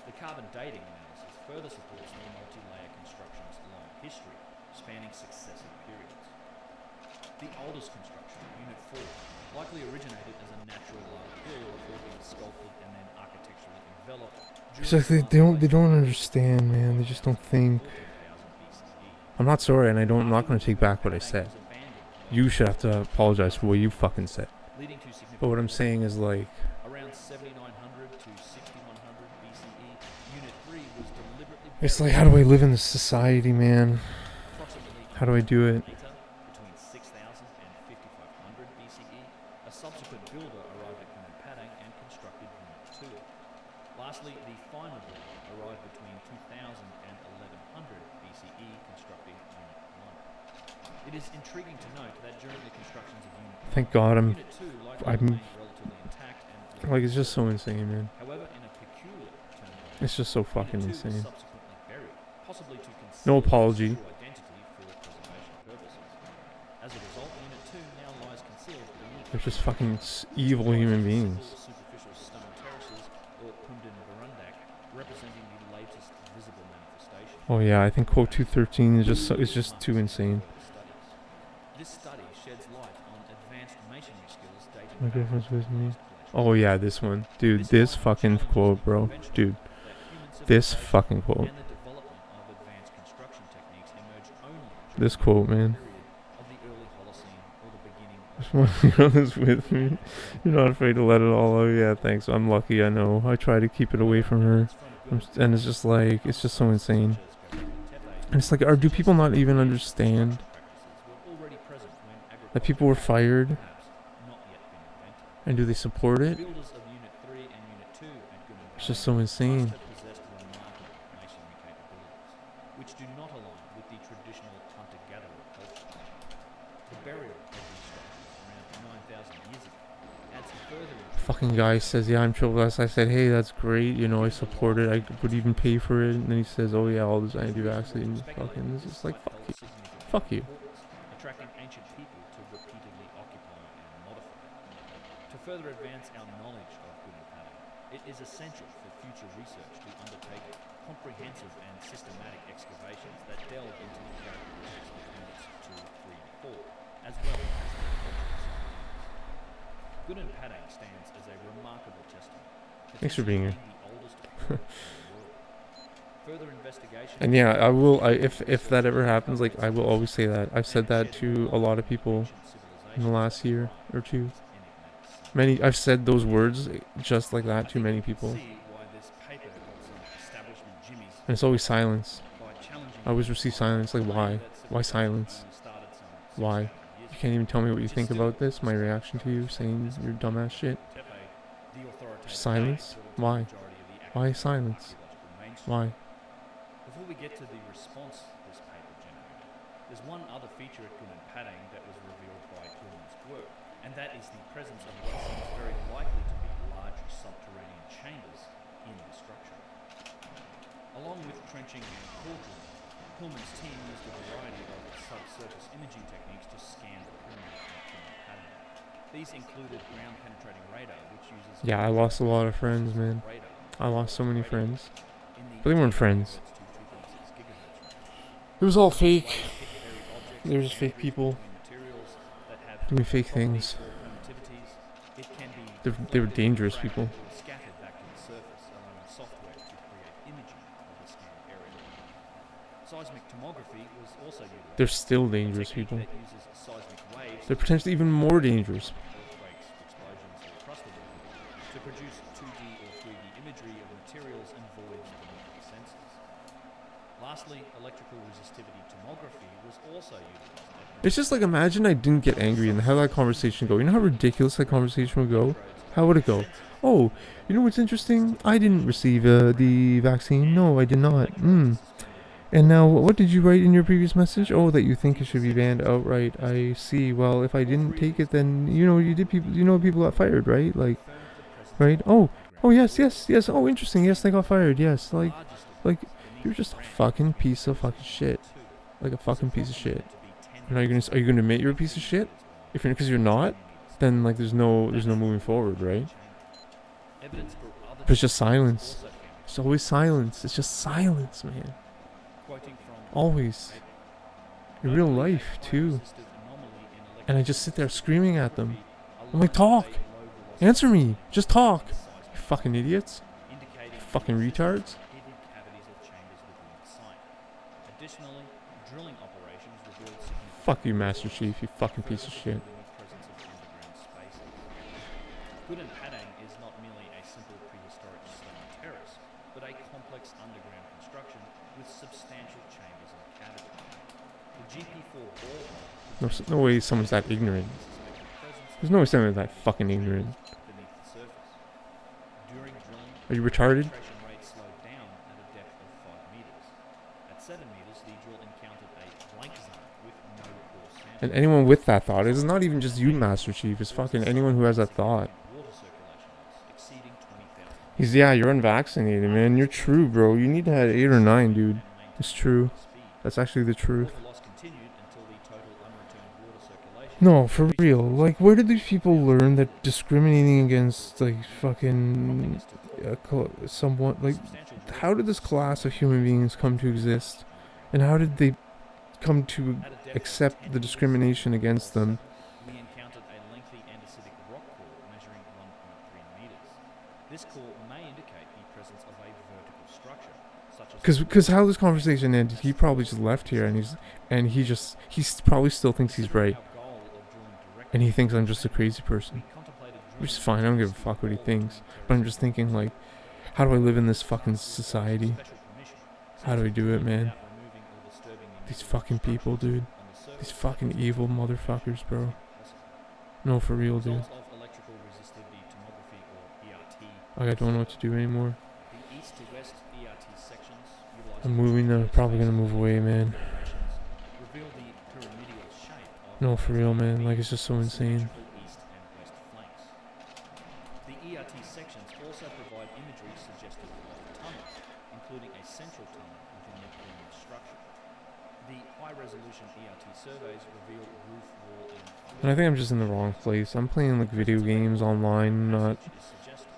1. The carbon dating analysis further supports the multi-layer construction's long history, spanning successive periods. The oldest construction, Unit 4, likely originated as a natural lava hill before being sculpted and then architecturally enveloped. It's like they don't understand, man. They just don't think. I'm not sorry, and I'm not going to take back what I said. You should have to apologize for what you fucking said. But what I'm saying is, like, around 7900 to 6100 BCE, Unit 3 was deliberately... It's like, how do I live in this society, man? How do I do it? Between 6000 and 5500 BCE, a subsequent builder arrived at Gunung Padang and constructed Unit 2. Lastly, the final builder arrived between 2000 and 1100 BCE, constructing Unit 1. It is intriguing to note that during the constructions of Unit 1, Thank God Unit 2 likely remained relatively intact and... Like, it's just so insane, man. However, in a peculiar turn, It's just so fucking Unit 2 was insane. subsequently buried, possibly to conceal No apology. its true identity for preservation purposes. As a result, Unit 2 now lies concealed beneath They're just fucking evil human beings. superficial stone terraces, or Pundin Barundak, representing the latest visible manifestation. Oh yeah, I think quote 213 is just too insane. This study sheds light on advanced masonry skills dating My back girlfriend's to with me. the Oh yeah, this one. Dude, this fucking quote, bro. Dude, this fucking quote. and the development of advanced construction techniques emerged only This quote, man. of the early Holocene or the beginning of This one girl is with me. You're not afraid to let it all out. Yeah, thanks. I'm lucky, I know. I try to keep it away from her. And it's just like, it's just so insane. And it's like, do people not even understand that people were fired? And do they support it? builders of Unit 3 and Unit 2 at Gunung It's just so insane. possessed remarkable masonry capabilities, which do not align with the traditional hunter-gatherer culture. The burial of these structures around 9,000 years ago adds further Fucking guy says, yeah, I'm triple S. I said, hey, that's great. You know, I support it. I would even pay for it. And then he says, oh yeah, all this anti-vaccine. Fucking, this is like, fuck you. Fuck you. attracting ancient people to repeatedly occupy and modify it. To further advance our knowledge of Gunung Padang, it is essential for future research to undertake comprehensive and systematic excavations that delve into the characteristics of Units 2, 3, and 4, as well as their cultural significance. Gunung Padang stands as a remarkable testament. Thanks for being here. The oldest pyramid in the world. Further investigation. And yeah, I will. If that ever happens, like I will always say that. I've said that to a lot of people in the last year or two. I've said those words just like that to many people. And it's always silence. by challenging I always receive silence. Like, why? Why silence? Why? You can't even tell me what you think about this. My reaction to you saying your dumbass shit. Silence? Why? Why silence? Why? Before we get to the response this paper generated, there's one other feature at Good and Padding that was revealed by Hillman's work, and that is the presence of what seems very likely to be large subterranean chambers in the structure. Along with trenching and core drilling, Hillman's team used a variety of subsurface imaging techniques to scan the perimeter of Good and Padding. These included ground-penetrating radar, which uses Yeah, I lost a lot of friends, man. radar I lost so many friends. in the But they weren't friends. 2.6 gigahertz. It was all fake. Buried objects They were just and fake people between materials that have doing fake properties things. or permittivities. It can be They were deflected, dangerous refracted, people. or scattered back to the surface, allowing software to create imaging of the scanned area. Seismic tomography was also utilized. They're still A dangerous technique people. that uses seismic waves, They're potentially even more dangerous. earthquakes, explosions, or crust erosion, to produce 2D or 3D imagery of materials and voids beneath the sensors. Lastly, electrical resistivity tomography was also utilized. It's just like, imagine I didn't get angry and how that conversation go. You know how ridiculous that conversation would go? How would it go? Oh, you know what's interesting? I didn't receive the vaccine. No, I did not. And now, what did you write in your previous message? Oh, that you think it should be banned outright. I see. Well, if I didn't take it, then people got fired, right? Like, right? Oh, yes. Oh, interesting. Yes, they got fired. Yes, like you're just a fucking piece of fucking shit. Like a fucking piece of shit. And are you gonna admit you're a piece of shit? If you're, because you're not, then like there's no moving forward, right? But it's just silence. It's always silence. It's just silence, man. Always. In real life, too. And I just sit there screaming at them. I'm like, talk! Answer me! Just talk! You fucking idiots. You fucking retards. Fuck you, Master Chief, you fucking piece of shit. Good and Padang is not merely a simple prehistoric stone terrace, but a complex underground construction with substantial chambers and cavities. The GP4 No way someone's that ignorant. There's no way someone's that fucking ignorant. beneath the surface. During drilling, Are you retarded? penetration rate slowed down at a depth of 5 meters. At 7 meters, the drill encountered a blank zone with no core sample. And anyone with that thought, it's not even just you, Master Chief, it's fucking anyone who has that thought. Water circulation rates exceeding 20,000. He's, yeah, you're unvaccinated, man. You're true, bro. You need to have 8 or 9, dude. It's true. That's actually the truth. Water loss continued until the total unreturned water circulation. No, for real. Like, where did these people learn that discriminating against, like, fucking someone, like, how did this class of human beings come to exist? And how did they come to accept the discrimination against them? We encountered a lengthy andesitic rock core measuring 1.3 meters. This core may indicate the presence of a vertical structure, such as Because how this conversation ended, he probably just left here and he probably still thinks he's right. our goal of drilling directly. And he thinks I'm just a crazy person. Contemplated Which is fine, I don't give a fuck what he thinks. But I'm just thinking, like, how do I live in this fucking society? special permission, How do I do it, man? without removing or disturbing the These fucking people, dude. on the surface. These fucking evil motherfuckers, bro. No, for real, dude. Results of electrical resistivity tomography or ERT. Like, I don't know what to do anymore. The east to west ERT sections utilizing I'm moving, probably gonna move away, man. reveal the pyramidal shape of No, for real, man. Like, it's just so insane. symmetrical east and west flanks. The ERT sections also provide imagery suggestive of tunnels, including a central tunnel within the pyramid structure. The high-resolution ERT surveys reveal roof, wall, and And I think I'm just in the wrong place. I'm playing, like, video games online, not... is suggested.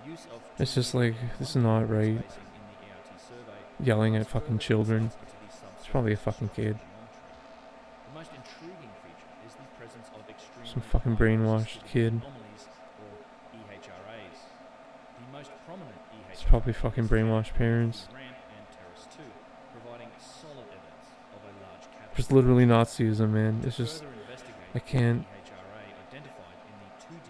The use of It's just like, this is not right. spacing in the ERT survey Yelling at fucking children. into the It's probably a fucking kid. geometry. The most intriguing feature is the presence of extremely Some fucking brainwashed kid. anomalies or EHRAs. The most prominent EHRA It's probably fucking brainwashed parents. ramp and terrace 2, providing solid evidence of a large cavity. Just literally Nazism, man. It's just... Further investigate I can't... EHRA identified in the 2D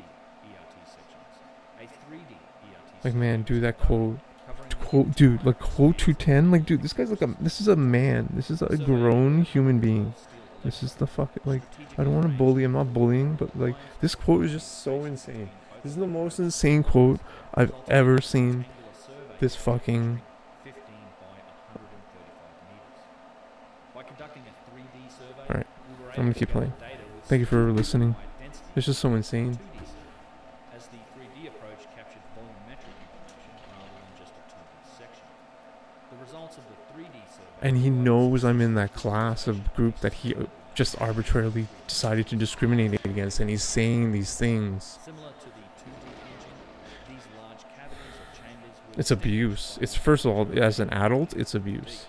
ERT sections, a 3D ERT Like, man, do that quote. covering quote, dude, like quote 210, like, dude, this guy's like this is a man, this is a grown human being. This is the fucking, like, I don't want to bully, I'm not bullying, but like, this quote is just so insane. This is the most insane quote I've ever seen. This fucking, alright, I'm gonna keep playing. Thank you for listening. It's just so insane. As the 3D approach captured volumetric information rather than just a total section. The results of the 3D survey, And he knows I'm in that class of group that he just arbitrarily decided to discriminate against, and he's saying these things. similar to the 2D imaging, these large cavities or chambers will It's abuse. It's, first of all, as an adult, it's abuse.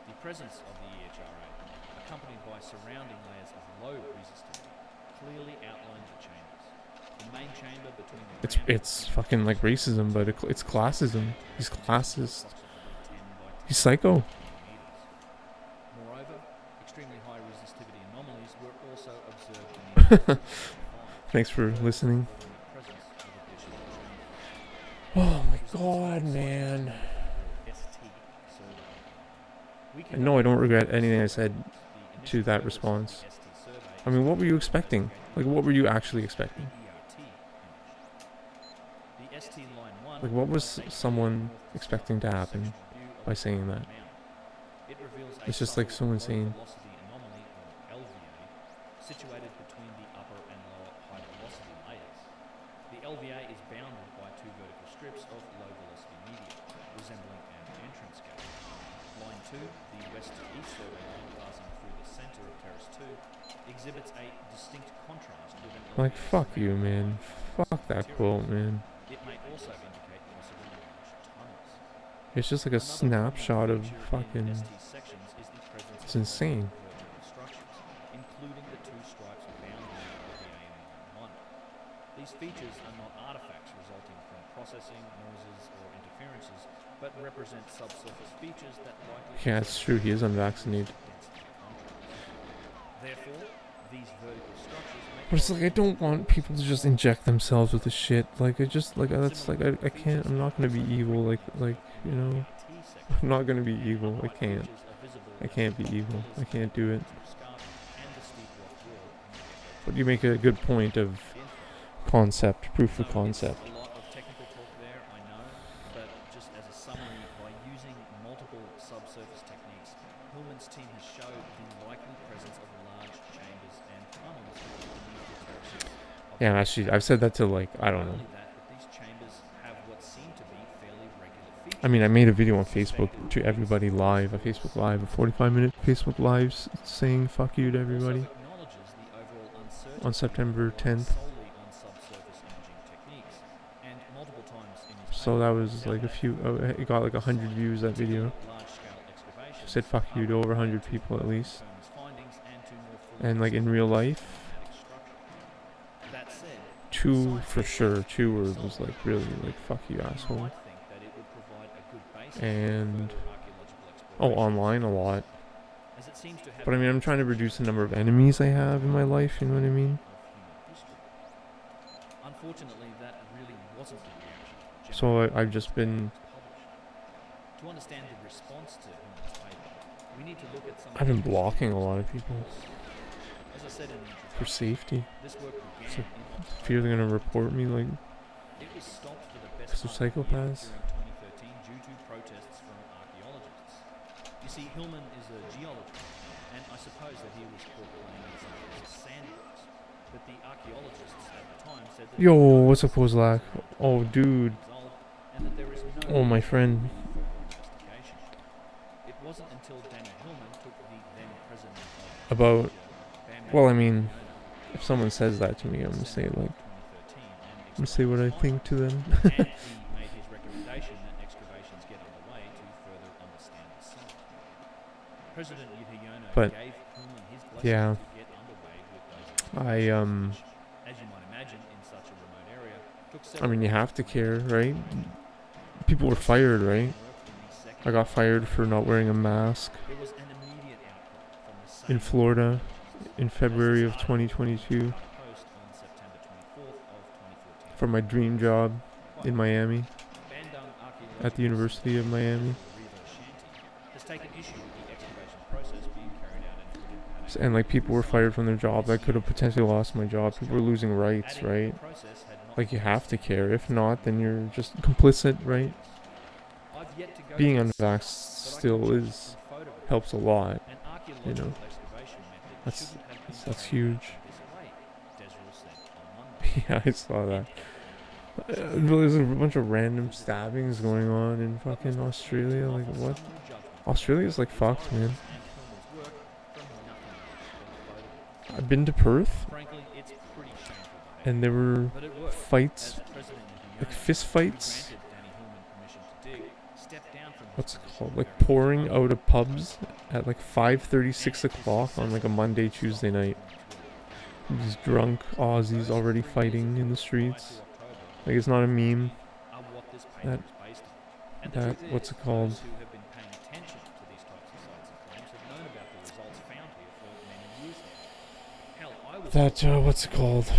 The presence of the EHRA, accompanied by surrounding layers of low resistivity, clearly outlined the chambers. The main chamber between the It's fucking like racism, but it's classism. He's classist. He's psycho. Moreover, extremely high resistivity anomalies were also observed in the Thanks for listening. presence of additional chambers. Oh my god, man. And no, I don't regret anything I said to that response. I mean, what were you expecting? Like, what were you actually expecting? Like, what was someone expecting to happen by saying that? It's just, like, so insane. Situated between the upper and lower high velocity layers. The LVA is bounded by two vertical strips of low velocity media, resembling an entrance gate. Line 2, the west to east survey line passing through the center of terrace 2, exhibits a distinct contrast with an Like, LVA fuck you, survey. man. Fuck that quote, man. It may also indicate possibly large tunnels. It's just like a snapshot of fucking... It's insane. Including the two stripes bounding the AMI1. These features are not artifacts resulting from processing, noises, or interferences, but represent subsurface features that likely... Yeah, it's true. He is unvaccinated. Therefore, these vertical structures make... But it's like, I don't want people to just inject themselves with the shit. Like, I just, like, that's, like, I can't, I'm not gonna be evil. Like, you know, I'm not gonna be evil. I can't. I can't be evil. I can't do it. But you make a good point of concept, proof of concept. A lot of technical talk there, I know, but just as a summary, by using multiple subsurface techniques, Hillman's team has showed the likely presence of large chambers and tunnels beneath the terraces. Yeah, actually, I've said that to, like, I don't know. Only that, but these chambers have what seem to be fairly regular features. I mean, I made a video on Facebook to everybody live, a Facebook Live, a 45-minute Facebook Live saying fuck you to everybody on September 10th. So that was like a few, it got like 100 views, that video. Said fuck you to over 100 people at least. And like in real life, 2 for sure, 2 was like really like fuck you asshole. And, oh, online a lot. But I mean, I'm trying to reduce the number of enemies I have in my life, you know what I mean? Unfortunately, that really wasn't the reaction. So I've just been... To understand the response to Hillman's paper, we need to look at some... I've been blocking a lot of people. As I said in the For safety. this work began So, in fear they're gonna report me, like, It was stopped for the best because they're part of a year psychopaths. during 2013 due to protests from archaeologists. You see, Hillman is a geologist, and I suppose that he was caught playing in some of his sandbox. But the archaeologists at the time said that Yo, what's up, Kozlak? Oh, dude. and that there is no Oh, my friend. investigation. It wasn't until Daniel Hillman took the then president of About... Bam Well, I mean, if someone says that to me, I'm gonna say, like... I'm gonna say what I think to them. and he made his recommendation that excavations get underway to further understand the site. President Yudhoyono But, gave Hillman his blessing yeah. to get underway with those I, excavations, which, as you might imagine, in such a remote area, took I several mean, you months have to make. care, right? People were fired, right? Worked in the second I got fired for not wearing a mask There was an immediate outcry from the same in Florida in as February this of article 2022 post on September 24th of 2014. for my dream job in Miami. Bandung archaeological at the University of Miami. Has taken issue with the excavation process being carried out and treated And like people were fired from their jobs. I could have potentially lost my job. People were losing rights, right? Like you have to care. If not, then you're just complicit, right? Being unvaxxed still helps a lot, you know. That's huge. Yeah, I saw that. There's a bunch of random stabbings going on in fucking Australia. Like what? Australia's like fucked, man. I've been to Perth, and there were fights, like fist fights. What's it called? Like pouring out of pubs at like 5:30, 6 o'clock on like a Monday, Tuesday night. These drunk Aussies already fighting in the streets. Like it's not a meme. That what's it called? That what's it called?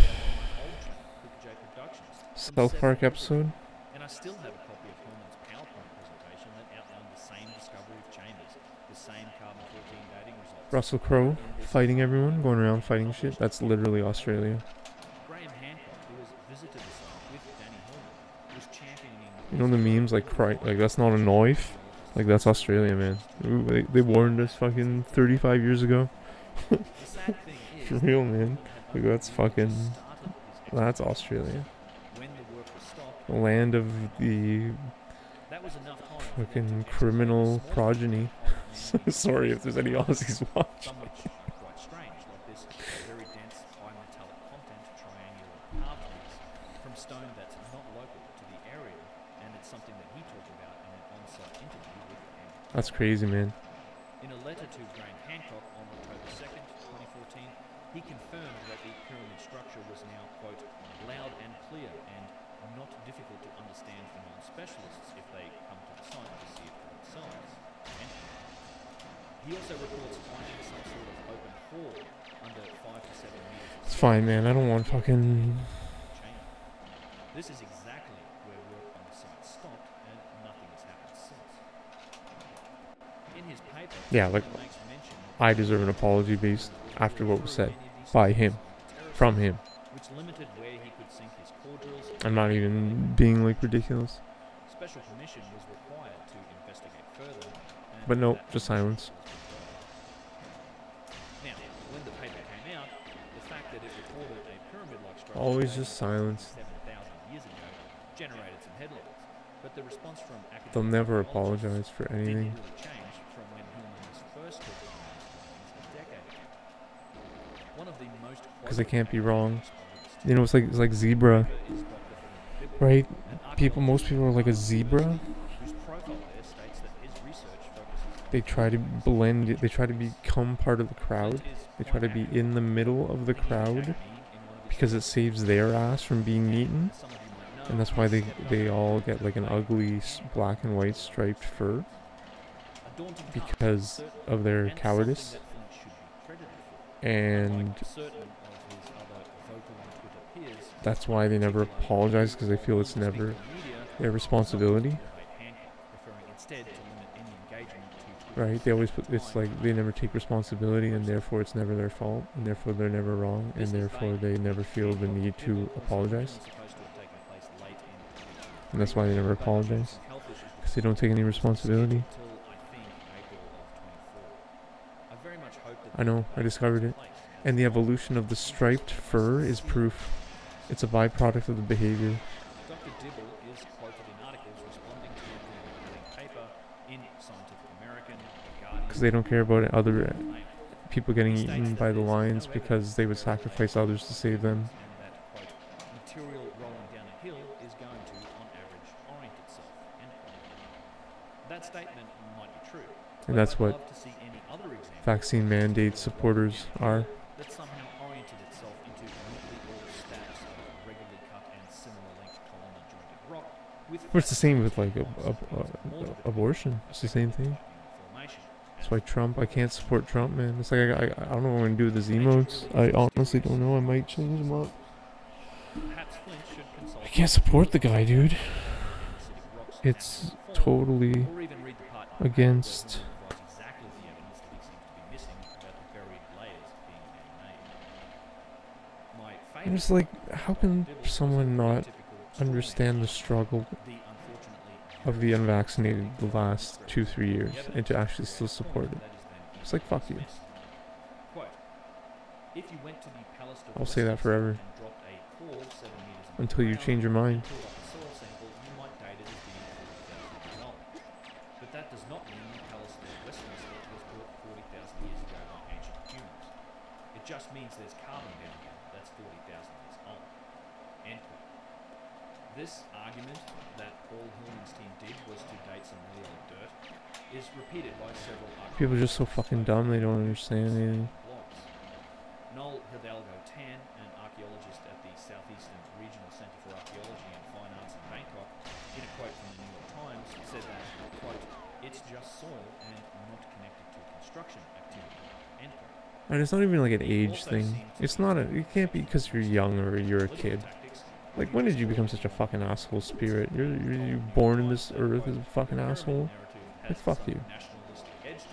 South Park episode. And I still have a copy of Hillman's PowerPoint presentation that outlined the same discovery of chambers, the same carbon-14 dating results. Russell Crowe fighting everyone, going around fighting shit. That's literally Australia. Graham Hancock, who has visited the site with Danny Hillman, was championing. You know the memes like like that's not a knife. Like that's Australia, man. Ooh, they warned us fucking 35 years ago. For real, man. Like that's fucking. That's Australia. The land of the fucking criminal progeny. Sorry if there's any Aussies watching. That's crazy, man. In a letter to Graham Hancock on October 2nd, 2014, he confirmed that the pyramid structure was now, quote, loud and clear and not difficult to understand for non-specialists if they come to the site to see it for themselves. He also reports finding some sort of open hall under 5 to 7 meters. It's fine, man. I don't want fucking... This is exactly where work on the site stopped, and nothing has happened since. In his paper, yeah, like, I deserve an apology based after what was said by him, from him. Which limited where he could sink his core drills. I'm not even being like ridiculous. Special permission was required to investigate further. But no, just silence. Now, when the paper came out, the fact that it reported a pyramid-like structure always just silence. 7,000 years ago generated some headlines. But the response from academics They'll never apologize for anything. didn't really change from when Hillman was first talking about these a decade ago. One of the most because they can't be wrong. You know, it's like zebra, right? Most people are like a zebra. They try to blend. They try to become part of the crowd. They try to be in the middle of the crowd because it saves their ass from being eaten, and that's why they all get like an ugly black and white striped fur because of their cowardice. And that's why they never apologize, because they feel it's never their responsibility. Right? They always it's like they never take responsibility, and therefore it's never their fault, and therefore they're never wrong, and therefore they never feel the need to apologize. And that's why they never apologize, because they don't take any responsibility. I know, I discovered it. And the evolution of the striped fur is proof. It's a byproduct of the behavior. Dr. Dibble is quoted in articles responding to the paper in Scientific American, because they don't care about other people getting eaten by the lions, because they would sacrifice others to save them. And that, quote, material rolling down a hill is going to, on average, orient itself, end quote. That statement might be true. And that's what vaccine mandate supporters are. That somehow oriented itself into neatly oiled stacks of regularly cut and similar length columnar jointed rock with But it's the same with like abortion. It's the same thing. That's why Trump, I can't support Trump, man. It's like I don't know what I'm gonna do with his emotes. I honestly don't know. I might change them up. I can't support the guy, dude. It's totally or even read the part against. where Hillman provides exactly the evidence that he seems to be missing about the buried layers being man-made. My And it's favourite like, how can someone not understand the struggle the unfortunately of the unvaccinated the last 2-3 years and to actually still support it? It's like, fuck you. Quote, if you went to the Palace of I'll say that Westminster forever. and dropped a core 7 meters into Until the you ground change your mind. and pulled up a soil sample, you might date it as being 40,000 years old. But that does not mean the Palace of Westminster was built 40,000 years ago by ancient humans. It just means there's carbon down here that's 40,000 years old. End quote. This argument that all Hillman's team did was to date some really old dirt is repeated by several People are just so fucking dumb, they don't understand anything. blogs. Noel Hidalgo Tan, an archaeologist at the Southeastern Regional Centre for Archaeology and Fine Arts in Bangkok, in a quote from the New York Times, said that, quote, it's just soil and not connected to construction activity, end quote. And it's not even like an age thing. It's not a. It can't be because you're young or you're a kid. Like, when did you become such a fucking asshole spirit? You're born in this earth as a fucking asshole? Like, fuck you. There's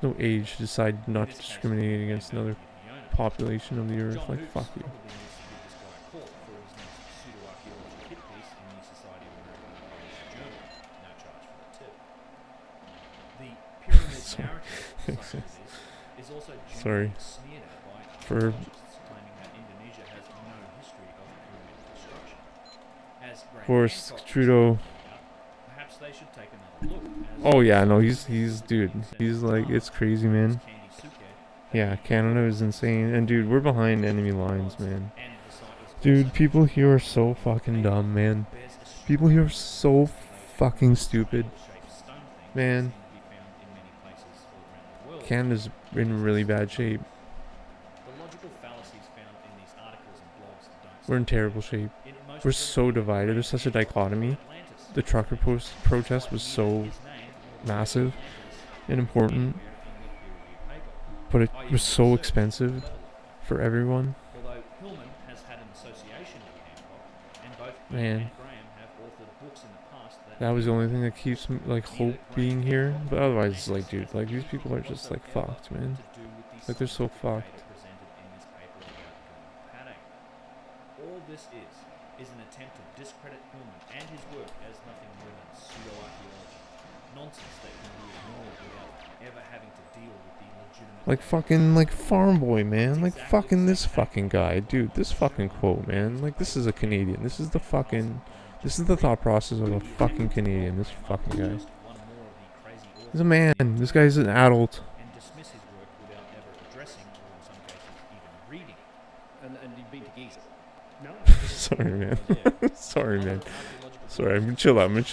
no age to decide not to discriminate against another population of the earth. Like, fuck you. Sorry. For of course, Trudeau. Oh yeah, no, he's dude. He's like, it's crazy, man. Yeah, Canada is insane, and dude, we're behind enemy lines, man. Dude, people here are so fucking dumb, man. People here are so fucking stupid, man. Canada's in really bad shape. We're in terrible shape. We're so divided. There's such a dichotomy. The trucker protest was so massive and important, but it was so expensive for everyone. Man, that was the only thing that keeps like hope being here. But otherwise, it's like, dude, like these people are just like fucked, man. Like, they're so fucked. All this is an attempt to discredit Hillman and his work as nothing more than pseudo-archaeology. Nonsense that can be ignored without ever having to deal with the legitimate... Like fucking, like, Farm Boy, man. Like, fucking this fucking guy. Dude, this fucking quote, man. Like, this is a Canadian. This is the fucking... This is the thought process of a fucking Canadian. This fucking guy. He's a man. This guy's an adult. And dismiss his work without ever addressing, or in some cases even reading. And you've been to Gyges? No. Sorry, man. Sorry, man. Sorry, I'm gonna chill out. I'm gonna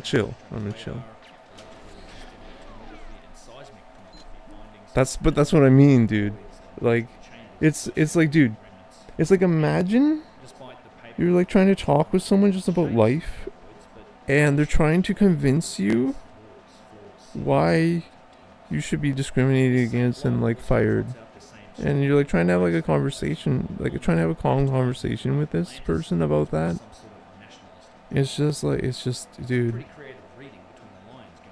chill. But that's what I mean, dude. Like, it's like, dude, it's like, imagine you're like trying to talk with someone just about life, and they're trying to convince you why you should be discriminated against and like fired. And you're like trying to have like a conversation, like trying to have a calm conversation with this person about that. It's just like, dude,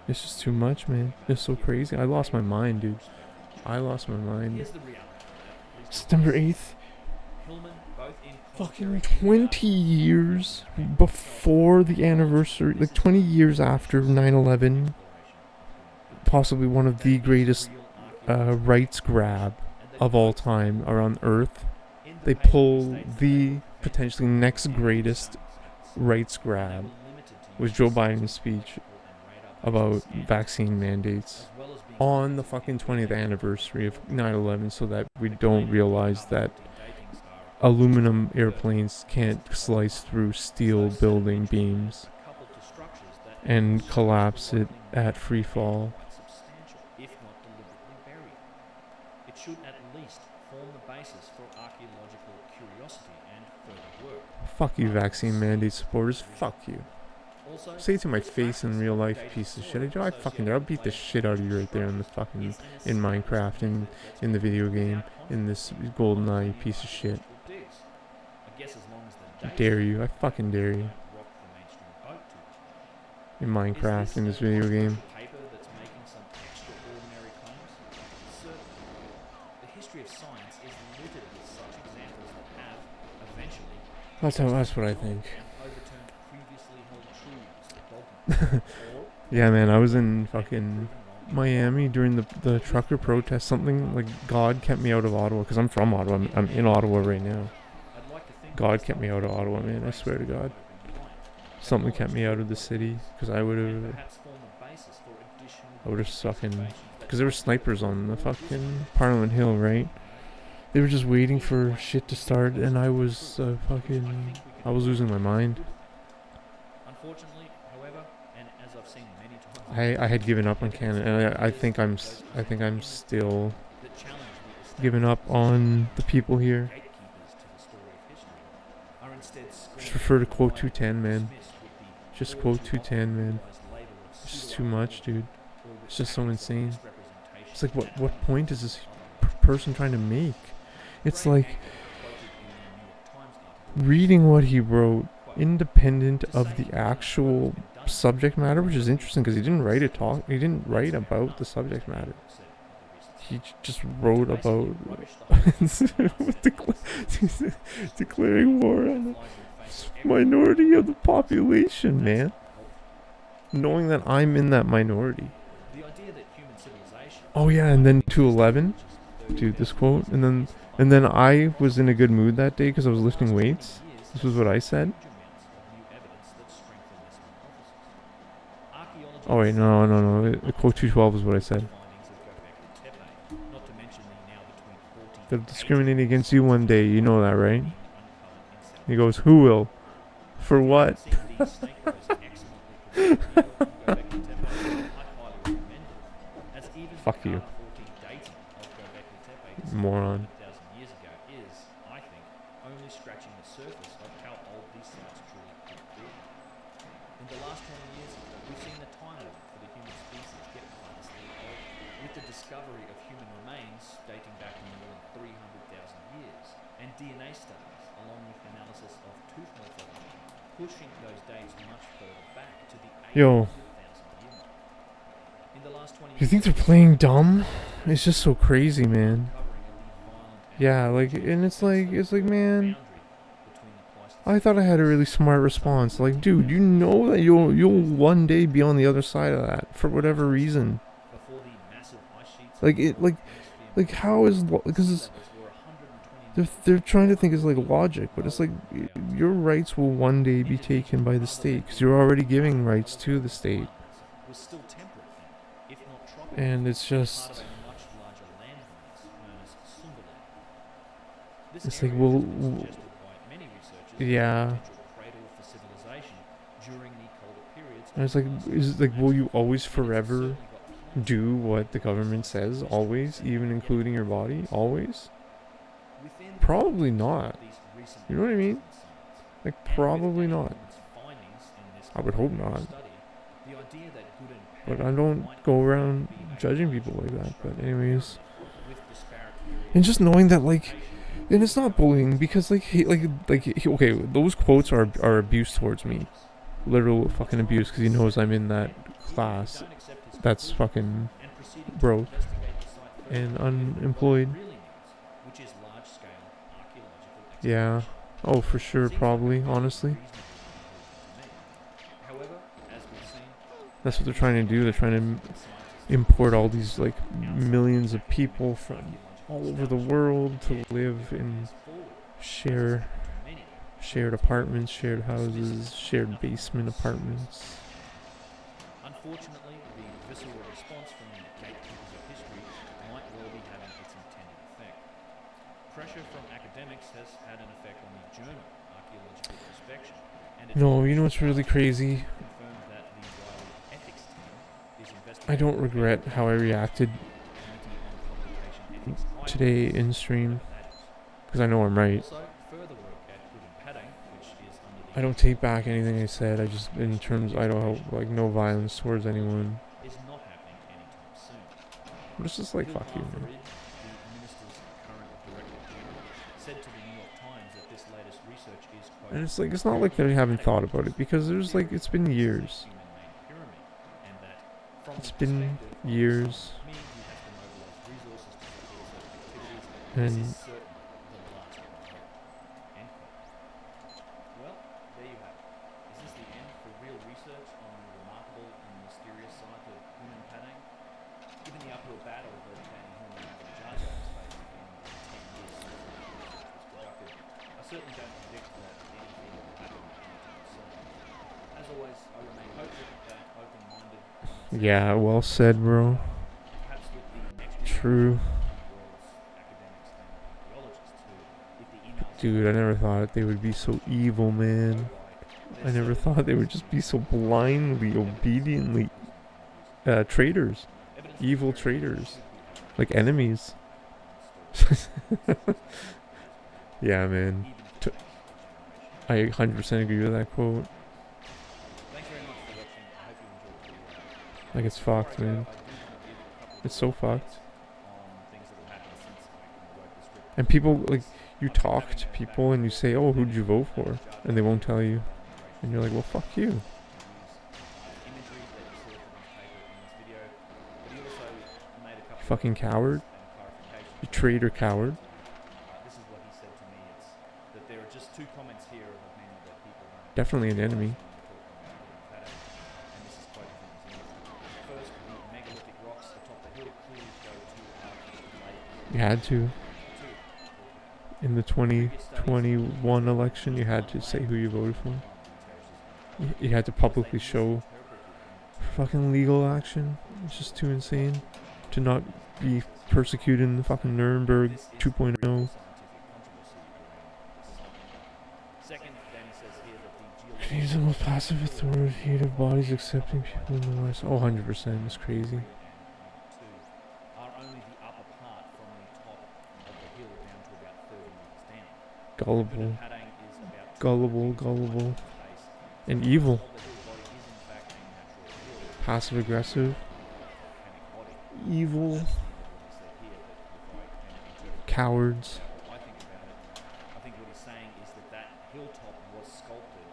it's just too much, man. It's so crazy. I lost my mind, dude. I lost my mind. September 8th. Fucking 20 years before the anniversary, like 20 years after 9/11. Possibly one of the greatest rights grab of all time around Earth. They pull the potentially next greatest rights grab with Joe Biden's speech about vaccine mandates on the fucking 20th anniversary of 9/11, so that we don't realize that aluminum airplanes can't slice through steel building beams and collapse it at free fall. It should at least form the basis for archaeological curiosity and further work. Fuck you, vaccine mandate supporters. Fuck you. Say it to my face in real life, piece of shit. I fucking, I'll beat the shit out of you right there in the fucking, in Minecraft, in the video game, in this GoldenEye piece of shit. I dare you. I fucking dare you. in Minecraft, in this video game. Paper that's making some extraordinary claims? Certainly. The history of science is littered with such examples that have, eventually, That's what I think. and overturned previously held truths that dogma. Or Yeah, man, I was in fucking Miami during the trucker protest. Something like God kept me out of Ottawa, because I'm from Ottawa. I'm in Ottawa right now. I'd like to think God kept me out of Ottawa, man. I swear to God. Something kept me out of the city, because I would have fucking, because there were snipers on the fucking Parliament Hill, right? They were just waiting for shit to start, and I was I was losing my mind. Unfortunately, however, and as I've seen many times, I had given up on Canada, and I think I'm still that challenge the giving up on the people here. gatekeepers to the story of history are instead Just refer to quote 210, man. Just quote 210, man. It's just too much, dude. It's just so insane. It's like, what point is this person trying to make? It's like reading what he wrote, independent of the actual subject matter, which is interesting because he didn't write about the subject matter. He just wrote about declaring war on the minority of the population, man. Knowing that I'm in that minority. Oh yeah, and then 211, dude, this quote, and then I was in a good mood that day because I was lifting weights. This was what I said. Oh wait, no. Quote 212 is what I said. They'll discriminate against you one day, you know that, right? He goes, who will? For what? Fuck you. Moron. In the last 20 years, we've seen the time for the human species get vastly old, with the discovery of human remains dating back to more than 300,000 years, and DNA studies, along with analysis of tooth morphology, pushing those dates much further back to the 800,000 year mark. In the last 20 years, You think they're playing dumb? It's just so crazy, man. Yeah, like, and it's like, man, I thought I had a really smart response. Like, dude, you know that you'll one day be on the other side of that for whatever reason. Like how is because they're trying to think it's like logic, but it's like your rights will one day be taken by the state because you're already giving rights to the state, and it's just. It's like, well, yeah. And it's like, is it like, will you always forever do what the government says? Always? Even including your body? Always? Probably not. You know what I mean? Like, probably not. I would hope not. But I don't go around judging people like that. But anyways. And just knowing that, like, and it's not bullying because okay, those quotes are abuse towards me, literal fucking abuse because he knows I'm in that class that's fucking broke and unemployed. Yeah, oh for sure, probably, honestly. That's what they're trying to do. They're trying to import all these like millions of people from all over the world to live in shared apartments, shared houses, shared basement apartments. Unfortunately, the visceral response from the gatekeepers of history might well be having its intended effect. Pressure from academics has had an effect on the journal Archaeological Inspection. No, you know what's really crazy? I don't regret how I reacted today in stream because I know I'm right. I don't take back anything I said. I just, in terms, I don't like no violence towards anyone. I'm just like fuck you, man. And it's like, it's not like they haven't thought about it because there's like, it's been years. From It's the been perspective of years. someone like me who has to mobilise resources to support certain activities, this And is certainly the last of my hope. End quote. Well, there you have it. Is this the end for real research on the remarkable and mysterious side of human padding? Given the uphill battle that Danny Hillman and Gyges has faced in the 10 years since the research was conducted, I certainly don't predict that anything will happen anytime soon. As always, I remain hopeful that open-minded, yeah, well said, bro. perhaps with the next True. generation of the world's academics and archaeologists who, if the emails Dude, I never thought they would be so evil, man. I never thought they would just be so blindly, obediently traitors. Evil traitors. Like enemies. Yeah, man. I 100% agree with that quote. Thanks very much for watching. I hope you enjoyed the video. Like, it's fucked, man. It's so fucked. And people, like, you talk to people and you say, oh, who'd you vote for? And they won't tell you. And you're like, well, fuck you. Fucking coward. You traitor coward. This is what he said to me. It's that there are just two comments here of many that people don't. Definitely an enemy. And this is quoted from his email. First, the megalithic rocks atop the hill clearly go to our lake. You had to. In the 2021 election, you had to say who you voted for. You had to publicly show fucking legal action. It's just too insane to not be persecuted in the fucking Nuremberg 2.0. He's the most passive authoritative bodies accepting people in the West. Oh, 100%. It's crazy. Gullible. Gullible. And evil. Passive aggressive. Evil. Cowards. I think what he's saying is that hilltop was sculpted.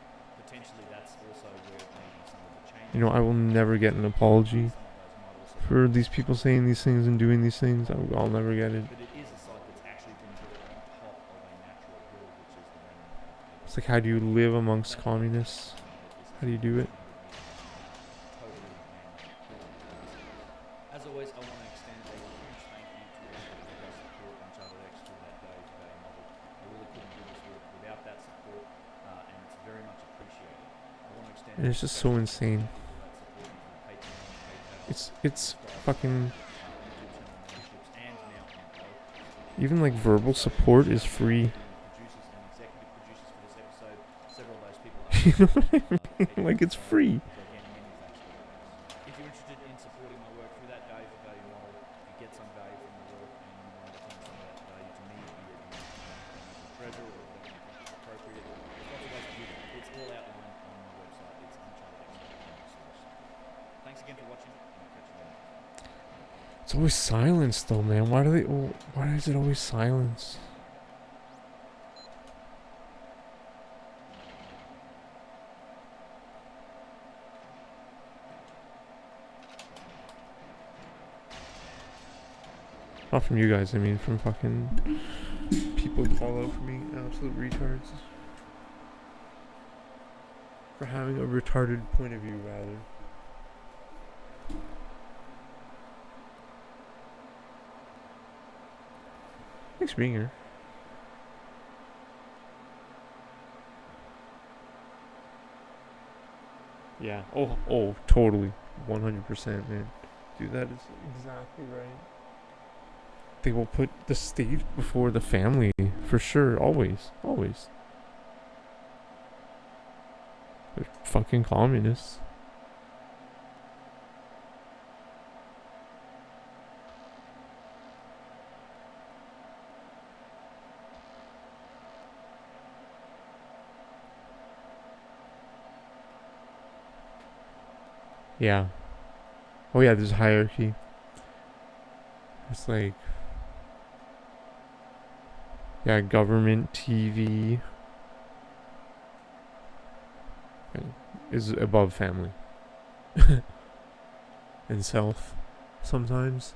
Potentially that's also where maybe some of the changes. You know, I will never get an apology for these people saying these things and doing these things. I'll never get it. But it is a site that's actually been built on top of a natural hill, which is the remnant. It's like, how do you live amongst communists? How do you do it? As always, I want to extend a huge thank you to everybody who does support Uncharted X through that day to day model. I really couldn't do this work without that support, and it's very much appreciated. I want to extend And it's just so insane. It's fucking. Even like verbal support is free. You know what I mean? Like, it's free. If you're interested in supporting my work through that value for value model, you get some value from the work and you want to return some of that value to me, be it in treasure or appropriate. There's lots of ways to do that. It's all outlined on my website. It's unchartedx.com/. Thanks again for watching, and I'll catch you later. It's always silence, though, man. Why is it always silence? Not from you guys, I mean from fucking people who call out for me absolute retards. For having a retarded point of view, rather. Thanks for being here. Yeah. Oh, totally. 100%, man. Dude, that is exactly right. They will put the state before the family, for sure, always. They're fucking communists. Yeah. Oh yeah, there's hierarchy. It's like, yeah, government, TV is above family. and self sometimes.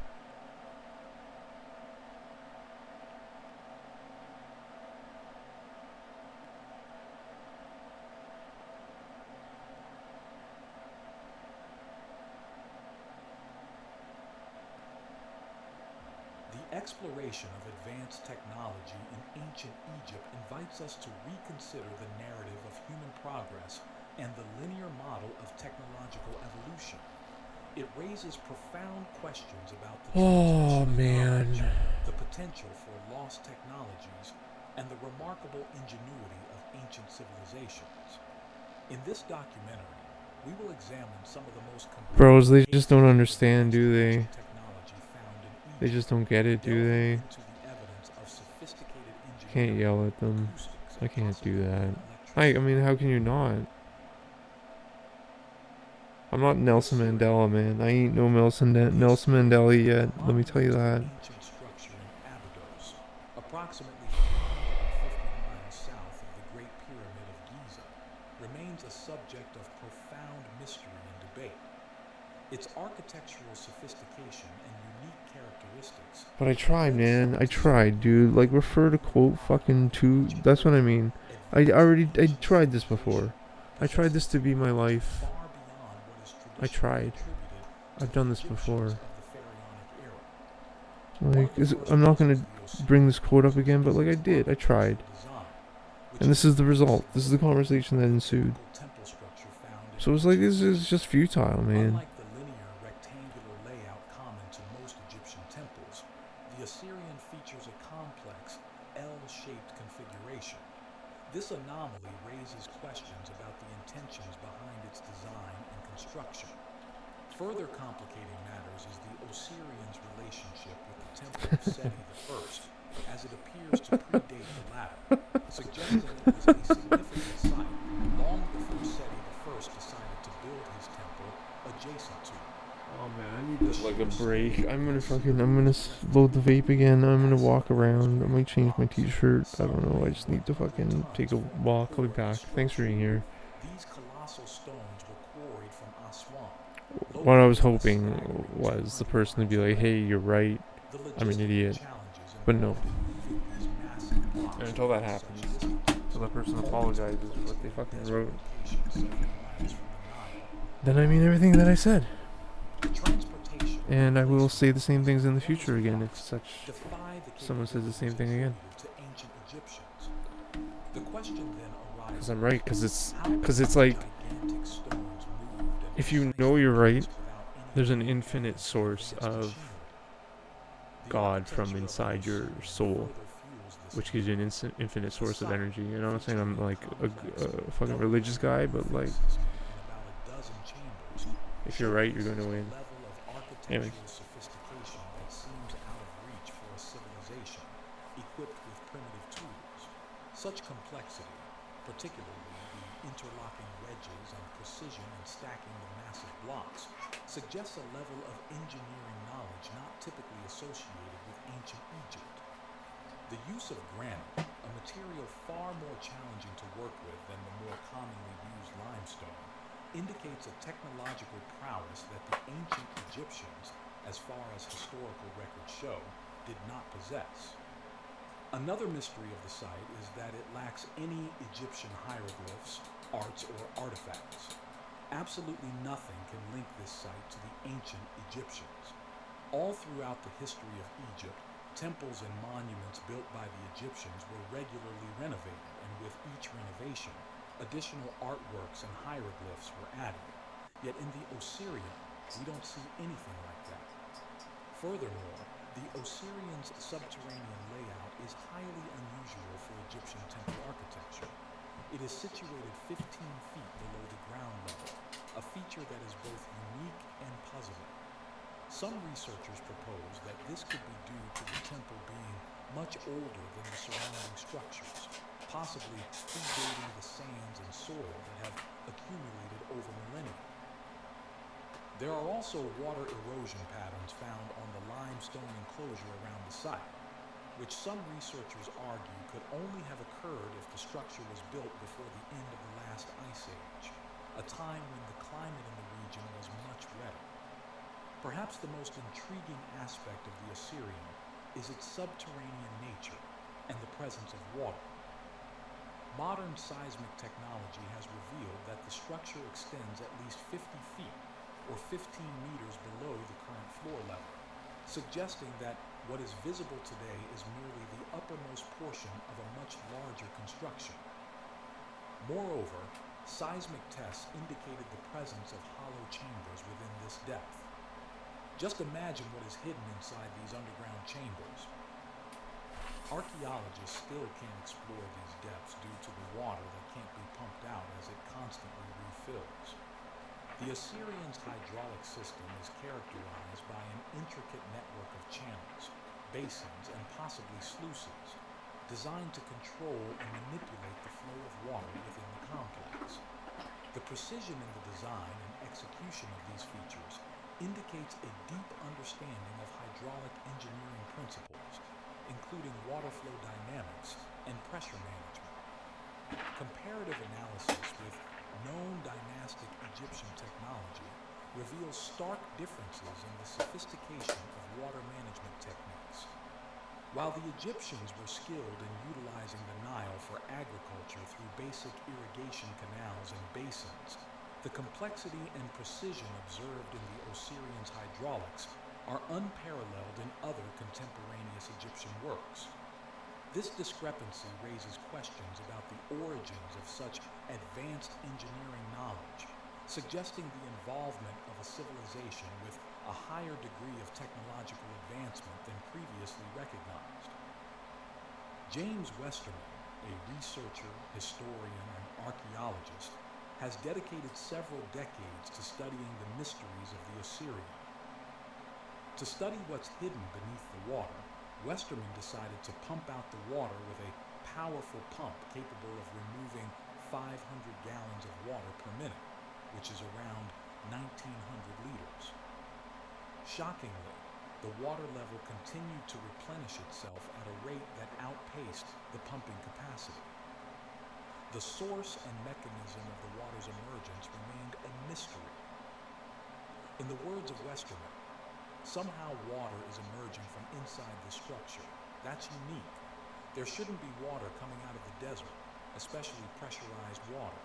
The exploration of advanced technology in ancient Egypt invites us to reconsider the narrative of human progress and the linear model of technological evolution. It raises profound questions about the transmission of knowledge, the potential for lost technologies, and the remarkable ingenuity of ancient civilizations. In this documentary, we will examine some of the most Bros, they just don't understand, do they? technology found in Egypt. They just don't get it, do they? Into the evidence of sophisticated Can't yell at them. I can't do that. I mean, how can you not? I'm not Nelson Mandela, man. I ain't no Nelson Mandela yet. Let me tell you that. Ancient structure in Abydos, approximately 350 miles south of the Great Pyramid of Giza, remains a subject of profound mystery and debate. Its architectural sophistication and unique characteristics. But I tried, man. I tried, dude. Like, refer to quote fucking 2. That's what I mean. I tried this before. I tried this to be my life. I tried. I've done this before. Like, I'm not gonna bring this quote up again, but like I did. I tried. And this is the result. This is the conversation that ensued. So it's like, this is just futile, man. Unlike the linear rectangular layout common to most Egyptian temples, the Assyrian features a complex L-shaped configuration. This anomaly raises questions about the intentions behind its design and construction. Further complicating matters is the Osirians' relationship with the temple of Seti I, as it appears to predate the latter, suggesting it was a significant site long before Seti I decided to build his temple adjacent to it. Oh man, I need like a break. I'm gonna load the vape again. I'm gonna walk around. I might change my t-shirt. I don't know. I just need to fucking take a walk. I'll be back. Thanks for being here. These colossal stones were quarried from Aswan. What I was hoping was the person to be like, hey, you're right. I'm an idiot. But no. And until that happens, until that person apologizes for what they fucking wrote, then I mean everything that I said. And I will say the same things in the future again if someone says the same thing again. Because I'm right, because it's like, if you know you're right, there's an infinite source of God from inside your soul, which gives you an infinite source of energy. You know what I'm saying? I'm like a fucking religious guy, but like, if you're right, you're going to win. Anyway. Sophistication that seems out of reach for a civilization equipped with primitive tools. Such complexity, particularly the interlocking wedges and precision in stacking the massive blocks, suggests a level of engineering knowledge not typically associated with ancient Egypt. The use of granite, a material far more challenging to work with than the more commonly used limestone, indicates a technological prowess that the ancient Egyptians, as far as historical records show, did not possess. Another mystery of the site is that it lacks any Egyptian hieroglyphs, arts, or artifacts. Absolutely nothing can link this site to the ancient Egyptians. All throughout the history of Egypt, temples and monuments built by the Egyptians were regularly renovated, and with each renovation, additional artworks and hieroglyphs were added. Yet in the Osirian, we don't see anything like that. Furthermore, the Osirians' subterranean layout is highly unusual for Egyptian temple architecture. It is situated 15 feet below the ground level, a feature that is both unique and puzzling. Some researchers propose that this could be due to the temple being much older than the surrounding structures, possibly predating the sands and soil that have accumulated over millennia. There are also water erosion patterns found on the limestone enclosure around the site, which some researchers argue could only have occurred if the structure was built before the end of the last ice age, a time when the climate in the region was much wetter. Perhaps the most intriguing aspect of the Assyrian is its subterranean nature and the presence of water. Modern seismic technology has revealed that the structure extends at least 50 feet, or 15 meters below the current floor level, suggesting that what is visible today is merely the uppermost portion of a much larger construction. Moreover, seismic tests indicated the presence of hollow chambers within this depth. Just imagine what is hidden inside these underground chambers. Archaeologists still can't explore these depths due to the water that can't be pumped out as it constantly refills. The Assyrian's hydraulic system is characterized by an intricate network of channels, basins, and possibly sluices, designed to control and manipulate the flow of water within the complex. The precision in the design and execution of these features indicates a deep understanding of hydraulic engineering principles, including water flow dynamics and pressure management. Comparative analysis with known dynastic Egyptian technology reveals stark differences in the sophistication of water management techniques. While the Egyptians were skilled in utilizing the Nile for agriculture through basic irrigation canals and basins, the complexity and precision observed in the Osirian's hydraulics are unparalleled in other contemporaneous Egyptian works. This discrepancy raises questions about the origins of such advanced engineering knowledge, suggesting the involvement of a civilization with a higher degree of technological advancement than previously recognized. James Westerman, a researcher, historian, and archaeologist, has dedicated several decades to studying the mysteries of the Assyrian. To study what's hidden beneath the water, Westerman decided to pump out the water with a powerful pump capable of removing 500 gallons of water per minute, which is around 1,900 liters. Shockingly, the water level continued to replenish itself at a rate that outpaced the pumping capacity. The source and mechanism of the water's emergence remained a mystery. In the words of Westerman, somehow water is emerging from inside the structure. That's unique. There shouldn't be water coming out of the desert, especially pressurized water.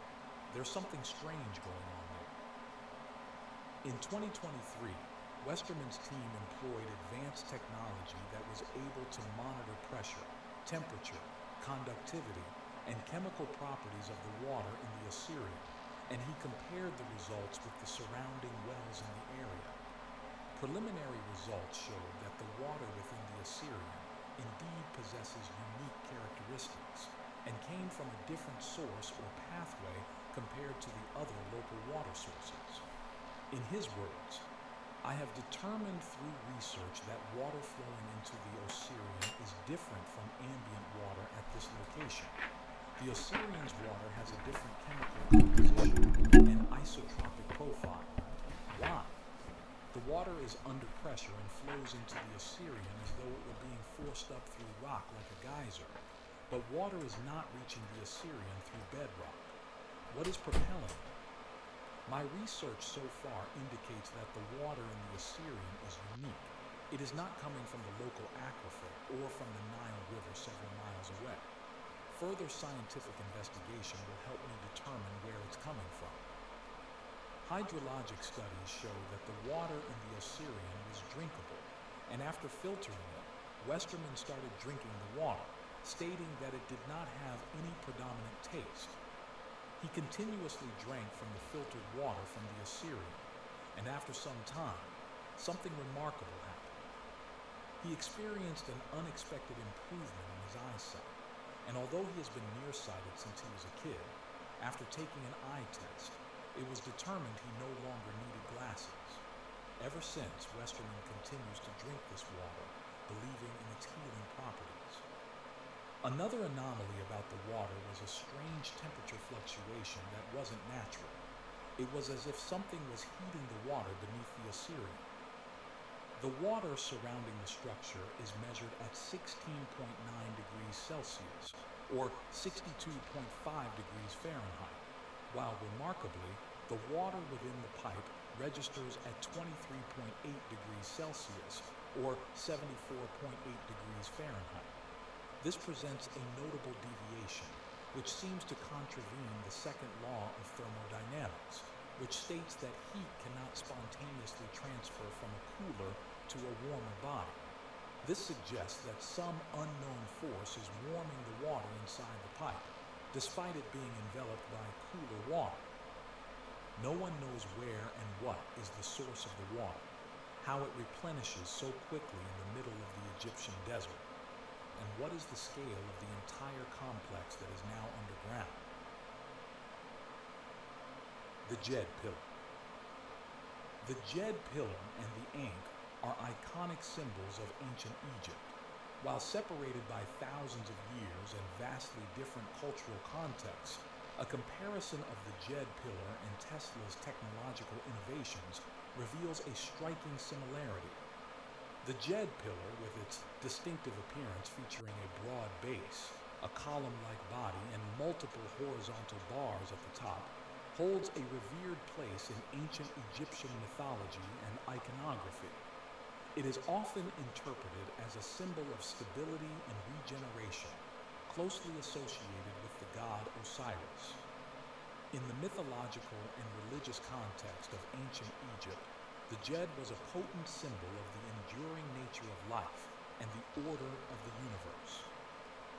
There's something strange going on there. In 2023, Westerman's team employed advanced technology that was able to monitor pressure, temperature, conductivity, and chemical properties of the water in the Assyrian, and he compared the results with the surrounding wells in the area. Preliminary results showed that the water within the Assyrian indeed possesses unique characteristics and came from a different source or pathway compared to the other local water sources. In his words, "I have determined through research that water flowing into the Assyrian is different from ambient water at this location. The Assyrian's water has a different chemical composition and isotropic profile. Why? The water is under pressure and flows into the Assyrian as though it were being forced up through rock like a geyser, but water is not reaching the Assyrian through bedrock. What is propelling it? My research so far indicates that the water in the Assyrian is unique. It is not coming from the local aquifer or from the Nile River several miles away. Further scientific investigation will help me determine where it's coming from." Hydrologic studies show that the water in the Assyrian was drinkable, and after filtering it, Westerman started drinking the water, stating that it did not have any predominant taste. He continuously drank from the filtered water from the Assyrian, and after some time, something remarkable happened. He experienced an unexpected improvement in his eyesight, and although he has been nearsighted since he was a kid, after taking an eye test, it was determined he no longer needed glasses. Ever since, Westerman continues to drink this water, believing in its healing properties. Another anomaly about the water was a strange temperature fluctuation that wasn't natural. It was as if something was heating the water beneath the Assyrian. The water surrounding the structure is measured at 16.9 degrees Celsius, or 62.5 degrees Fahrenheit, while remarkably, the water within the pipe registers at 23.8 degrees Celsius or 74.8 degrees Fahrenheit. This presents a notable deviation, which seems to contravene the second law of thermodynamics, which states that heat cannot spontaneously transfer from a cooler to a warmer body. This suggests that some unknown force is warming the water inside the pipe, despite it being enveloped by cooler water. No one knows where and what is the source of the water, how it replenishes so quickly in the middle of the Egyptian desert, and what is the scale of the entire complex that is now underground. The Djed Pillar. The Djed Pillar and the Ankh are iconic symbols of ancient Egypt. While separated by thousands of years and vastly different cultural contexts, a comparison of the Djed Pillar and Tesla's technological innovations reveals a striking similarity. The Djed Pillar, with its distinctive appearance featuring a broad base, a column-like body, and multiple horizontal bars at the top, holds a revered place in ancient Egyptian mythology and iconography. It is often interpreted as a symbol of stability and regeneration, closely associated with the god Osiris. In the mythological and religious context of ancient Egypt, the Djed was a potent symbol of the enduring nature of life and the order of the universe.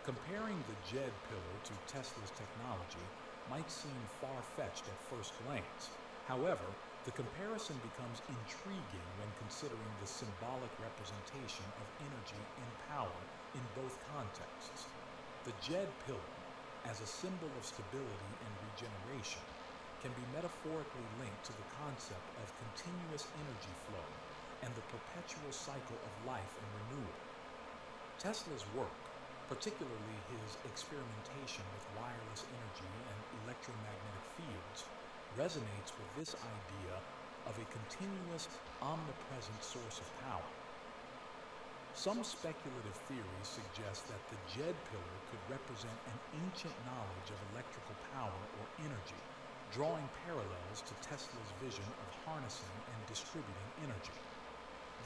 Comparing the Djed Pillar to Tesla's technology might seem far-fetched at first glance. However, the comparison becomes intriguing when considering the symbolic representation of energy and power in both contexts. The Djed Pillar, as a symbol of stability and regeneration, can be metaphorically linked to the concept of continuous energy flow and the perpetual cycle of life and renewal. Tesla's work, particularly his experimentation with wireless energy and electromagnetic fields, resonates with this idea of a continuous, omnipresent source of power. Some speculative theories suggest that the Djed Pillar could represent an ancient knowledge of electrical power or energy, drawing parallels to Tesla's vision of harnessing and distributing energy.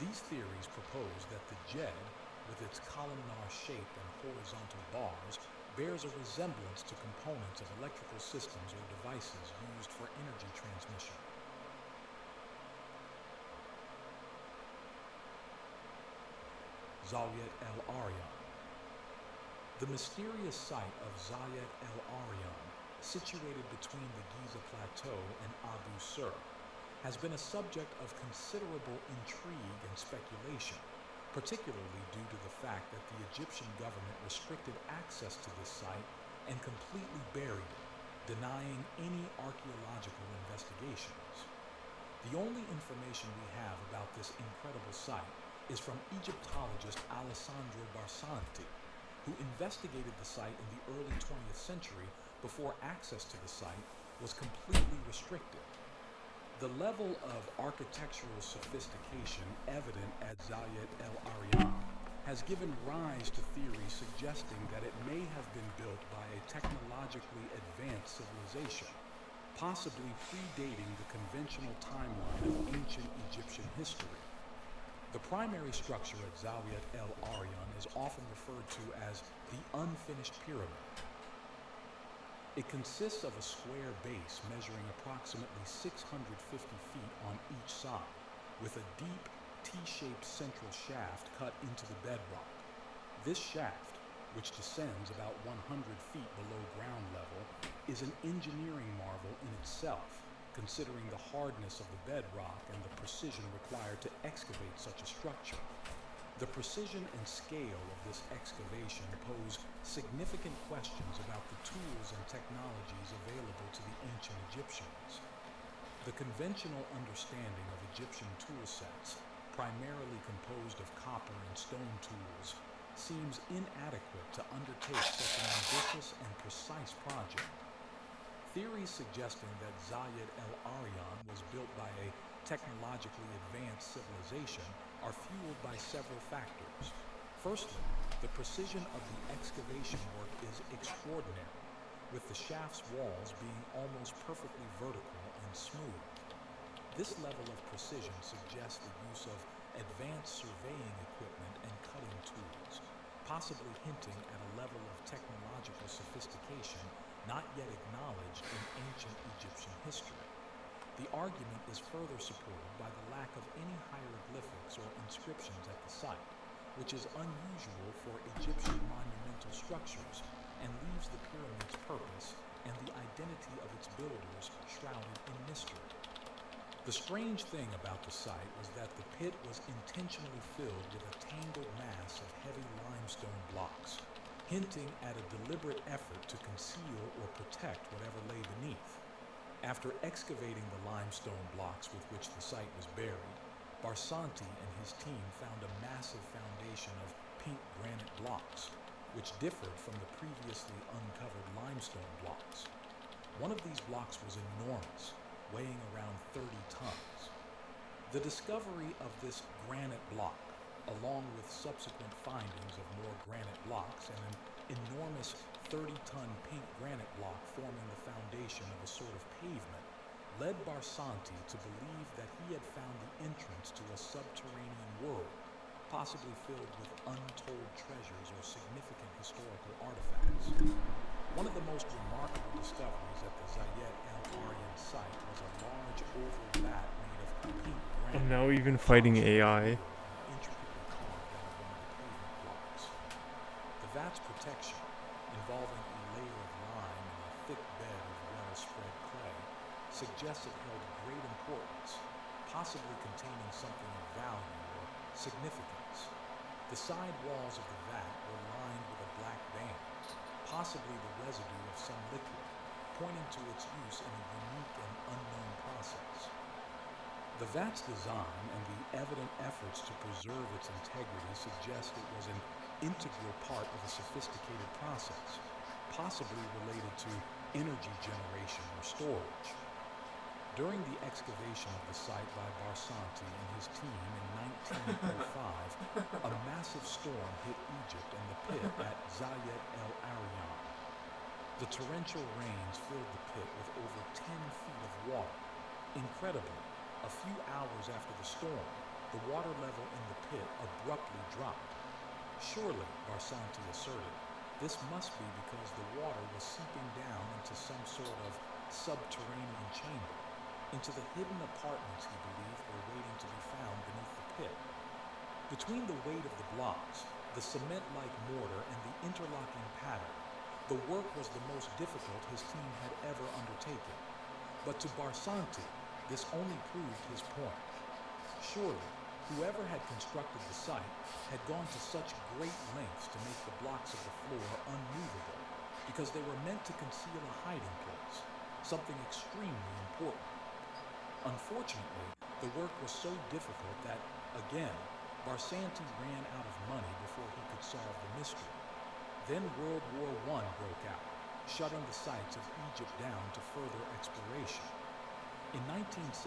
These theories propose that the Djed, with its columnar shape and horizontal bars, bears a resemblance to components of electrical systems or devices used for energy transmission. Zayat el-Aryan. The mysterious site of Zayat el-Aryan, situated between the Giza Plateau and Abu Sur, has been a subject of considerable intrigue and speculation, particularly due to the fact that the Egyptian government restricted access to this site and completely buried it, denying any archaeological investigations. The only information we have about this incredible site is from Egyptologist Alessandro Barsanti, who investigated the site in the early 20th century before access to the site was completely restricted. The level of architectural sophistication evident at Zayat el-Aryan has given rise to theories suggesting that it may have been built by a technologically advanced civilization, possibly predating the conventional timeline of ancient Egyptian history. The primary structure at Zayat el-Aryan is often referred to as the unfinished pyramid. It consists of a square base measuring approximately 650 feet on each side, with a deep, T-shaped central shaft cut into the bedrock. This shaft, which descends about 100 feet below ground level, is an engineering marvel in itself, considering the hardness of the bedrock and the precision required to excavate such a structure. The precision and scale of this excavation pose significant questions about the tools and technologies available to the ancient Egyptians. The conventional understanding of Egyptian tool sets, primarily composed of copper and stone tools, seems inadequate to undertake such an ambitious and precise project. Theories suggesting that Zayat el-Aryan was built by a technologically advanced civilization are fueled by several factors. Firstly, the precision of the excavation work is extraordinary, with the shaft's walls being almost perfectly vertical and smooth. This level of precision suggests the use of advanced surveying equipment and cutting tools, possibly hinting at a level of technological sophistication not yet acknowledged in ancient Egyptian history. The argument is further supported by the lack of any hieroglyphics or inscriptions at the site, which is unusual for Egyptian monumental structures and leaves the pyramid's purpose and the identity of its builders shrouded in mystery. The strange thing about the site was that the pit was intentionally filled with a tangled mass of heavy limestone blocks, hinting at a deliberate effort to conceal or protect whatever lay beneath. After excavating the limestone blocks with which the site was buried, Barsanti and his team found a massive foundation of pink granite blocks, which differed from the previously uncovered limestone blocks. One of these blocks was enormous, weighing around 30 tons. The discovery of this granite block, along with subsequent findings of more granite blocks and an enormous 30-ton pink granite block forming the foundation of a sort of pavement, led Barsanti to believe that he had found the entrance to a subterranean world, possibly filled with untold treasures or significant historical artifacts. One of the most remarkable discoveries at the Zayed El Aryan site was a large oval vat made of pink granite. And now even fighting AI. Intricately carved out of one of the pavement blocks. The vat's protection, involving a layer of lime and a thick bed of well-spread clay, suggests it held great importance, possibly containing something of value or significance. The side walls of the vat were lined with a black band, possibly the residue of some liquid, pointing to its use in a unique and unknown process. The vat's design and the evident efforts to preserve its integrity suggest it was an integral part of a sophisticated process, possibly related to energy generation or storage. During the excavation of the site by Barsanti and his team in 1905, a massive storm hit Egypt and the pit at Zayed El Aryan. The torrential rains filled the pit with over 10 feet of water. Incredibly, a few hours after the storm, the water level in the pit abruptly dropped. Surely, Barsanti asserted, this must be because the water was seeping down into some sort of subterranean chamber, into the hidden apartments he believed were waiting to be found beneath the pit. Between the weight of the blocks, the cement-like mortar, and the interlocking pattern, the work was the most difficult his team had ever undertaken. But to Barsanti, this only proved his point. Surely, whoever had constructed the site had gone to such great lengths to make the blocks of the floor unmovable, because they were meant to conceal a hiding place, something extremely important. Unfortunately, the work was so difficult that, again, Barsanti ran out of money before he could solve the mystery. Then World War I broke out, shutting the sites of Egypt down to further exploration. In 1917,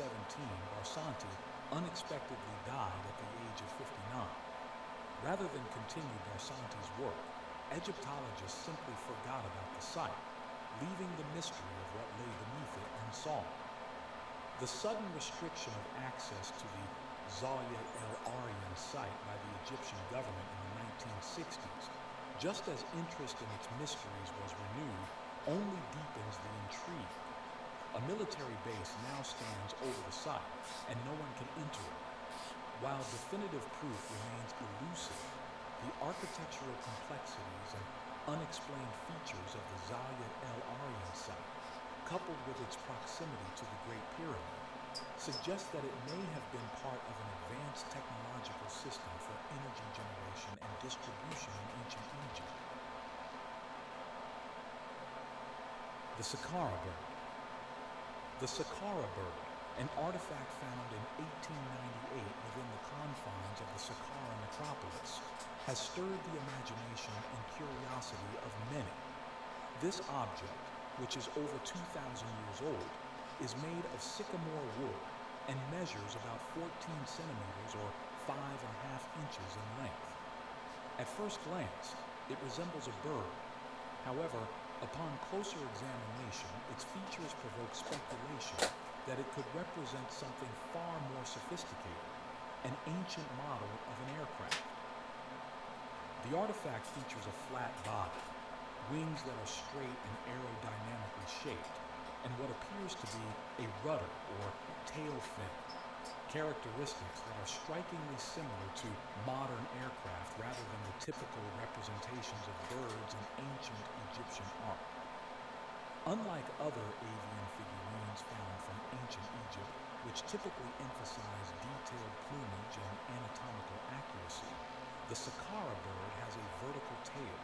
Barsanti unexpectedly died at the age of 59. Rather than continue Barsanti's work, Egyptologists simply forgot about the site, leaving the mystery of what lay beneath it unsolved. The sudden restriction of access to the Zayed El Aryan site by the Egyptian government in the 1960s, just as interest in its mysteries was renewed, only deepens the intrigue. A military base now stands over the site, and no one can enter it. While definitive proof remains elusive, the architectural complexities and unexplained features of the Zayed El Aryan site, coupled with its proximity to the Great Pyramid, suggest that it may have been part of an advanced technological system for energy generation and distribution in ancient Egypt. The Saqqara bird. The Saqqara bird, an artifact found in 1898 within the confines of the Saqqara necropolis, has stirred the imagination and curiosity of many. This object, which is over 2,000 years old, is made of sycamore wood and measures about 14 centimeters or 5.5 inches in length. At first glance, it resembles a bird. However, upon closer examination, its features provoke speculation that it could represent something far more sophisticated, an ancient model of an aircraft. The artifact features a flat body, wings that are straight and aerodynamically shaped, and what appears to be a rudder or tail fin, characteristics that are strikingly similar to modern aircraft rather than the typical representations of birds in ancient Egyptian art. Unlike other avian figurines found from ancient Egypt, which typically emphasize detailed plumage and anatomical accuracy, the Saqqara bird has a vertical tail,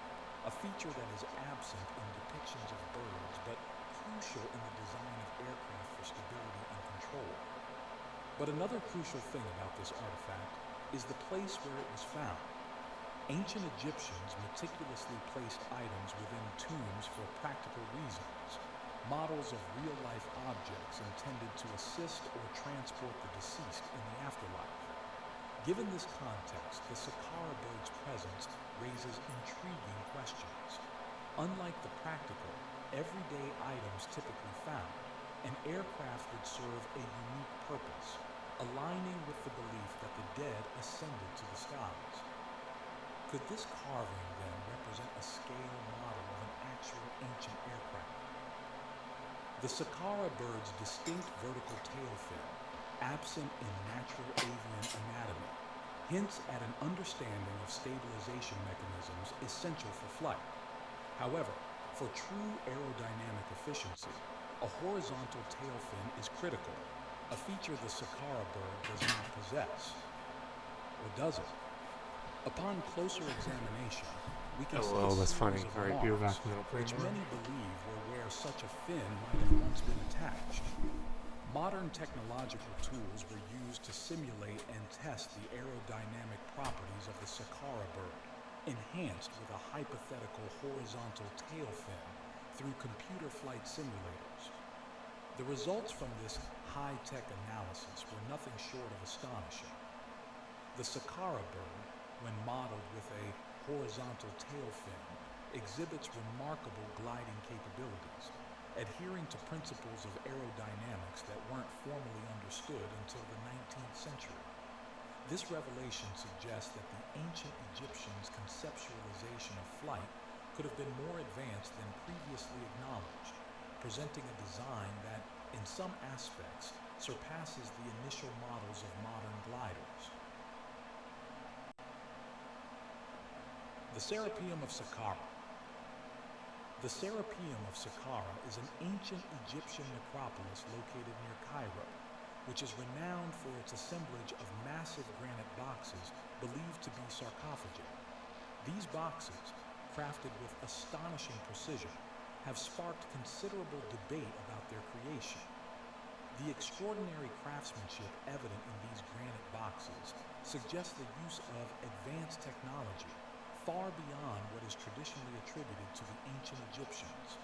a feature that is absent in depictions of birds but crucial in the design of aircraft for stability and control. But another crucial thing about this artifact is the place where it was found. Ancient Egyptians meticulously placed items within tombs for practical reasons, models of real-life objects intended to assist or transport the deceased in the afterlife. Given this context, the Saqqara bird's presence raises intriguing questions. Unlike the practical, everyday items typically found, an aircraft would serve a unique purpose, aligning with the belief that the dead ascended to the skies. Could this carving then represent a scale model of an actual ancient aircraft? The Saqqara bird's distinct vertical tail fin, absent in natural avian anatomy, hints at an understanding of stabilization mechanisms essential for flight. However, for true aerodynamic efficiency, a horizontal tail fin is critical, a feature the Saqqara bird does not possess. Or does it? Upon closer examination, we can see a that's funny. series of Alright, be marks, back now. which many believe were where such a fin might have once been attached. Modern technological tools were used to simulate and test the aerodynamic properties of the Saqqara bird, enhanced with a hypothetical horizontal tail fin through computer flight simulators. The results from this high-tech analysis were nothing short of astonishing. The Saqqara bird, when modeled with a horizontal tail fin, exhibits remarkable gliding capabilities, adhering to principles of aerodynamics that weren't formally understood until the 19th century. This revelation suggests that the ancient Egyptians' conceptualization of flight could have been more advanced than previously acknowledged, presenting a design that, in some aspects, surpasses the initial models of modern gliders. The Serapeum of Saqqara. The Serapeum of Saqqara is an ancient Egyptian necropolis located near Cairo, which is renowned for its assemblage of massive granite boxes believed to be sarcophagi. These boxes, crafted with astonishing precision, have sparked considerable debate about their creation. The extraordinary craftsmanship evident in these granite boxes suggests the use of advanced technology far beyond what is traditionally attributed to the ancient Egyptians.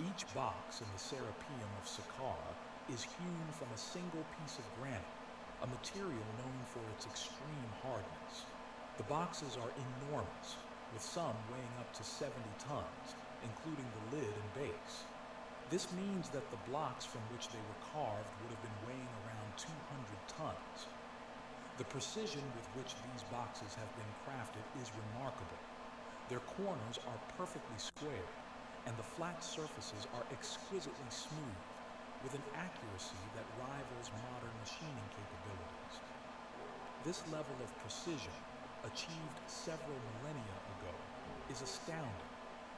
Each box in the Serapeum of Saqqara is hewn from a single piece of granite, a material known for its extreme hardness. The boxes are enormous, with some weighing up to 70 tons, including the lid and base. This means that the blocks from which they were carved would have been weighing around 200 tons. The precision with which these boxes have been crafted is remarkable. Their corners are perfectly square, and the flat surfaces are exquisitely smooth, with an accuracy that rivals modern machining capabilities. This level of precision, achieved several millennia ago, is astounding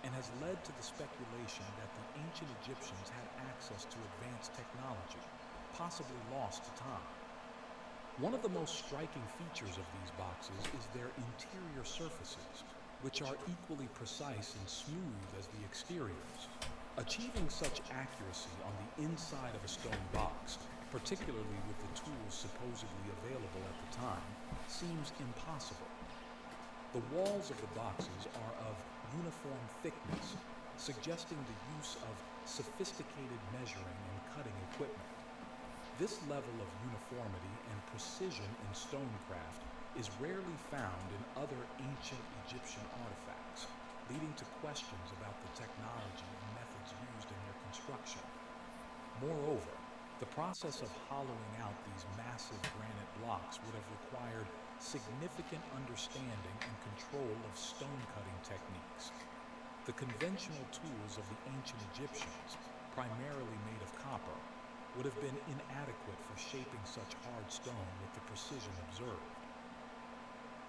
and has led to the speculation that the ancient Egyptians had access to advanced technology, possibly lost to time. One of the most striking features of these boxes is their interior surfaces, which are equally precise and smooth as the exteriors. Achieving such accuracy on the inside of a stone box, particularly with the tools supposedly available at the time, seems impossible. The walls of the boxes are of uniform thickness, suggesting the use of sophisticated measuring and cutting equipment. This level of uniformity and precision in stonecraft is rarely found in other ancient Egyptian artifacts, leading to questions about the technology and methods used in their construction. Moreover, The process of hollowing out these massive granite blocks would have required significant understanding and control of stone-cutting techniques. The conventional tools of the ancient Egyptians, primarily made of copper, would have been inadequate for shaping such hard stone with the precision observed.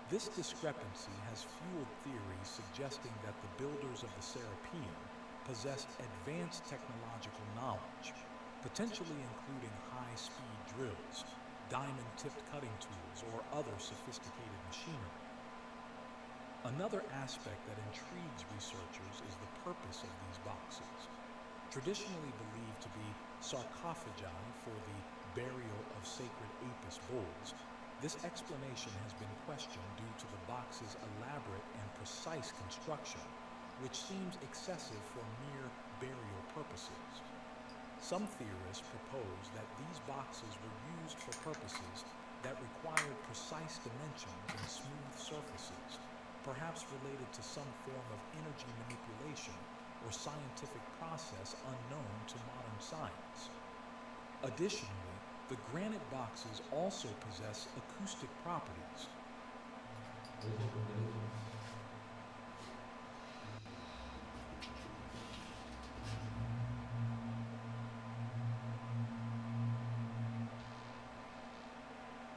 This discrepancy has fueled theories suggesting that the builders of the Serapeum possessed advanced technological knowledge, potentially including high-speed drills, diamond-tipped cutting tools, or other sophisticated machinery. Another aspect that intrigues researchers is the purpose of these boxes. Traditionally believed to be sarcophagi for the burial of sacred Apis bulls, this explanation has been questioned due to the box's elaborate and precise construction, which seems excessive for mere burial purposes. Some theorists propose that these boxes were used for purposes that required precise dimensions and smooth surfaces, perhaps related to some form of energy manipulation or scientific process unknown to modern science. Additionally, the granite boxes also possess acoustic properties.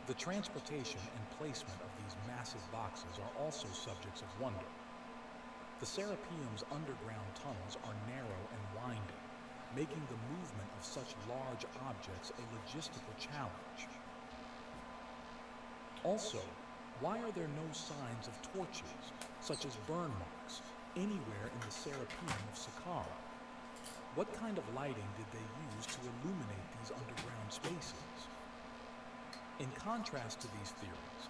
The transportation and placement of these massive boxes are also subjects of wonder. The Serapeum's underground tunnels are narrow and winding, making the movement of such large objects a logistical challenge. Also, why are there no signs of torches, such as burn marks, anywhere in the Serapeum of Saqqara? What kind of lighting did they use to illuminate these underground spaces? In contrast to these theories,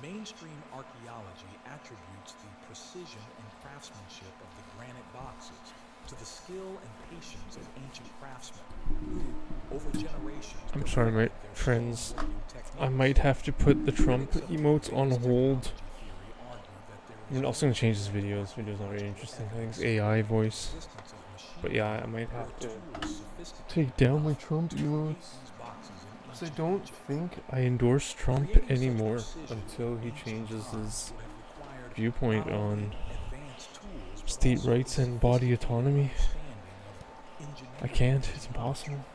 mainstream archaeology attributes the precision and craftsmanship of the granite boxes to the skill and patience of ancient craftsmen who, over generations... I'm sorry, my friends. I might have to put the Trump emotes on hold. I'm also going to change this video. This video's not very interesting. I think it's AI voice. But yeah, I might have to take down my Trump emotes. I don't think I endorse Trump anymore until he changes his viewpoint on state rights and body autonomy. I can't. It's impossible.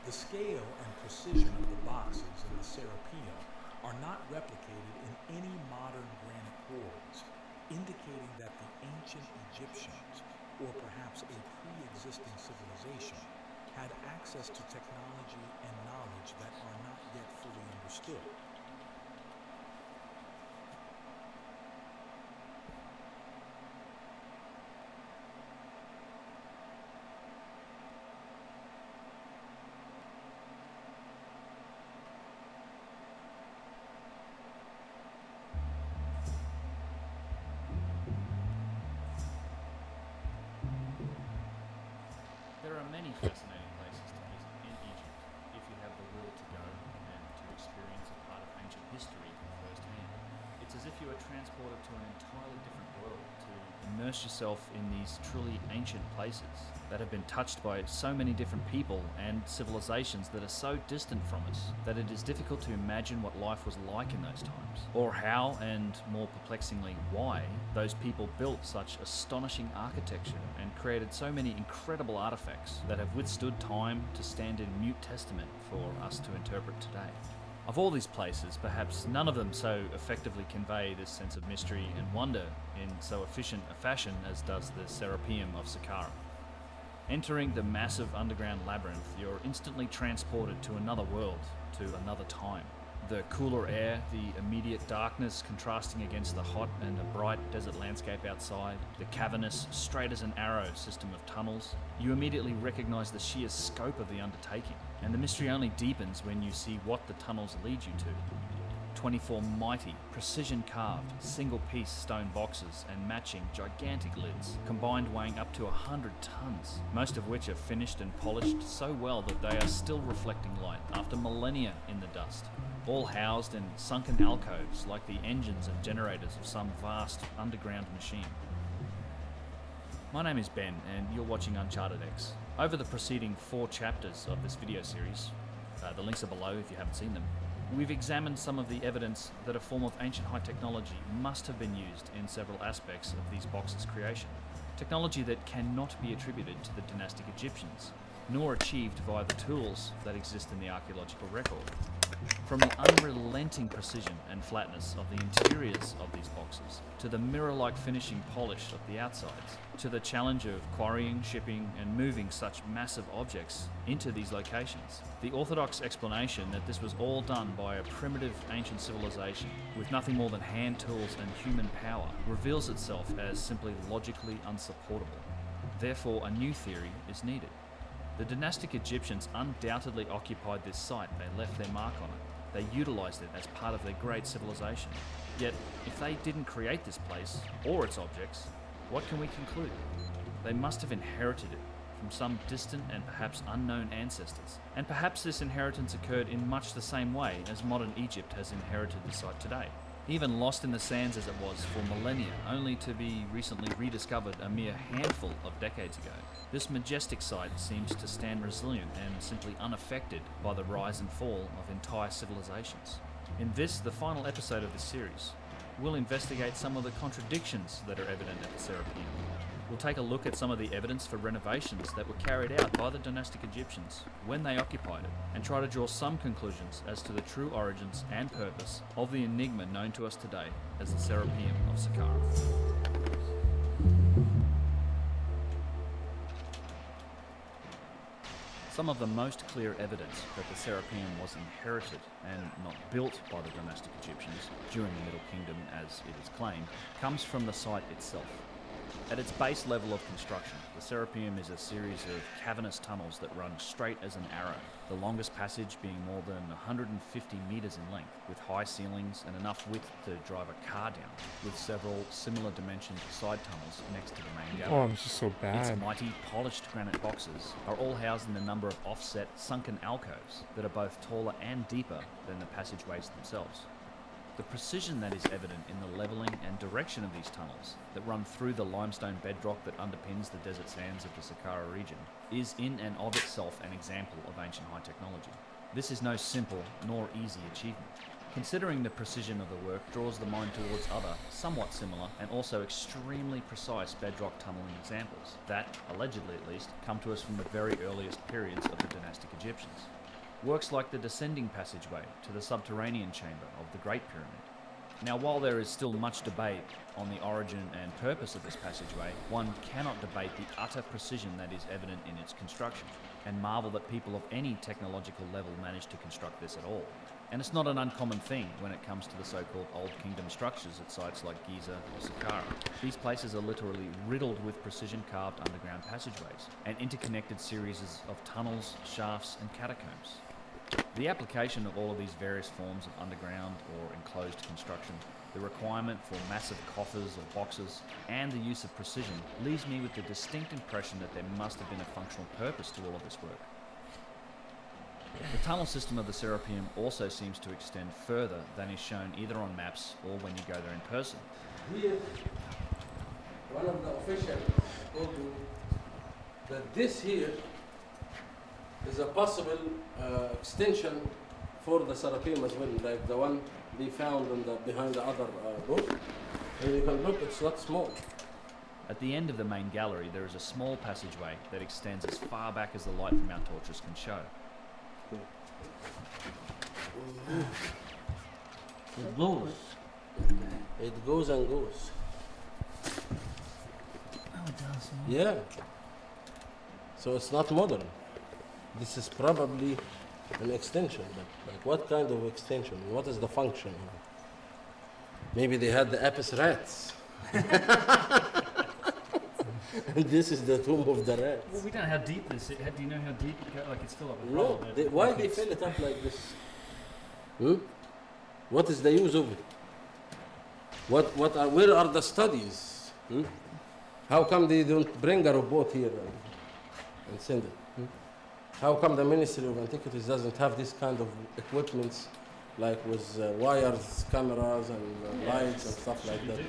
The scale and precision of the boxes in the Serapeum are not replicated in any modern granite quarries, indicating that the ancient Egyptians, or perhaps a pre-existing civilization, had access to technology and knowledge that are not yet fully understood. There are many fascinating places to visit in Egypt if you have the will to go and to experience a part of ancient history firsthand. It's as if you are transported to an entirely different world, to immerse yourself in these truly ancient places that have been touched by so many different people and civilizations that are so distant from us that it is difficult to imagine what life was like in those times, or how, and more perplexingly why, those people built such astonishing architecture and created so many incredible artifacts that have withstood time to stand in mute testament for us to interpret today. Of all these places, perhaps none of them so effectively convey this sense of mystery and wonder in so efficient a fashion as does the Serapeum of Saqqara. Entering the massive underground labyrinth, you're instantly transported to another world, to another time. The cooler air, the immediate darkness contrasting against the hot and the bright desert landscape outside, the cavernous, straight as an arrow system of tunnels, you immediately recognize the sheer scope of the undertaking, and the mystery only deepens when you see what the tunnels lead you to. 24 mighty, precision-carved, single-piece stone boxes and matching gigantic lids, combined weighing up to 100 tons, most of which are finished and polished so well that they are still reflecting light after millennia in the dust, all housed in sunken alcoves like the engines and generators of some vast underground machine. My name is Ben, and you're watching Uncharted X. Over the preceding 4 chapters of this video series, The links are below if you haven't seen them. We've examined some of the evidence that a form of ancient high technology must have been used in several aspects of these boxes' creation. Technology that cannot be attributed to the dynastic Egyptians, nor achieved via the tools that exist in the archaeological record. From the unrelenting precision and flatness of the interiors of these boxes, to the mirror-like finishing polish of the outsides, to the challenge of quarrying, shipping, and moving such massive objects into these locations, the orthodox explanation that this was all done by a primitive ancient civilization with nothing more than hand tools and human power reveals itself as simply logically unsupportable. Therefore, a new theory is needed. The dynastic Egyptians undoubtedly occupied this site. They left their mark on it. They utilized it as part of their great civilization. Yet, if they didn't create this place, or its objects, what can we conclude? They must have inherited it from some distant and perhaps unknown ancestors. And perhaps this inheritance occurred in much the same way as modern Egypt has inherited the site today. Even lost in the sands as it was for millennia, only to be recently rediscovered a mere handful of decades ago. This majestic site seems to stand resilient and simply unaffected by the rise and fall of entire civilizations. In this, the final episode of this series, we'll investigate some of the contradictions that are evident at the Serapeum. We'll take a look at some of the evidence for renovations that were carried out by the dynastic Egyptians when they occupied it, and try to draw some conclusions as to the true origins and purpose of the enigma known to us today as the Serapeum of Saqqara. Some of the most clear evidence that the Serapeum was inherited and not built by the dynastic Egyptians during the Middle Kingdom, as it is claimed, comes from the site itself. At its base level of construction, the Serapeum is a series of cavernous tunnels that run straight as an arrow, the longest passage being more than 150 metres in length, with high ceilings and enough width to drive a car down, with several similar dimensioned side tunnels next to the main gallery. Oh, I'm just so bad. Its mighty polished granite boxes are all housed in a number of offset sunken alcoves that are both taller and deeper than the passageways themselves. The precision that is evident in the levelling and direction of these tunnels that run through the limestone bedrock that underpins the desert sands of the Saqqara region is in and of itself an example of ancient high technology. This is no simple nor easy achievement. Considering the precision of the work draws the mind towards other, somewhat similar and also extremely precise bedrock tunnelling examples that, allegedly at least, come to us from the very earliest periods of the dynastic Egyptians. Works like the descending passageway to the subterranean chamber of the Great Pyramid. Now, while there is still much debate on the origin and purpose of this passageway, one cannot debate the utter precision that is evident in its construction, and marvel that people of any technological level managed to construct this at all. And it's not an uncommon thing when it comes to the so-called Old Kingdom structures at sites like Gyges or Saqqara. These places are literally riddled with precision-carved underground passageways and interconnected series of tunnels, shafts, and catacombs. The application of all of these various forms of underground or enclosed construction, the requirement for massive coffers or boxes, and the use of precision leaves me with the distinct impression that there must have been a functional purpose to all of this work. The tunnel system of the Serapeum also seems to extend further than is shown either on maps or when you go there in person. Here, one of the officials told me that this here is a possible extension for the Serapeum as well, like the one they found behind the other book. And you can look, it's not small. At the end of the main gallery, there is a small passageway that extends as far back as the light from our torches can show. It goes. It goes and goes. Oh, it does. Yeah. So it's not modern. This is probably an extension. But like, what kind of extension? What is the function? Maybe they had the Apis rats. And this is the tomb of the rats. Well, we don't know how deep this is. Do you know how deep it goes? Like it's filled up with No, rubble. why they fill it up like this? What is the use of it? Where are the studies? How come they don't bring a robot here and send it? How come the Ministry of Antiquities doesn't have this kind of equipments, like with wires, cameras, and lights and stuff like that?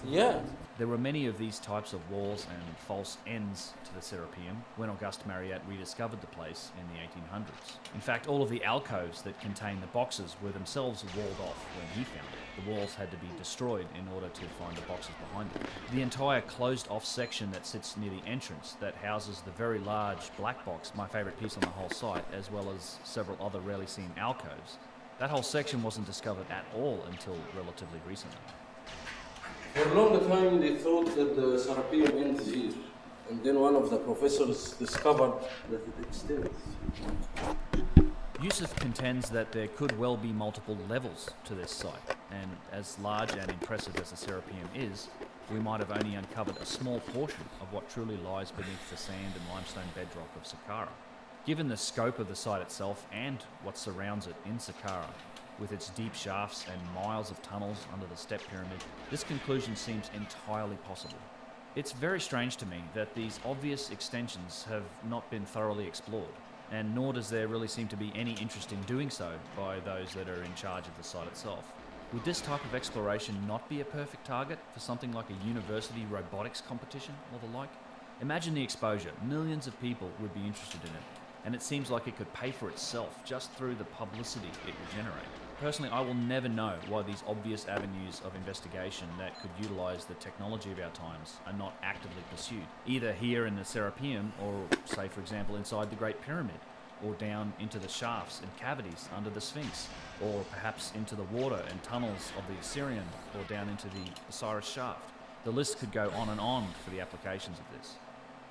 Yeah. There were many of these types of walls and false ends to the Serapeum when Auguste Mariette rediscovered the place in the 1800s. In fact, all of the alcoves that contain the boxes were themselves walled off when he found it. The walls had to be destroyed in order to find the boxes behind it. The entire closed-off section that sits near the entrance that houses the very large black box, my favourite piece on the whole site, as well as several other rarely seen alcoves, that whole section wasn't discovered at all until relatively recently. For a long time, they thought that the Serapeum ends here, and then one of the professors discovered that it extends. Yusuf contends that there could well be multiple levels to this site, and as large and impressive as the Serapeum is, we might have only uncovered a small portion of what truly lies beneath the sand and limestone bedrock of Saqqara. Given the scope of the site itself and what surrounds it in Saqqara, with its deep shafts and miles of tunnels under the step pyramid, this conclusion seems entirely possible. It's very strange to me that these obvious extensions have not been thoroughly explored, and nor does there really seem to be any interest in doing so by those that are in charge of the site itself. Would this type of exploration not be a perfect target for something like a university robotics competition or the like? Imagine the exposure. Millions of people would be interested in it, and it seems like it could pay for itself just through the publicity it would generate. Personally, I will never know why these obvious avenues of investigation that could utilise the technology of our times are not actively pursued, either here in the Serapeum or, say, for example, inside the Great Pyramid, or down into the shafts and cavities under the Sphinx, or perhaps into the water and tunnels of the Assyrian, or down into the Osiris shaft. The list could go on and on for the applications of this.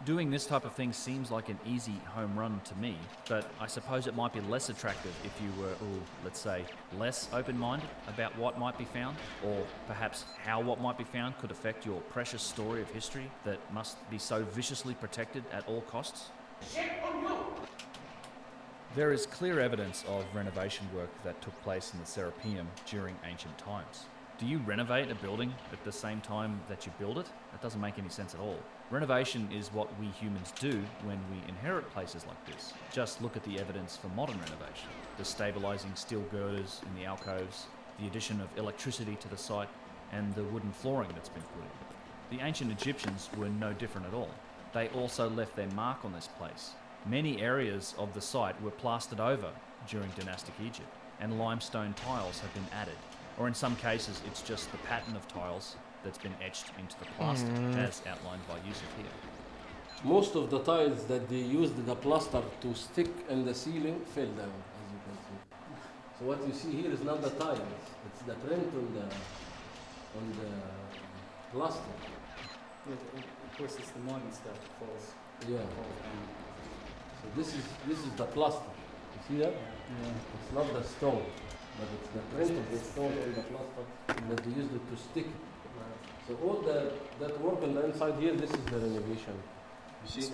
Doing this type of thing seems like an easy home run to me, but I suppose it might be less attractive if you were, let's say, less open-minded about what might be found, or perhaps how what might be found could affect your precious story of history that must be so viciously protected at all costs. There is clear evidence of renovation work that took place in the Serapeum during ancient times. Do you renovate a building at the same time that you build it? That doesn't make any sense at all. Renovation is what we humans do when we inherit places like this. Just look at the evidence for modern renovation. The stabilising steel girders in the alcoves, the addition of electricity to the site, and the wooden flooring that's been put in. The ancient Egyptians were no different at all. They also left their mark on this place. Many areas of the site were plastered over during dynastic Egypt, and limestone tiles have been added. Or in some cases, it's just the pattern of tiles that's been etched into the plaster, as outlined by Yusuf here. Most of the tiles that they used the plaster to stick in the ceiling fell down, as you can see. So what you see here is not the tiles; it's the print on the plaster. Yeah, of course, it's the modern stuff that falls. Yeah. Falls down. So this is the plaster. You see that? Yeah. It's not the stone, but it's the print of the stone on the plaster that they used it to stick it. So all that work on the inside here, this is the renovation. You see?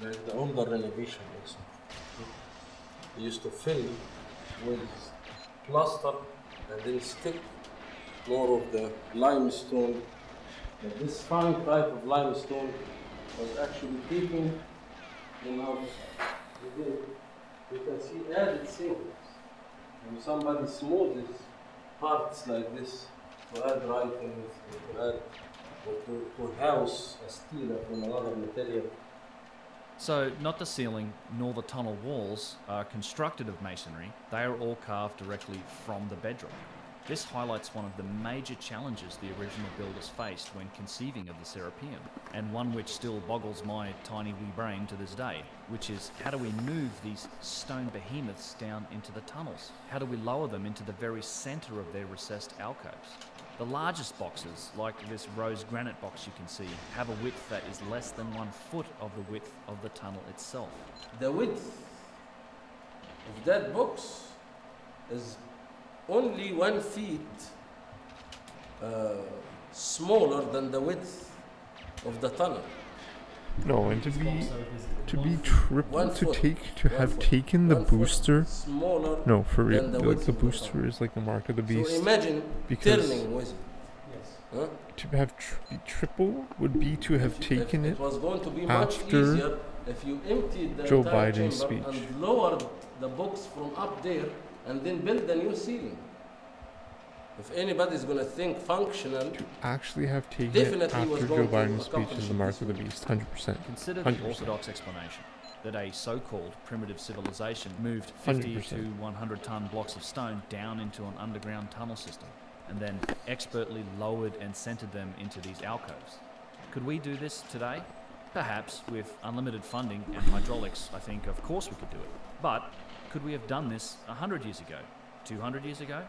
The older renovation also. They used to fill with plaster and then stick more of the limestone. But this fine type of limestone was actually taken in our within. You can see added things. When somebody smooths parts like this to add writings, to add or to house a stela from another material. So, not the ceiling nor the tunnel walls are constructed of masonry, they are all carved directly from the bedrock. This highlights one of the major challenges the original builders faced when conceiving of the Serapeum, and one which still boggles my tiny wee brain to this day, which is how do we move these stone behemoths down into the tunnels? How do we lower them into the very centre of their recessed alcoves? The largest boxes, like this rose granite box you can see, have a width that is less than 1 foot of the width of the tunnel itself. The width of that box is only 1 feet smaller than the width of the tunnel. No, and to be triple, 1 foot. to have taken the 1 foot booster. smaller No, for real, than the the width of the booster tunnel. is like the mark of the beast. So imagine because turning with it. Yes. Huh? to have be triple would be to have taken It it was going to be much after easier if you emptied the Joe entire Biden's chamber speech. and lowered the box from up there and then build a new ceiling. If anybody's going to think functional, Actually have taken it definitely was after going Joe to Biden's speech accomplish is the mark of the beast, 100%. Consider 100%. the orthodox explanation that a so-called primitive civilization moved 50 100%. to 100-ton blocks of stone down into an underground tunnel system and then expertly lowered and centered them into these alcoves. Could we do this today? Perhaps with unlimited funding and hydraulics. I think of course we could do it. But could we have done this 100 years ago? 200 years ago?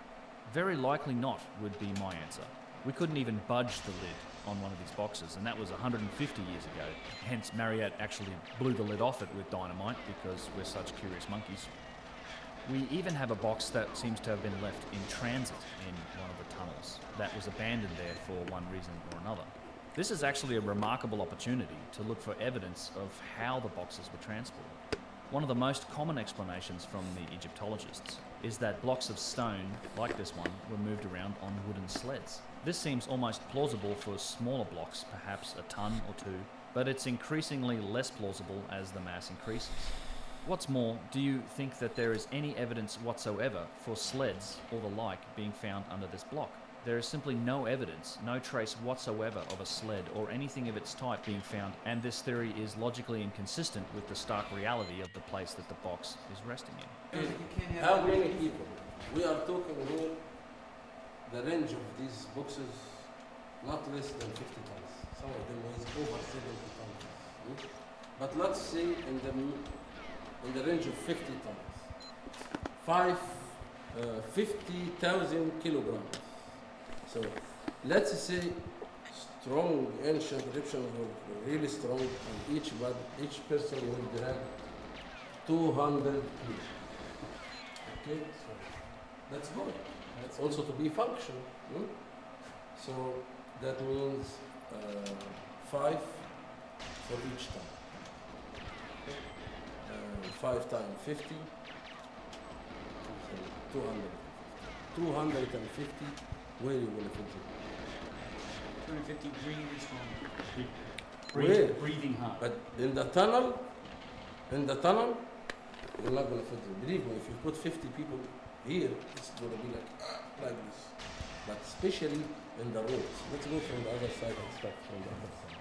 Very likely not, would be my answer. We couldn't even budge the lid on one of these boxes, and that was 150 years ago. Hence, Marriott actually blew the lid off it with dynamite because we're such curious monkeys. We even have a box that seems to have been left in transit in one of the tunnels that was abandoned there for one reason or another. This is actually a remarkable opportunity to look for evidence of how the boxes were transported. One of the most common explanations from the Egyptologists is that blocks of stone, like this one, were moved around on wooden sleds. This seems almost plausible for smaller blocks, perhaps a ton or two, but it's increasingly less plausible as the mass increases. What's more, do you think that there is any evidence whatsoever for sleds or the like being found under this block? There is simply no evidence, no trace whatsoever of a sled or anything of its type being found, and this theory is logically inconsistent with the stark reality of the place that the box is resting in. how many people? We are talking here, the range of these boxes, not less than 50 tons. Some of them weighs over 70 tons. But let's say in the range of 50 tons. 50,000 kilograms. So let's say strong ancient Egyptians were really strong, and each person will drag 200 kilos. Okay, so that's good. That's also to be functional. So that means 5 for each ton. 5 times 50, so 200. 250. Where you will fit it? 250 breathes from Where? breathing hard. But in the tunnel, you're not going to fit it. Believe me, if you put 50 people here, it's going to be like this. But especially in the roads. Let's go from the other side and start from the other side.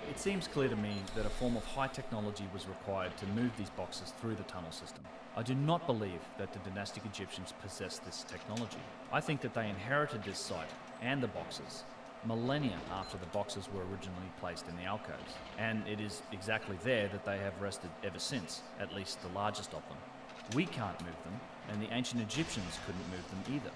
It seems clear to me that a form of high technology was required to move these boxes through the tunnel system. I do not believe that the dynastic Egyptians possessed this technology. I think that they inherited this site and the boxes millennia after the boxes were originally placed in the alcoves, and it is exactly there that they have rested ever since, at least the largest of them. We can't move them, and the ancient Egyptians couldn't move them either.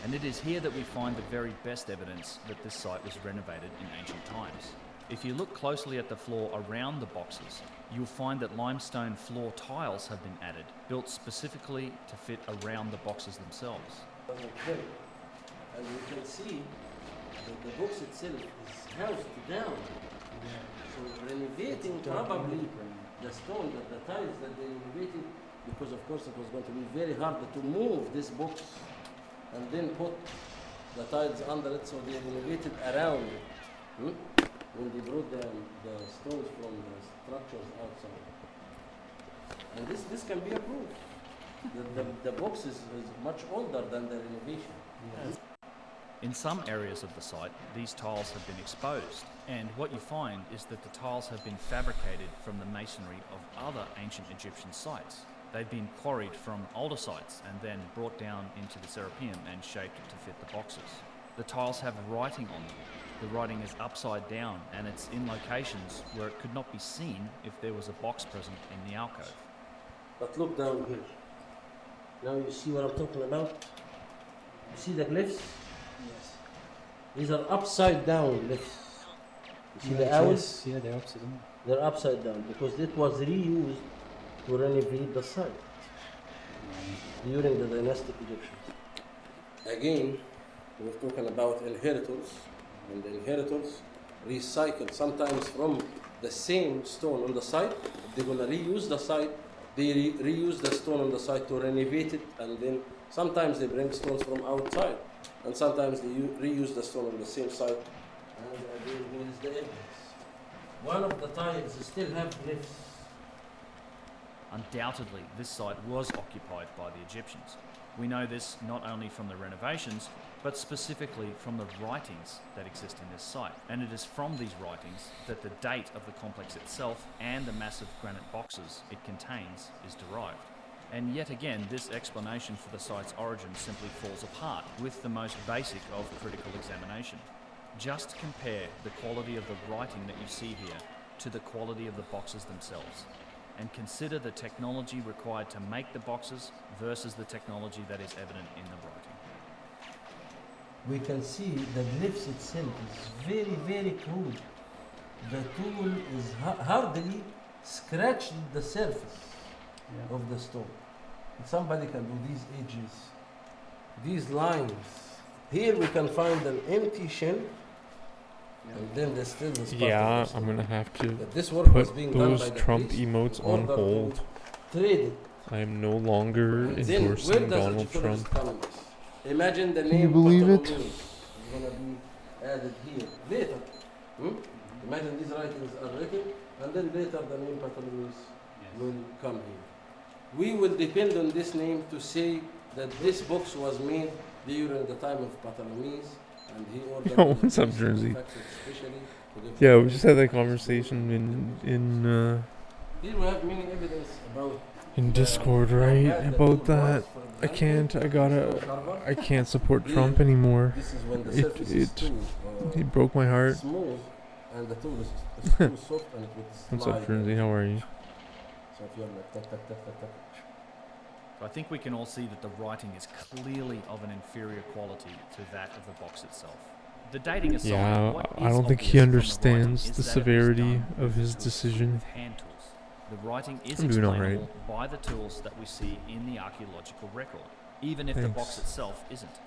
And it is here that we find the very best evidence that this site was renovated in ancient times. If you look closely at the floor around the boxes, you'll find that limestone floor tiles have been added, built specifically to fit around the boxes themselves. And you can see that the box itself is housed down. So renovating probably the stone, the tiles that they renovated, because of course it was going to be very hard to move this box and then put the tiles under it, so they renovated around it. When they brought the stones from the structures outside. And this can be a proof. The box is much older than the renovation. Yes. In some areas of the site, these tiles have been exposed, and what you find is that the tiles have been fabricated from the masonry of other ancient Egyptian sites. They've been quarried from older sites and then brought down into the Serapeum and shaped to fit the boxes. The tiles have writing on them. The writing is upside down, and it's in locations where it could not be seen if there was a box present in the alcove. But look down here. Now you see what I'm talking about? You see the glyphs? Yes. These are upside down glyphs. You see the owls? Yeah, they're upside down. They're upside down because it was reused to renovate the site during the dynastic Egyptians. Again, we're talking about inheritors, and the inheritors recycle sometimes from the same stone on the site. They're going to reuse the site. They reuse the stone on the site to renovate it, and then sometimes they bring stones from outside, and sometimes they reuse the stone on the same site. And there is the evidence. One of the tiles still have glyphs. Undoubtedly, this site was occupied by the Egyptians. We know this not only from the renovations, but specifically from the writings that exist in this site. And it is from these writings that the date of the complex itself and the massive granite boxes it contains is derived. And yet again, this explanation for the site's origin simply falls apart with the most basic of critical examination. Just compare the quality of the writing that you see here to the quality of the boxes themselves, and consider the technology required to make the boxes versus the technology that is evident in the writing. We can see the glyphs itself is very, very crude. The tool is hardly scratched the surface of the stone. Somebody can do these edges, these lines. Here we can find an empty shell, and then there's still the spark. Yeah, I'm gonna have to This work was put being done those by the Trump police emotes in on order to hold. trade it. I am no longer And then where endorsing does Donald it Trump. come? Imagine the Can name you believe it? Ptolemy is gonna be added here later. Imagine these writings are written, and then later the name Ptolemy will come here. We will depend on this name to say that this box was made during the time of Ptolemy's, and he ordered. Yo, what's up, Jersey? Yeah, we just had that conversation in Here we have many evidence about Discord, right? About that. I can't support Trump anymore. This is when the surface is too He broke my heart. smooth, and the tool is too soft, and it would What's up, slide. Jersey? How are you? So if you're like tuck, tuck, tuck, tuck, tuck. So I think we can all see that the writing is clearly of an inferior quality to that of the box itself. The dating aside, Yeah, what I is don't think obvious he from the understands writing the is that it was severity done of his with decision. with hand tools. The writing is I'm doing all explainable by the tools that we see in the archaeological record, even if the box Thanks. itself isn't.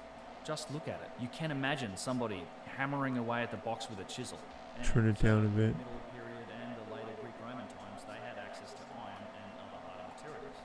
Just look at it. You can imagine somebody hammering away at the box with a chisel. And Turn it down a in bit. the Middle Period and the later Greek-Roman times, they had access to iron and other harder materials.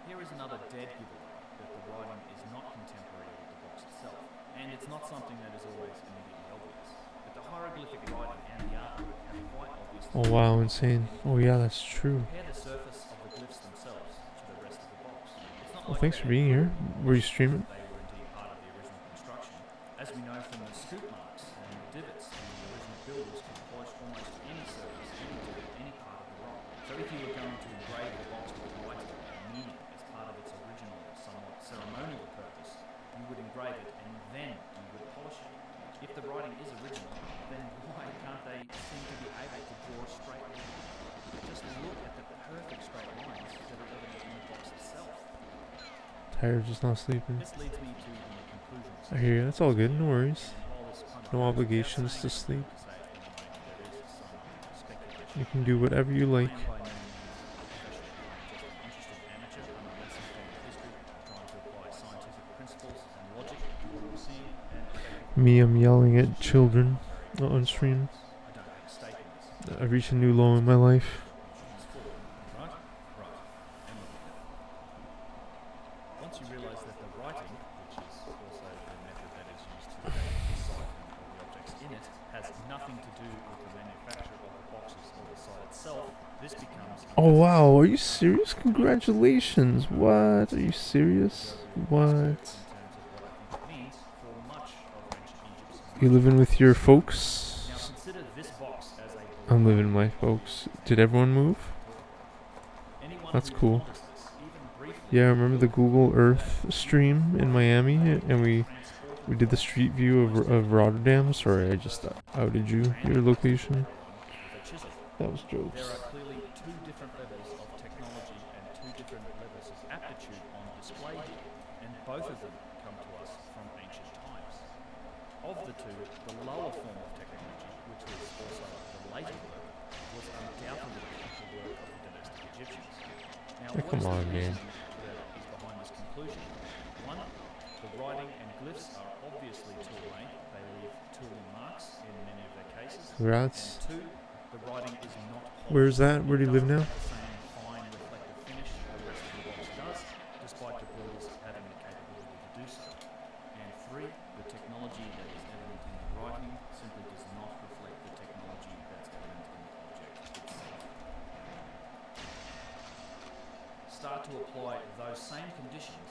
Here is another dead giveaway that the writing is not contemporary with the box itself, and it's not something that is always immediately obvious. But the hieroglyphic writing and the artwork have quite obviously. Oh wow, insane. Oh yeah, that's true. Compare the surface of the glyphs themselves to the rest of the box. It's not Well, like thanks they for being here. Were you streaming? they were indeed part of the original construction, as we know from the scoop marks and the divots. The original builders could polish almost any surface, any divot, any part of the rock. So if you were going to engrave the box with writing and meaning as part of its original, somewhat ceremonial purpose, you would engrave it and then you would polish it. If the writing is original, then why can't they seem to be able to draw a straight line? Just look at the perfect straight lines that are evident in the box itself. Tired, just not sleeping. This leads me to the conclusions. I hear you. That's all good. No worries. And while this kind of No goes obligations without to saying, sleep. there is some speculation. You can do whatever you like. I am by no means a professional. I'm just an interested amateur. I'm a lesson from history, trying to apply scientific principles and logic to what I'm seeing. And Me, I'm yelling at children on stream. I don't have a stake in this. I've reached a new low in my life. Right? Right. And look at that. Once you realise that the writing, which is also the method that is used to date the site and all the objects in it, has nothing to do with the manufacture of the boxes or the site itself, this becomes... Oh wow, are you serious? Congratulations. What? Are you serious? What? You living with your folks? Now consider this box as a... I'm living with my folks. Did everyone move? Anyone That's who cool. wanders this, even briefly, Yeah, I remember the Google Earth stream in Miami, and we did the street view of Rotterdam. Sorry, I just outed you. Your location. with a chisel. That was jokes. There are clearly two different levels of technology and two different levels of aptitude on display here, and both of them come to us from ancient times. Of the two, the lower form of technology, which was also the later work, was undoubtedly the work of the dynastic Egyptians. Now, Oh, what come is the on, man. reasoning that is behind this conclusion? One, the writing and glyphs are obviously tool made. They leave tooling marks in many of their cases. Congrats. And two, the writing is not polished. Where's that? Where do you live now? The same fine reflective finish the rest of the box does, despite the builders having the capability to do so. And three, the technology that is evident in the writing simply does not reflect the technology that's evident in the object itself. Start to apply those same conditions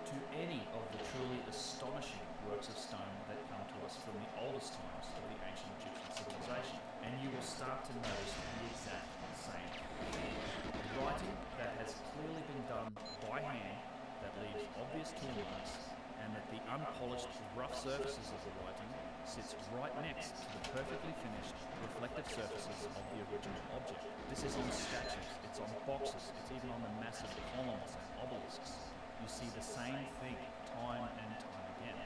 to any of the truly astonishing works of stone that come to us from the oldest times of the ancient Egyptian civilization, and you will start to notice the exact same thing. Writing that has clearly been done by hand, that leaves obvious tool marks, and that the unpolished, rough surfaces of the writing sits right next to the perfectly finished, reflective surfaces of the original object. This is on statues, it's on boxes, it's even on the massive columns and obelisks. You see the same thing time and time again.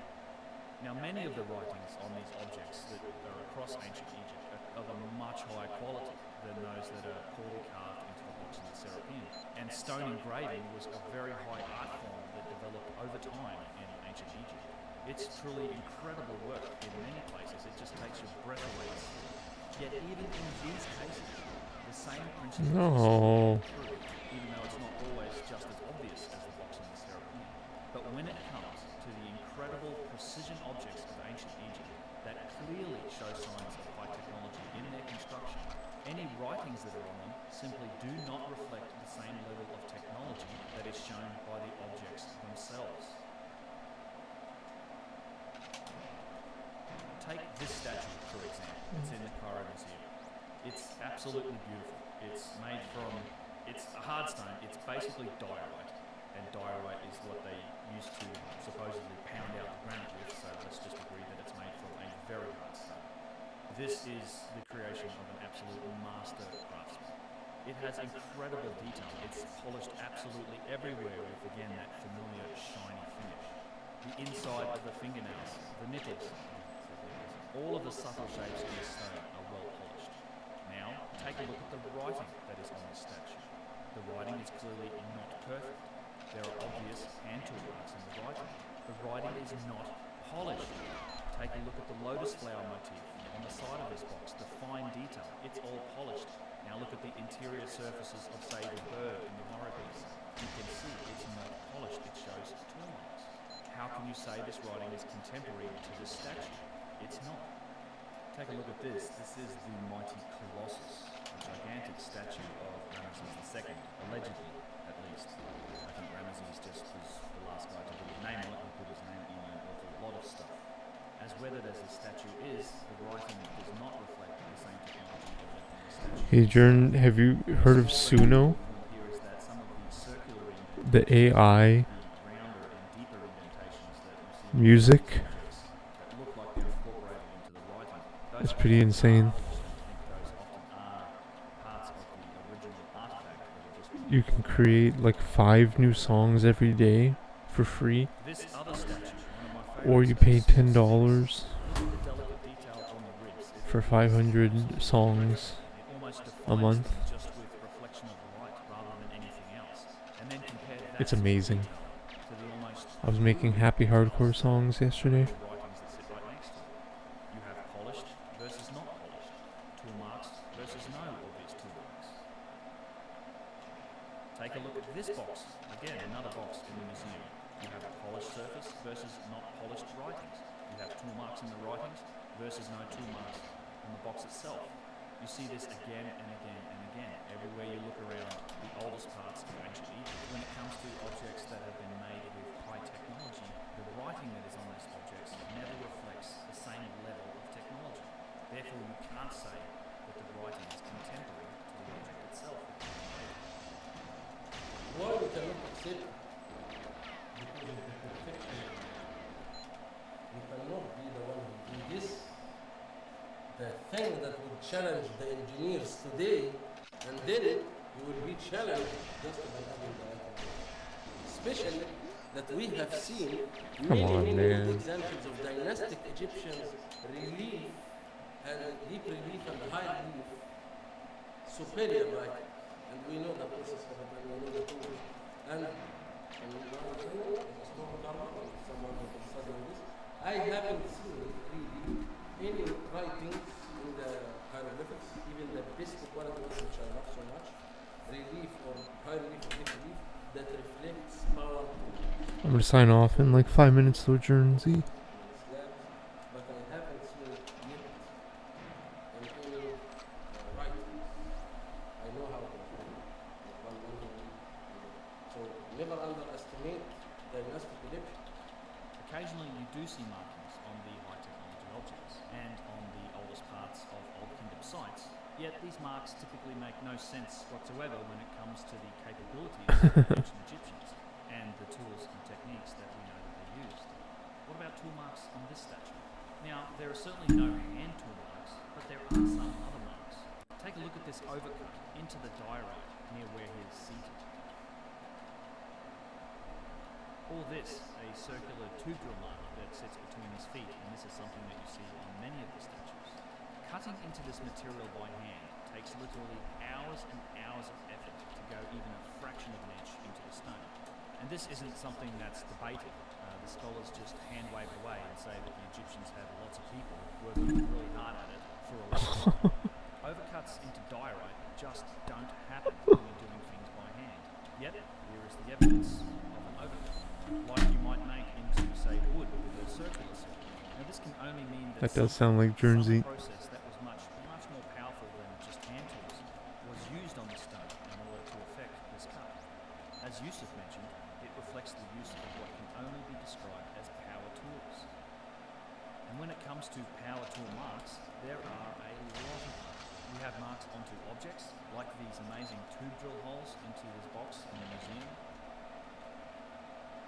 Now, many of the writings on these objects that are across ancient Egypt are of a much higher quality than those that are poorly carved into the blocks in the Serapeum. And stone engraving was a very high art form that developed over time in ancient Egypt. It's truly incredible work in many places. It just takes your breath away. Yet even in these cases, the same principles are true, even though it's not always just as obvious as the box in the Serapeum. But when it comes to the incredible precision objects of ancient Egypt that clearly show signs of high technology in their construction, any writings that are on them simply do not reflect the same level of technology that is shown by the objects themselves. Take this statue, for example. It's in the Cairo Museum. It's absolutely beautiful. It's made from, it's a hard stone. It's basically diorite. And diorite is what they used to supposedly pound out the granite with, so let's just agree that it's made from a very hard stone. This is the creation of an absolute master craftsman. It has incredible detail. It's polished absolutely everywhere with, again, that familiar shiny finish. The inside of the fingernails, the nipples, all of the subtle shapes in the stone are well polished. Now, take a look at the writing that is on this statue. The writing is clearly not perfect. There are obvious hand tool marks in the writing. The writing is not polished. Take a look at the lotus flower motif on the side of this box, the fine detail. It's all polished. Now look at the interior surfaces of, say, the bird in the hieroglyphs. You can see it's not polished. It shows tool marks. How can you say this writing is contemporary to this statue? It's not. Take a look at this. This is the mighty Colossus, a gigantic statue of Ramesses II, allegedly, at least. I think Ramesses just was the last guy to put his name on it and put his name on an awful lot of stuff. As weathered as the statue is, the writing does not reflect the same technology that left on the statue. Hey, Jern, have you heard of Suno? The AI music? It's pretty insane. You can create like 5 new songs every day for free, or you pay $10 for 500 songs a month. It's amazing. I was making happy hardcore songs yesterday. Take a look at this box. Again, another box in the museum. You have a polished surface versus not polished writings. You have tool marks in the writings versus no tool marks on the box itself. You see this again and again and again. Everywhere you look around the oldest parts of ancient Egypt. When it comes to objects that have been made with high technology, the writing that is on these objects never reflects the same level of technology. Therefore, you can't say that the writing is contemporary to the object itself. Why we cannot accept? Because of the perfection. You cannot be the one who do this. The thing that would challenge the engineers today and did it, you will be challenged just by having the item. Especially that we have seen many examples of dynastic Egyptians relief and deep relief and high relief superior writing. And we know the process of it, and we know the tools. And someone who is studying this, I haven't seen really any writings in the hieroglyphics, even the best quality ones which I love so much, relief or high relief or deep relief, that reflects power. I'm gonna sign off in like 5 minutes though, Jersey. But I haven't seen it yet in any writing. I know how to do it. So never underestimate dynastic Egypt. sites, yet these marks typically make no sense whatsoever when it comes to the capabilities of the ancient Egyptians and the tools and techniques that we know that they used. What about tool marks on this statue? Now, there are certainly no hand tool marks, but there are some other marks. Take a look at this overcut into the diorite near where he is seated. Or this, a circular tubular mark that sits between his feet, and this is something that you see on many of the statues. Cutting into this material by hand takes literally hours and hours of effort to go even a fraction of an inch into the stone. And this isn't something that's debated. The scholars just hand wave away and say that the Egyptians had lots of people working really hard at it for a long time. Overcuts into diorite just don't happen when you're doing things by hand. Yet, here is the evidence of an overcut, like you might make into, say, wood with a circular saw. Now, this can only mean That does sound like Jersey. some process that was much more powerful than just hand tools was used on the stone in order to effect this cut. As Yusuf mentioned, it reflects the use of what can only be described as power tools. And when it comes to power tool marks, there are a lot of them. We have marks onto objects, like these amazing tube drill holes into this box in the museum.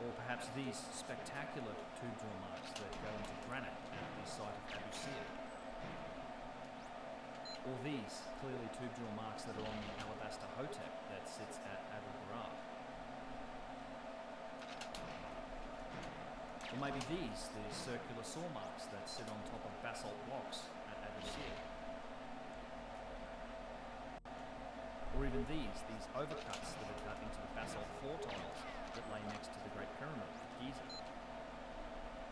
Or perhaps these spectacular tube drill marks that go into granite at the site of Abu Sir. Or these, clearly tube drill marks that are on the alabaster hotep that sits at Abu Ghraib. Or maybe these, the circular saw marks that sit on top of basalt blocks at Abu Sir. Or even these overcuts that are cut into the basalt floor tiles that lay next to the Great Pyramid at Gyges.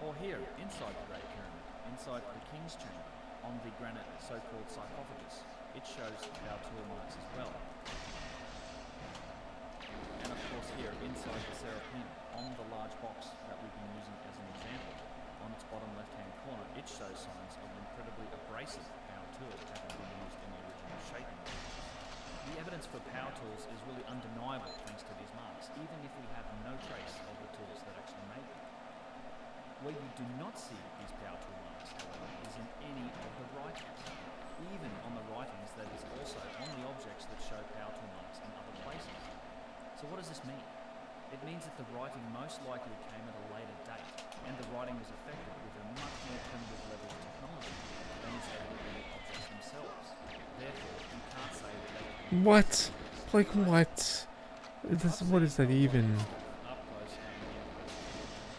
Or here, inside the Great Pyramid, inside the King's Chamber, on the granite so-called sarcophagus, it shows power tool marks as well. And of course here, inside the Serapeum, on the large box that we've been using as an example, on its bottom left-hand corner, it shows signs of an incredibly abrasive power tool having been used in the original shaping. The evidence for power tools is really undeniable thanks to these marks, even if we have no trace of the tools that actually made them. Where you do not see these power tool marks, however, is in any of the writings. Even on the writings that is also on the objects that show power tool marks in other places. So what does this mean? It means that the writing most likely came at a later date, and the writing was effected with a much more primitive level of technology than is evident in the objects themselves. Therefore, you can't say that they... What? Like what? What is that even? Up close and near close.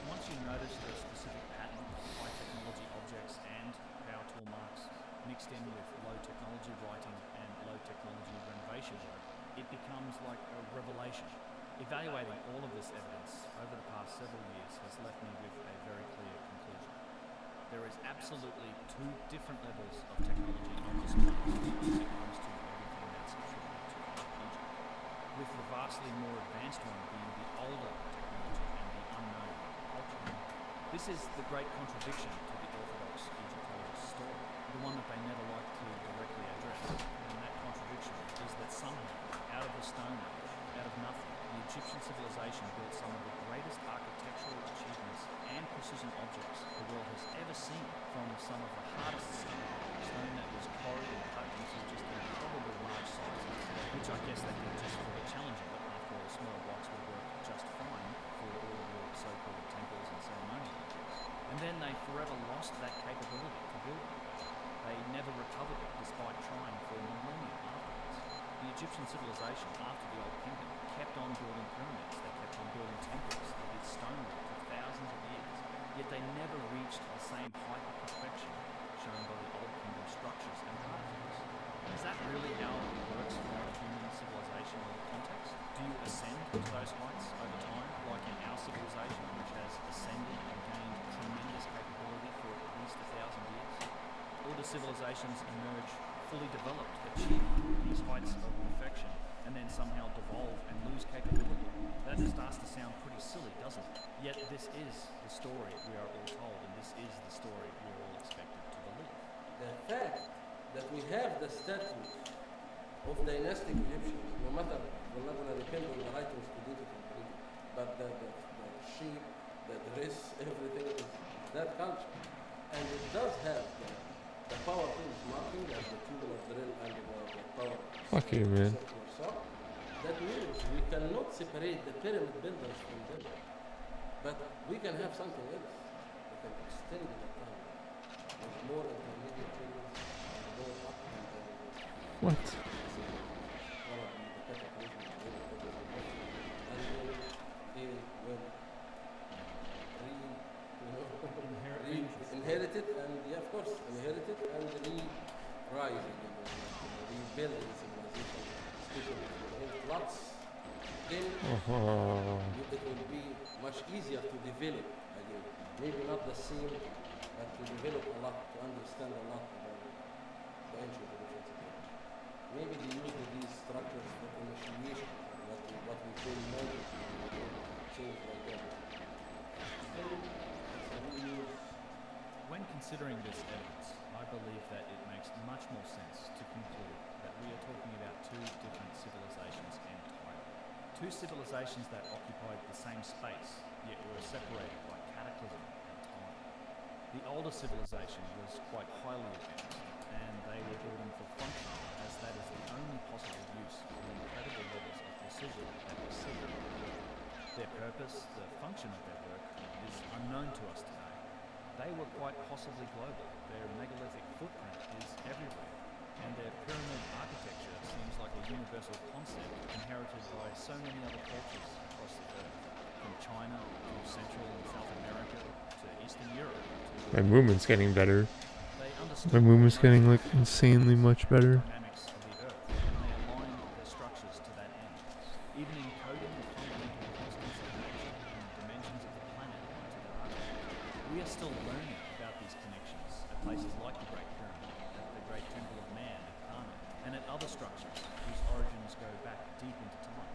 Once you notice the specific pattern of high technology objects and power tool marks mixed in with low technology writing and low technology renovation work, it becomes like a revelation. Evaluating all of this evidence over the past several years has left me with a very clear conclusion. There is absolutely two different levels of technology on display when it comes to everything that's attributed to Egypt, with the vastly more advanced one being the older technology and the unknown culture. This is the great contradiction to the Orthodox Egyptologist story, the one that they never like to directly address. And that contradiction is that somehow, out of the Stone Age, out of nothing, the Egyptian civilization built some of the greatest architectural achievements and precision objects the world has ever seen, from some of the hardest stone that was quarried and cut into just incredibly large sizes, which I guess they did just for the challenging, but after all, small blocks would work just fine for all of your so-called temples and ceremonial objects. And then they forever lost that capability to build them. They never recovered it despite trying for millennia afterwards. The Egyptian civilization, after the Old Kingdom, kept on building pyramids, they kept on building temples, they did stonework for thousands of years, yet they never reached the same height of perfection shown by the Old Kingdom structures and artifacts. Is that really how it works for a human civilization in the context? Do you ascend to those heights over time, like in our civilization, which has ascended and gained tremendous capability for at least 1,000 years? Or do civilizations emerge fully developed, achieve these heights of perfection, and then somehow devolve and lose capability? That starts to sound pretty silly, doesn't it? Yet this is the story we are all told, and this is the story we are all expected to believe. The fact that we have the statues of dynastic Egyptians, no matter, we're not going to depend on the writings to do it completely, but the sheep, the dress, everything is that culture. And it does have the power tools marking, the the tubular drill and the power. Fuck you, man. circular saw. That means we cannot separate the pyramid builders from them. But we can have something else. We can extend the time with more intermediate periods and more up and down. What? Probably the cataclysm will occur and then he will inherit it and of course inherit it and rise again, rebuild the civilization, especially if you have lots. Then it will be much easier to develop again. Maybe not the same, but to develop a lot, to understand a lot about the ancient traditions again. Maybe they use these structures for initiation, what we call magic, things like that. Still, it's a reuse. When considering this evidence, I believe that it makes much more sense to conclude that we are talking about two different civilizations entirely. Two civilizations that occupied the same space, yet were separated by cataclysm and time. The older civilization was quite highly advanced, and they were building for function, as that is the only possible use for the incredible levels of precision that we see. Their purpose, the function of their work, is unknown to us today. They were quite possibly global. Their megalithic footprint is everywhere, and their pyramid architecture seems like a universal concept inherited by so many other cultures across the earth, from China to Central and South America to Eastern Europe. My movement's getting better. They understood My movement's getting like insanely much better. dynamics of the earth, and they aligned their structures to that end, even encoding the fundamental constants of nature and dimensions of the planet into their architecture. We are still learning about these connections at places like the Great Pyramid, at the Great Temple of Man at Karnak, and at other structures whose origins go back deep into time.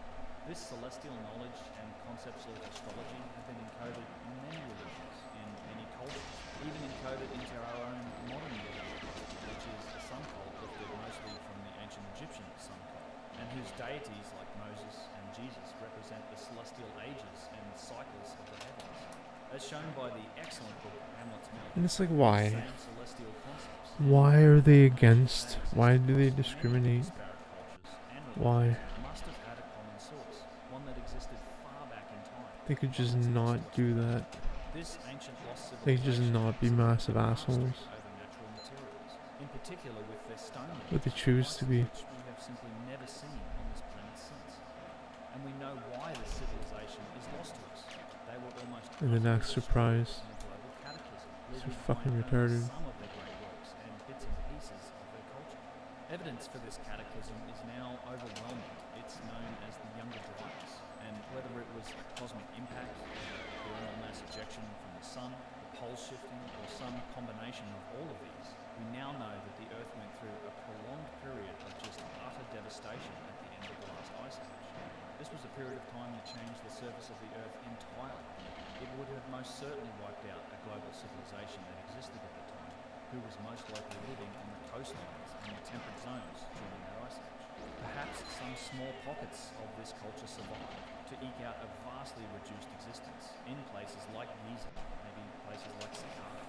This celestial knowledge and concepts of astrology have been encoded in many religions, in many cultures, even encoded into our own modern religion, which is a sun cult lifted mostly from the ancient Egyptian sun cult, and whose deities like Moses and Jesus represent the celestial ages and cycles of the heavens. As shown by the excellent book Hamlet's Melody, And it's like, why? same celestial concepts. Why are they against? Why do they discriminate? Disparate cultures and Why? religions must have had a common source, one that existed far back in time. They could just not do that. This ancient lost They could just civilization not be massive assholes. over natural materials, in particular with their stone But they choose to be. which we have simply never seen on this planet since. And we know why this civilization is lost to us. They were almost And then act surprised. in a global cataclysm, They're leaving fucking behind only retarded. some of their great works and bits and pieces of their culture. Evidence for this cataclysm is now overwhelming. It's known as the Younger Gyges, and whether it was a cosmic impact, coronal mass ejection from the sun, the pole shifting, or some combination of all of these, we now know that the Earth went through a prolonged period of just utter devastation at the end of the last ice age. This was a period of time that changed the surface of the Earth entirely. It would have most certainly wiped out a global civilization that existed at the time, who was most likely living on the coastlines and the temperate zones during that ice age. Perhaps some small pockets of this culture survived to eke out a vastly reduced existence in places like Gyges, maybe places like Saqqara.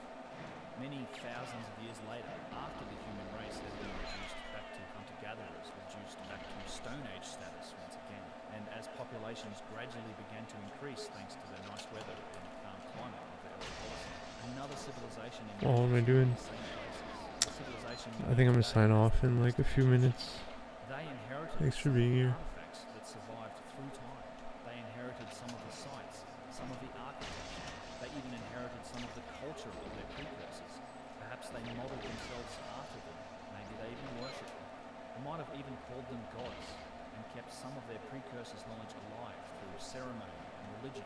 Many thousands of years later, after the human race had been reduced back to hunter-gatherers, reduced back to Stone Age status once again, and as populations gradually began to increase thanks to the nice weather and calm climate of the early Holocene, another civilization in What am I doing? the same places. A civilization I think I'm gonna sign off in like a few minutes. they inherited Thanks for some of being the here. artifacts that survived through time. They inherited some of the sites, some of the architecture. They even inherited some of the culture of their precursors. Perhaps they modeled themselves after them. Maybe they even worshipped them. They might have even called them gods and kept some of their precursors' knowledge alive through ceremony and religion.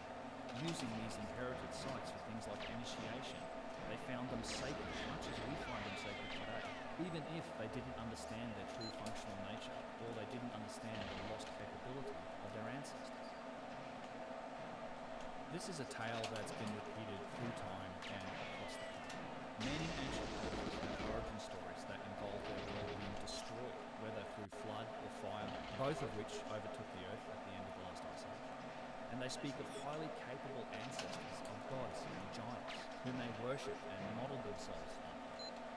Using these inherited sites for things like initiation, they found them sacred, much as we find them sacred today, even if they didn't understand their true functional nature, or they didn't understand the lost capability of their ancestors. This is a tale that's been repeated through time and across the planet. Many ancient cultures have origin stories that involve their world being destroyed, whether through flood or fire, both of which overtook the earth at the end of the last ice age. And they speak of highly capable ancestors of gods and giants, whom they worship and model themselves on.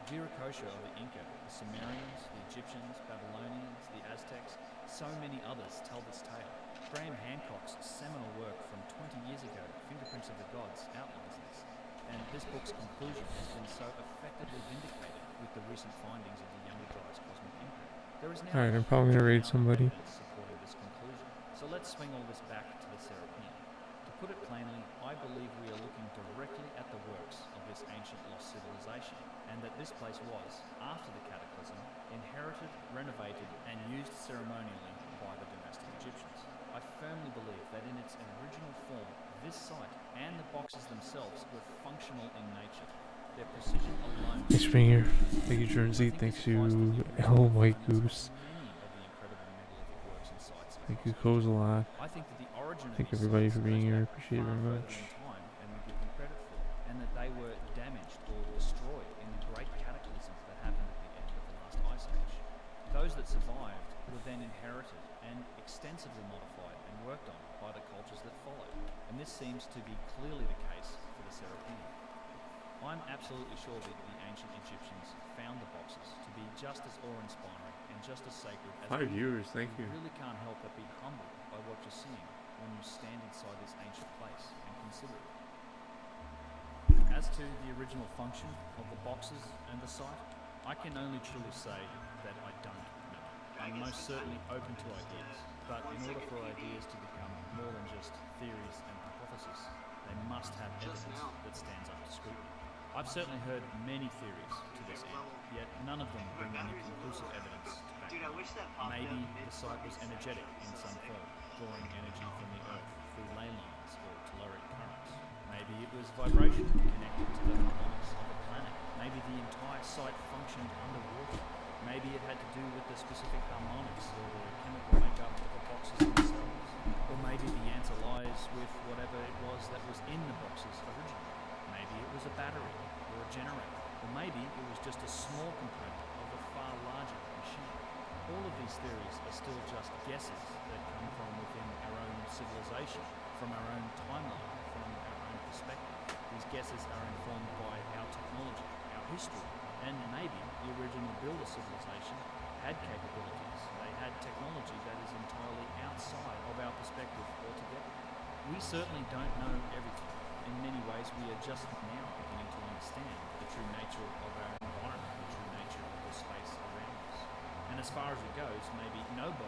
Viracocha of the Inca, the Sumerians, the Egyptians, Babylonians, the Aztecs, so many others tell this tale. Graham Hancock's seminal work from 20 years ago, Fingerprints of the Gods, outlines this. And this book's conclusion has been so effectively vindicated with the recent findings of the Younger Dryas cosmic impact. There is now Alright, I'm probably gonna raid somebody. evidence supporting this conclusion. So let's swing all this back to the Serapeum. To put it plainly, I believe we are looking directly at the works of this ancient lost civilization, and that this place was, after the cataclysm, inherited, renovated, and used ceremonially by the dynastic Egyptians. I firmly believe that in its original form, this site and the boxes themselves were functional in nature. Their precision alone... Thanks for being here. Thank you, Jersey. Thanks you, El White Goose. Thank you, Kozalak. I think that the origin Thank of these everybody sites for being goes here. back Appreciate it far very further much. in time than we give them credit for, and that they were damaged or destroyed in the great cataclysms that happened at the end of the last ice age. Those that survived were then inherited and extensively modified and worked on by the cultures that followed, and this seems to be clearly the case for the Serapeum. I'm absolutely sure that the ancient Egyptians found the boxes to be just as awe-inspiring and just as sacred as 5 viewers, thank you. really can't help but be humbled by what you're seeing when you stand inside this ancient place and consider it. As to the original function of the boxes and the site, I can only truly say that I don't know. I'm most certainly open to ideas, but in order for ideas to become more than just theories and hypotheses, they must have evidence that stands up to scrutiny. I've certainly heard many theories to this end, yet none of them bring any conclusive evidence to back them. Maybe the site was energetic in some form, drawing energy from the Earth through ley lines or telluric currents. Maybe it was vibration connected to the harmonics of the planet. Maybe the entire site functioned underwater. Maybe it had to do with the specific harmonics or the chemical makeup of the boxes themselves. Or maybe the answer lies with whatever it was that was in the boxes originally. Maybe it was a battery or a generator. Or maybe it was just a small component of a far larger machine. All of these theories are still just guesses that come from within our own civilization, from our own timeline, from our own perspective. These guesses are informed by our technology, our history, and maybe the original builder civilization had capabilities. They had technology that is entirely outside of our perspective altogether. We certainly don't know everything. In many ways, we are just now beginning to understand the true nature of our environment, the true nature of the space around us. And as far as it goes, maybe nobody